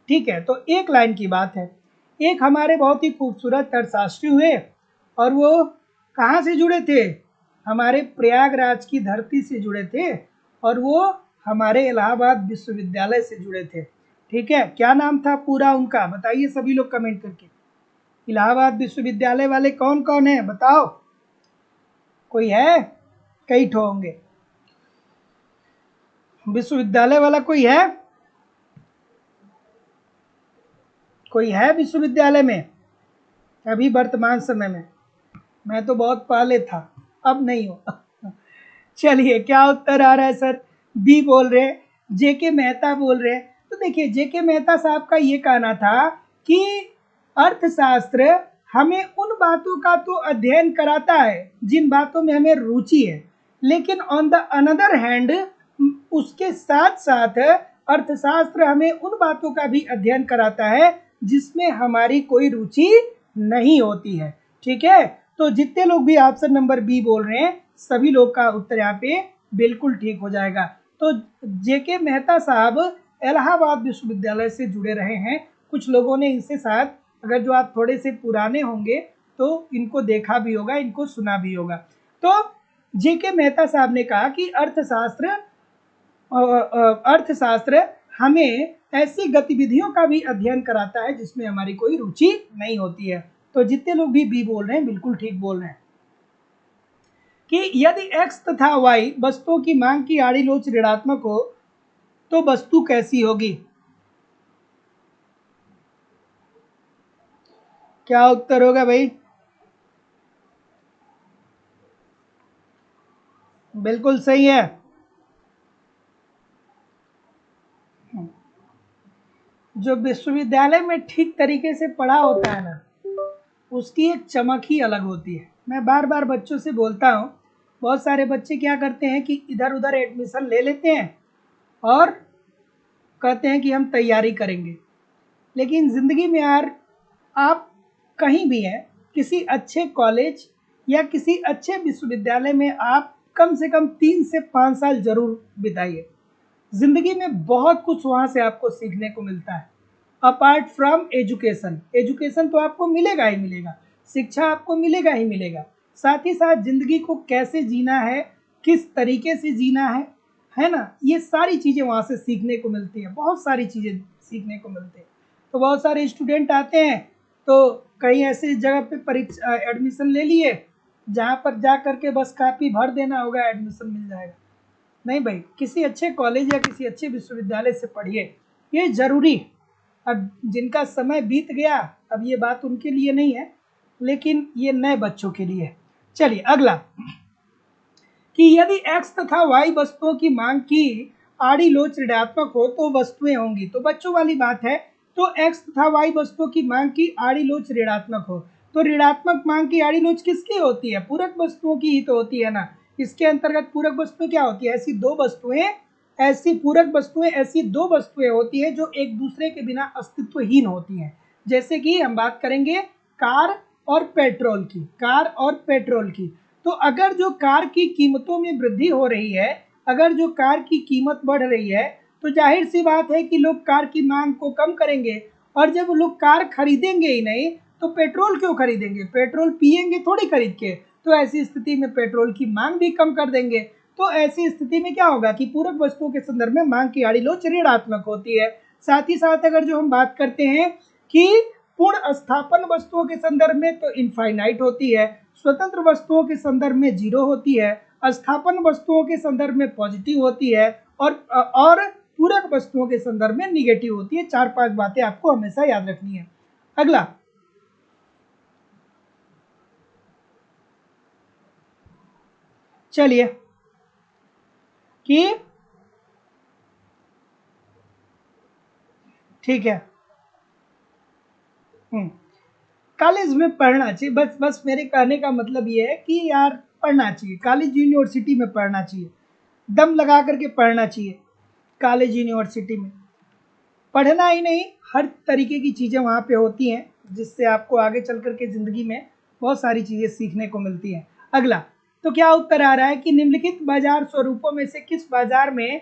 ठीक है, तो एक लाइन की बात है। एक हमारे बहुत ही खूबसूरत अर्थशास्त्री हुए, और वो कहाँ से जुड़े थे? हमारे प्रयागराज की धरती से जुड़े थे, और वो हमारे इलाहाबाद विश्वविद्यालय से जुड़े थे। ठीक है, क्या नाम था पूरा उनका? बताइए सभी लोग कमेंट करके। इलाहाबाद विश्वविद्यालय वाले कौन कौन है बताओ? कोई है? कई ठो होंगे। विश्वविद्यालय वाला कोई है? कोई है विश्वविद्यालय में अभी वर्तमान समय में? मैं तो बहुत पहले था, अब नहीं हो। चलिए, क्या उत्तर आ रहा है सर? बी बोल रहे हैं, जेके मेहता बोल रहे हैं। तो देखिए, जेके मेहता साहब का ये कहना था कि अर्थशास्त्र हमें उन बातों का तो अध्ययन कराता है जिन बातों में हमें रुचि है, लेकिन ऑन द अनदर हैंड उसके साथ साथ अर्थशास्त्र हमें उन बातों का भी अध्ययन कराता है जिसमें हमारी कोई रुचि नहीं होती है। ठीक है, तो जितने लोग भी ऑप्शन नंबर बी बोल रहे हैं सभी लोग का उत्तर यहाँ पे बिल्कुल ठीक हो जाएगा। तो जेके मेहता साहब इलाहाबाद विश्वविद्यालय से जुड़े रहे हैं। कुछ लोगों ने इनसे शायद, अगर जो आप थोड़े से पुराने होंगे तो इनको देखा भी होगा, इनको सुना भी होगा। तो जेके मेहता साहब ने कहा कि अर्थशास्त्र हमें ऐसी गतिविधियों का भी अध्ययन कराता है जिसमें हमारी कोई रुचि नहीं होती है। तो जितने लोग भी बी बोल रहे हैं बिल्कुल ठीक बोल रहे हैं कि यदि x तथा y वस्तुओं की मांग की आड़ी लोच ऋणात्मक हो तो वस्तु कैसी होगी? क्या उत्तर होगा भाई? बिल्कुल सही है। जो विश्वविद्यालय में ठीक तरीके से पढ़ा होता है ना, उसकी एक चमक ही अलग होती है। मैं बार बार बच्चों से बोलता हूँ, बहुत सारे बच्चे क्या करते हैं कि इधर उधर एडमिशन ले लेते हैं और कहते हैं कि हम तैयारी करेंगे, लेकिन ज़िंदगी में यार आप कहीं भी हैं, किसी अच्छे कॉलेज या किसी अच्छे विश्वविद्यालय में आप कम से कम 3 से 5 साल जरूर बिताइए। जिंदगी में बहुत कुछ वहाँ से आपको सीखने को मिलता है। अपार्ट फ्रॉम एजुकेशन, एजुकेशन तो आपको मिलेगा ही मिलेगा, शिक्षा आपको मिलेगा ही मिलेगा, साथ ही साथ जिंदगी को कैसे जीना है, किस तरीके से जीना है ना, ये सारी चीज़ें वहाँ से सीखने को मिलती है, बहुत सारी चीज़ें सीखने को मिलती है। तो बहुत सारे स्टूडेंट आते हैं तो कई ऐसी जगह पे परीक्षा एडमिशन ले लिए जहाँ पर जा करके बस कापी भर देना होगा, एडमिशन मिल जाएगा। नहीं भाई, किसी अच्छे कॉलेज या किसी अच्छे विश्वविद्यालय से पढ़िए, ये जरूरी। अब जिनका समय बीत गया, अब ये बात उनके लिए नहीं है, लेकिन ये नए बच्चों के लिए है। चलिए अगला, कि यदि x तथा y वस्तुओं की मांग की आड़ी लोच ऋणात्मक हो तो वस्तुएं होंगी। तो बच्चों वाली बात है, तो x तथा y वस्तुओं की मांग की आड़ी लोच ऋणात्मक हो, तो ऋणात्मक मांग की आड़ी लोच किसकी होती है? पूरक वस्तुओं की ही तो होती है ना। इसके अंतर्गत पूरक वस्तुएं क्या होती है? ऐसी दो वस्तुएं, ऐसी पूरक वस्तुएं, ऐसी दो वस्तुएं होती है जो एक दूसरे के बिना अस्तित्वहीन होती हैं। जैसे कि हम बात करेंगे कार और पेट्रोल की, कार और पेट्रोल की। तो अगर जो कार की कीमतों में वृद्धि हो रही है, अगर जो कार की कीमत बढ़ रही है, तो जाहिर सी बात है कि लोग कार की मांग को कम करेंगे, और जब लोग कार खरीदेंगे ही नहीं तो पेट्रोल क्यों खरीदेंगे? पेट्रोल पिएंगे थोड़ी खरीद के, तो ऐसी स्थिति में पेट्रोल की मांग भी कम कर देंगे। तो ऐसी स्थिति में क्या होगा कि पूरक वस्तुओं के संदर्भ में मांग की आड़ी लोच ऋणात्मक होती है। साथ ही साथ अगर जो हम बात करते हैं कि पूर्ण स्थापन वस्तुओं के संदर्भ में, तो इनफाइनाइट होती है, स्वतंत्र वस्तुओं के संदर्भ में 0 होती है, स्थापन वस्तुओं के संदर्भ में पॉजिटिव होती है, और पूरक वस्तुओं के संदर्भ में निगेटिव होती है। 4-5 बातें आपको हमेशा याद रखनी है। अगला, चलिए, कि ठीक है, कॉलेज में पढ़ना चाहिए, बस मेरे कहने का मतलब ये है कि यार पढ़ना चाहिए, कॉलेज यूनिवर्सिटी में पढ़ना चाहिए, दम लगा करके पढ़ना चाहिए। कॉलेज यूनिवर्सिटी में पढ़ना ही नहीं, हर तरीके की चीज़ें वहाँ पे होती हैं जिससे आपको आगे चल करके ज़िंदगी में बहुत सारी चीज़ें सीखने को मिलती हैं। अगला, तो क्या उत्तर आ रहा है कि निम्नलिखित बाजार स्वरूपों में से किस बाजार में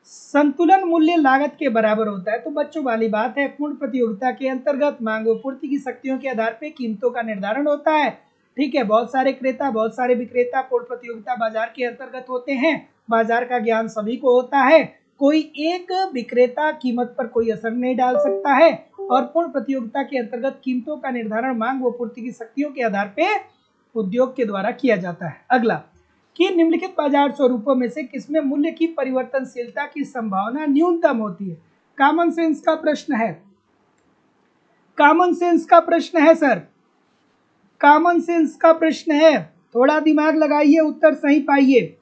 संतुलन मूल्य लागत के बराबर होता है? तो बच्चों वाली बात है, पूर्ण प्रतियोगिता के अंतर्गत मांग व पूर्ति की शक्तियों के आधार पर कीमतों का निर्धारण होता है। ठीक है, बहुत सारे क्रेता, बहुत सारे विक्रेता पूर्ण प्रतियोगिता बाजार के अंतर्गत होते हैं। बाजार का ज्ञान सभी को होता है, कोई एक विक्रेता कीमत पर कोई असर नहीं डाल सकता है, और पूर्ण प्रतियोगिता के अंतर्गत कीमतों का निर्धारण मांग व पूर्ति की शक्तियों के आधार पर उद्योग के द्वारा किया जाता है। अगला, कि निम्नलिखित बाजार स्वरूपों में से किसमें मूल्य की परिवर्तनशीलता की संभावना न्यूनतम होती है? कॉमन सेंस का प्रश्न है, कॉमन सेंस का प्रश्न है सर, कॉमन सेंस का प्रश्न है। थोड़ा दिमाग लगाइए, उत्तर सही पाइए,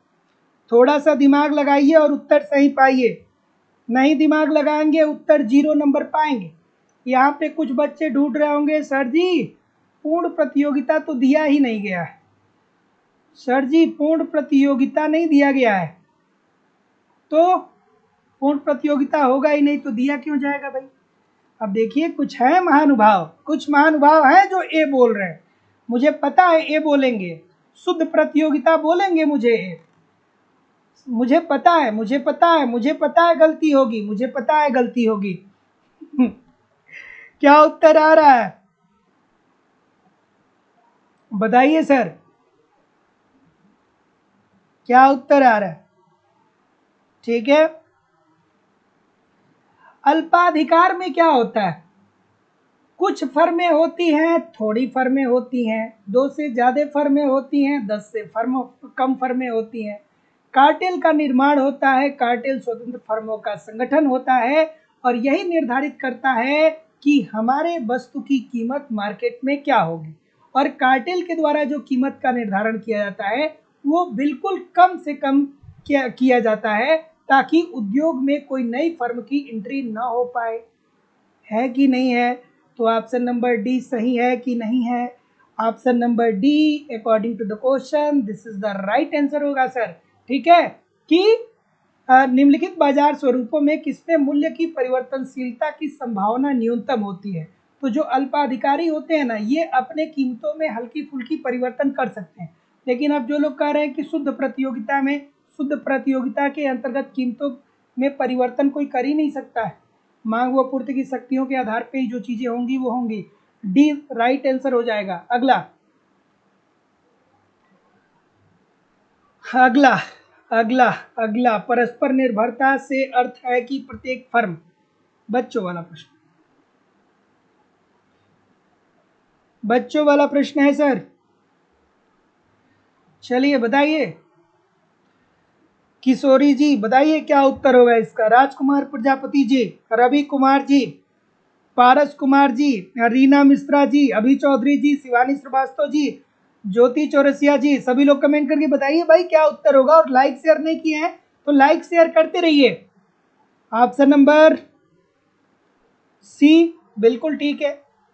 थोड़ा सा दिमाग लगाइए और उत्तर सही पाइए। नहीं दिमाग लगाएंगे उत्तर 0 नंबर पाएंगे। यहाँ पे कुछ बच्चे ढूंढ रहे होंगे, सर जी पूर्ण प्रतियोगिता तो दिया ही नहीं गया है, सर जी पूर्ण प्रतियोगिता नहीं दिया गया है, तो पूर्ण प्रतियोगिता होगा ही नहीं तो दिया क्यों जाएगा भाई? अब देखिए, कुछ है महानुभाव, कुछ महानुभाव हैं जो ए बोल रहे हैं, मुझे पता है ए बोलेंगे, शुद्ध प्रतियोगिता बोलेंगे, मुझे पता है, मुझे पता है, मुझे पता है गलती होगी, मुझे पता है गलती होगी। क्या उत्तर आ रहा है बताइए सर, क्या उत्तर आ रहा है? ठीक है, अल्पाधिकार में क्या होता है? कुछ फर्में होती हैं, थोड़ी फर्में होती हैं, 2 से ज़्यादा फर्में होती हैं, 10 से कम फर्में होती हैं। कार्टेल का निर्माण होता है, कार्टेल स्वतंत्र फर्मों का संगठन होता है, और यही निर्धारित करता है कि हमारे वस्तु की कीमत मार्केट में क्या होगी। और कार्टेल के द्वारा जो कीमत का निर्धारण किया जाता है वो बिल्कुल कम से कम किया जाता है, ताकि उद्योग में कोई नई फर्म की एंट्री ना हो पाए। है कि नहीं है? तो ऑप्शन नंबर डी सही है कि नहीं है? Option number D according to the question this is the right answer होगा सर। ठीक है, कि निम्नलिखित बाजार स्वरूपों में किसमें मूल्य की परिवर्तनशीलता की संभावना न्यूनतम होती है? तो जो अल्पाधिकारी होते हैं ना, ये अपने कीमतों में हल्की फुल्की परिवर्तन कर सकते हैं। लेकिन अब जो लोग कह रहे हैं कि शुद्ध प्रतियोगिता के अंतर्गत कीमतों में परिवर्तन कोई कर ही नहीं सकता है, मांग व आपूर्ति की शक्तियों के आधार पर ही जो चीजें होंगी वो होंगी। डी राइट आंसर हो जाएगा। अगला अगला अगला अगला परस्पर निर्भरता से अर्थ है कि प्रत्येक फर्म, बच्चों वाला प्रश्न, बच्चों वाला प्रश्न है सर। चलिए बताइए, किशोरी जी बताइए क्या उत्तर होगा इसका। राजकुमार प्रजापति जी, रवि कुमार जी, पारस कुमार जी, रीना मिश्रा जी, अभी चौधरी जी, शिवानी श्रीवास्तव जी, ज्योति चौरसिया जी, सभी लोग कमेंट करके बताइए भाई क्या उत्तर होगा। और लाइक शेयर नहीं किए हैं तो लाइक शेयर करते रहिए। ऑप्शन नंबर सी बिल्कुल ठीक है।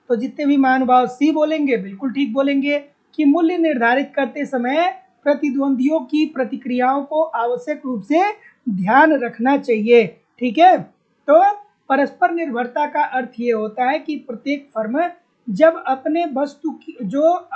तो जितने भी महानुभाव सी बोलेंगे बिल्कुल ठीक बोलेंगे कि मूल्य निर्धारित करते समय प्रतिद्वंदियों की प्रतिक्रियाओं को आवश्यक रूप से ध्यान रखना चाहिए। ठीक है, तो परस्पर निर्भरता का अर्थ ये होता है कि प्रत्येक फर्म जब अपने वस्तु की जो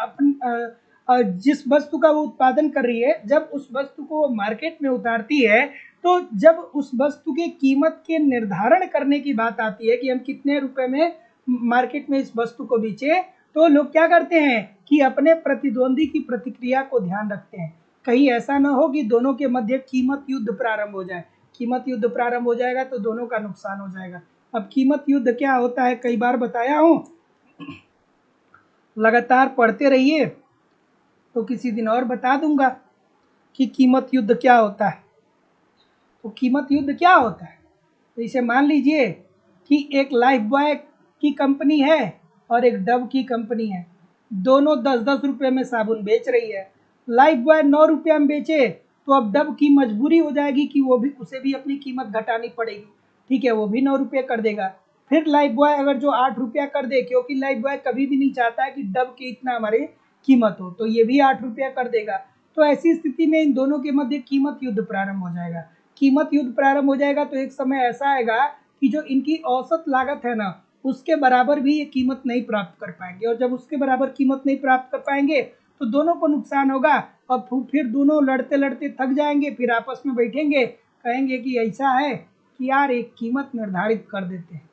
जिस वस्तु का वो उत्पादन कर रही है, जब उस वस्तु को मार्केट में उतारती है, तो जब उस वस्तु के कीमत के निर्धारण करने की बात आती है कि हम कितने रुपए में मार्केट में इस वस्तु को बेचे, तो लोग क्या करते हैं कि अपने प्रतिद्वंदी की प्रतिक्रिया को ध्यान रखते हैं। कहीं ऐसा ना हो कि दोनों के मध्य कीमत युद्ध प्रारंभ हो जाए। कीमत युद्ध प्रारंभ हो जाएगा तो दोनों का नुकसान हो जाएगा। अब कीमत युद्ध क्या होता है कई बार बताया हूं, लगातार पढ़ते रहिए तो किसी दिन और बता दूंगा कि कीमत युद्ध क्या होता है। तो कीमत युद्ध क्या होता है, तो इसे मान लीजिए कि एक लाइफ बॉय की कंपनी है और एक डव की कंपनी है। दोनों 10-10 रुपये में साबुन बेच रही है। लाइफ बॉय 9 रुपये में बेचे तो अब डव की मजबूरी हो जाएगी कि उसे भी अपनी कीमत घटानी पड़ेगी। ठीक है, वो भी 9 रुपये कर देगा। फिर लाइफ बॉय अगर जो 8 रुपया कर दे, क्योंकि लाइफ बॉय कभी भी नहीं चाहता है कि डव की इतना हमारे कीमत हो, तो ये भी 8 रुपया कर देगा। तो ऐसी स्थिति में इन दोनों के मध्य कीमत युद्ध प्रारंभ हो जाएगा। कीमत युद्ध प्रारंभ हो जाएगा तो एक समय ऐसा आएगा कि जो इनकी औसत लागत है ना, उसके बराबर भी ये कीमत नहीं प्राप्त कर पाएंगे। और जब उसके बराबर कीमत नहीं प्राप्त कर पाएंगे तो दोनों को नुकसान होगा। और फिर दोनों लड़ते लड़ते थक जाएंगे, फिर आपस में बैठेंगे, कहेंगे कि ऐसा है कि यार एक कीमत निर्धारित कर देते हैं,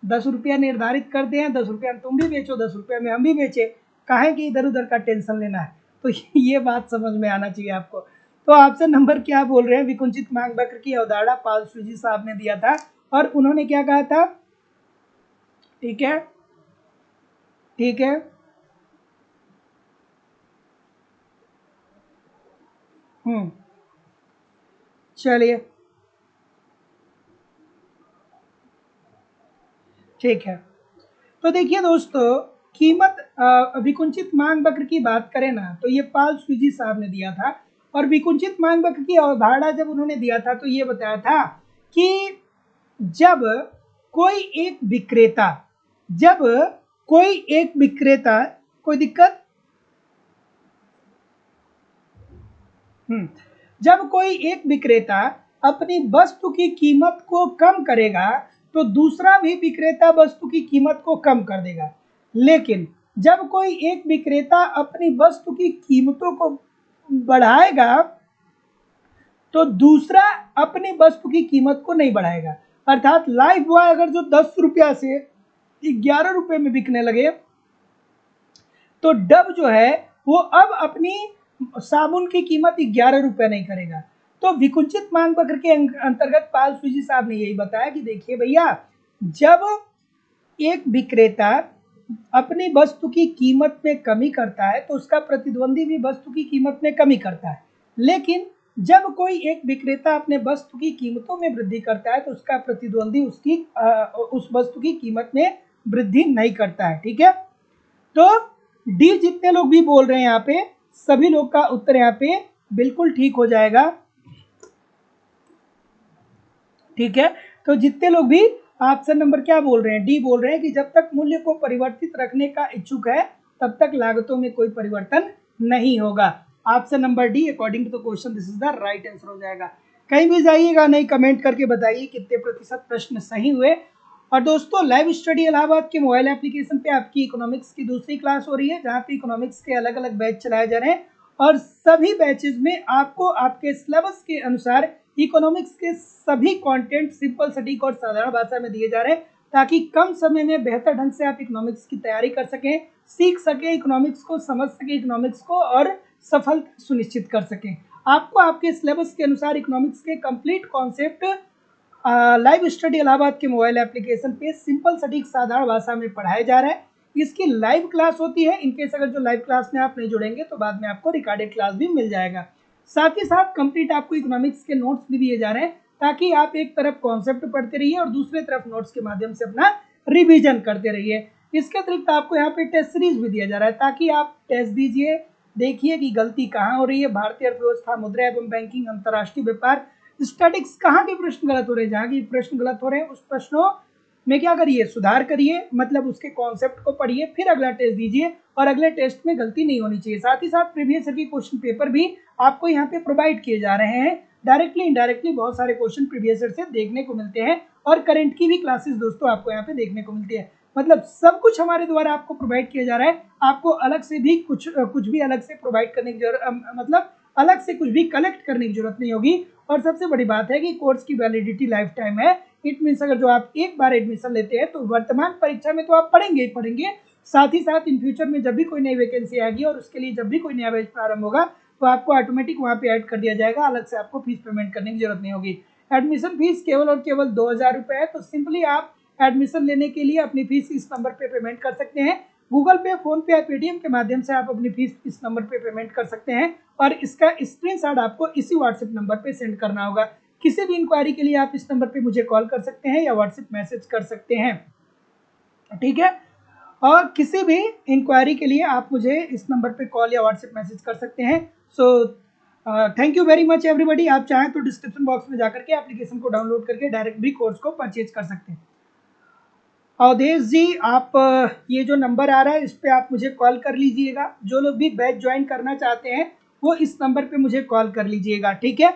10 रुपया निर्धारित करते हैं, 10 रुपया में तुम भी बेचो, 10 रुपया में हम भी बेचे, काहे कि इधर उधर का टेंशन लेना है। तो ये बात समझ में आना चाहिए आपको। तो ऑप्शन नंबर क्या बोल रहे हैं, विकुंचित मांग वक्र की अवधारणा पाल सूजी साहब ने दिया था और उन्होंने क्या कहा था। ठीक है, ठीक है, चलिए ठीक है। तो देखिए दोस्तों, कीमत विकुंचित मांग वक्र की बात करें ना, तो ये पाल सूजी साहब ने दिया था। और विकुंचित मांग वक्र की अवधारणा जब उन्होंने दिया था तो ये बताया था कि जब कोई एक विक्रेता कोई दिक्कत, जब कोई एक विक्रेता अपनी वस्तु की कीमत को कम करेगा तो दूसरा भी विक्रेता वस्तु की कीमत को कम कर देगा। लेकिन जब कोई एक विक्रेता अपनी वस्तु की कीमतों को बढ़ाएगा तो दूसरा अपनी वस्तु की कीमत को नहीं बढ़ाएगा। अर्थात लाइफ बॉय अगर जो 10 रुपया से 11 रुपये में बिकने लगे, तो डब जो है वो अब अपनी साबुन की कीमत 11 रुपये नहीं करेगा। तो विकुंचित मांग वक्र के अंतर्गत पाल सूजी साहब ने यही बताया कि देखिए भैया, जब एक विक्रेता अपनी वस्तु की कीमत में कमी करता है तो उसका प्रतिद्वंदी भी वस्तु की कीमत में कमी करता है। लेकिन जब कोई एक विक्रेता अपने वस्तु की कीमतों में वृद्धि करता है तो उसका प्रतिद्वंदी उस वस्तु की कीमत में वृद्धि नहीं करता है। ठीक है, तो डी जितने लोग भी बोल रहे हैं यहाँ पे, सभी लोग का उत्तर यहाँ पे बिल्कुल ठीक हो जाएगा। ठीक है, तो जितने लोग भी ऑप्शन नंबर क्या बोल रहे हैं, डी बोल रहे हैं कि जब तक मूल्य को परिवर्तित रखने का इच्छुक है तब तक लागतों में कोई परिवर्तन नहीं होगा। Option number D according to the question this is the right answer हो जाएगा। कहीं भी जाइएगा नहीं, कमेंट करके बताइए कितने प्रतिशत प्रश्न सही हुए। और दोस्तों लाइव स्टडी इलाहाबाद के मोबाइल एप्लीकेशन पे आपकी इकोनॉमिक्स की दूसरी क्लास हो रही है, जहाँ पे इकोनॉमिक्स के अलग अलग बैच चलाए जा रहे हैं और सभी बैचेस में आपको आपके सिलेबस के अनुसार इकोनॉमिक्स के सभी कंटेंट सिंपल, सटीक और साधारण भाषा में दिए जा रहे हैं, ताकि कम समय में बेहतर ढंग से आप इकोनॉमिक्स की तैयारी कर सकें, सीख सकें इकोनॉमिक्स को, समझ सकें इकोनॉमिक्स को और सफलता सुनिश्चित कर सकें। आपको आपके सिलेबस के अनुसार इकोनॉमिक्स के complete concept live study Allahabad के मोबाइल एप्लीकेशन पे सिंपल, सटीक, साधारण भाषा में पढ़ाया जा रहा है। इसकी लाइव क्लास होती है। इनकेस अगर जो लाइव क्लास में आप नहीं जुड़ेंगे तो बाद में आपको रिकॉर्डेड क्लास भी मिल जाएगा। साथ ही साथ कंप्लीट आपको इकोनॉमिक्स के नोट्स भी दिए जा रहे हैं, ताकि आप एक तरफ कॉन्सेप्ट पढ़ते रहिए और दूसरे तरफ नोट्स के माध्यम से अपना रिवीजन करते रहिए। इसके अतिरिक्त आपको यहाँ पे टेस्ट सीरीज भी दिया जा रहा है, ताकि आप टेस्ट दीजिए, देखिए कि गलती कहाँ हो रही है। भारतीय अर्थव्यवस्था, मुद्रा एवं बैंकिंग, अंतर्राष्ट्रीय व्यापार, स्टैटिक्स, कहाँ के प्रश्न गलत हो रहे हैं, जहाँ की प्रश्न गलत हो रहे हैं उस प्रश्नों में क्या करिए, सुधार करिए, मतलब उसके कॉन्सेप्ट को पढ़िए, फिर अगला टेस्ट दीजिए और अगले टेस्ट में गलती नहीं होनी चाहिए। साथ ही साथ प्रीवियस ईयर के क्वेश्चन पेपर भी आपको यहाँ पे प्रोवाइड किए जा रहे हैं। डायरेक्टली इनडायरेक्टली बहुत सारे क्वेश्चन प्रीवियस ईयर से देखने को मिलते हैं और करंट की भी क्लासेस दोस्तों आपको यहाँ पे देखने को मिलती है। मतलब सब कुछ हमारे द्वारा आपको प्रोवाइड किया जा रहा है। आपको अलग से भी कुछ भी अलग से प्रोवाइड करने की जरूरत, मतलब अलग से कुछ भी कलेक्ट करने की जरूरत नहीं होगी। और सबसे बड़ी बात है कि कोर्स की वैलिडिटी लाइफ टाइम है। इट मीन्स अगर जो आप एक बार एडमिशन लेते हैं तो वर्तमान परीक्षा में तो आप पढ़ेंगे ही पढ़ेंगे, साथ ही साथ इन फ्यूचर में जब भी कोई नई वैकेंसी आएगी और उसके लिए जब भी कोई नया बैच प्रारंभ होगा तो आपको ऑटोमेटिक वहाँ पे ऐड कर दिया जाएगा। अलग से आपको फीस पेमेंट करने की जरूरत नहीं होगी। एडमिशन फीस केवल और केवल 2000 रुपये है। तो सिंपली आप एडमिशन लेने के लिए अपनी फीस इस नंबर पे पेमेंट कर सकते हैं। गूगल पे, फोन पे या पेटीएम के माध्यम से आप अपनी फीस इस नंबर पे पेमेंट कर सकते हैं और इसका स्क्रीनशॉट आपको इसी व्हाट्सएप नंबर पे सेंड करना होगा। किसी भी इंक्वायरी के लिए आप इस नंबर पे मुझे कॉल कर सकते हैं या व्हाट्सएप मैसेज कर सकते हैं, ठीक है। और किसी भी इंक्वायरी के लिए आप मुझे इस नंबर पे कॉल या व्हाट्सएप मैसेज कर सकते हैं। So thank you very much everybody. आप चाहें तो डिस्क्रिप्शन बॉक्स में जाकर के एप्लीकेशन को डाउनलोड करके डायरेक्ट भी कोर्स को परचेज कर सकते हैं। अवधेश जी, आप ये जो नंबर आ रहा है इस पे आप मुझे कॉल कर लीजिएगा। जो लोग भी बैच ज्वाइन करना चाहते हैं वो इस नंबर पे मुझे कॉल कर लीजिएगा, ठीक है।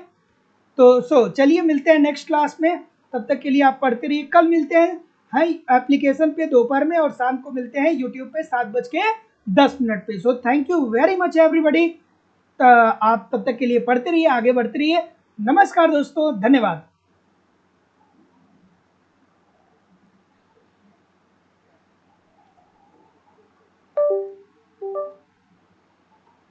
तो चलिए मिलते हैं नेक्स्ट क्लास में। तब तक के लिए आप पढ़ते रहिए। कल मिलते हैं हाई एप्लीकेशन पे दोपहर में और शाम को मिलते हैं यूट्यूब पे 7:10 पे। So thank you very much everybody. आप तब तक के लिए पढ़ते रहिए, आगे बढ़ते रहिए। नमस्कार दोस्तों, धन्यवाद।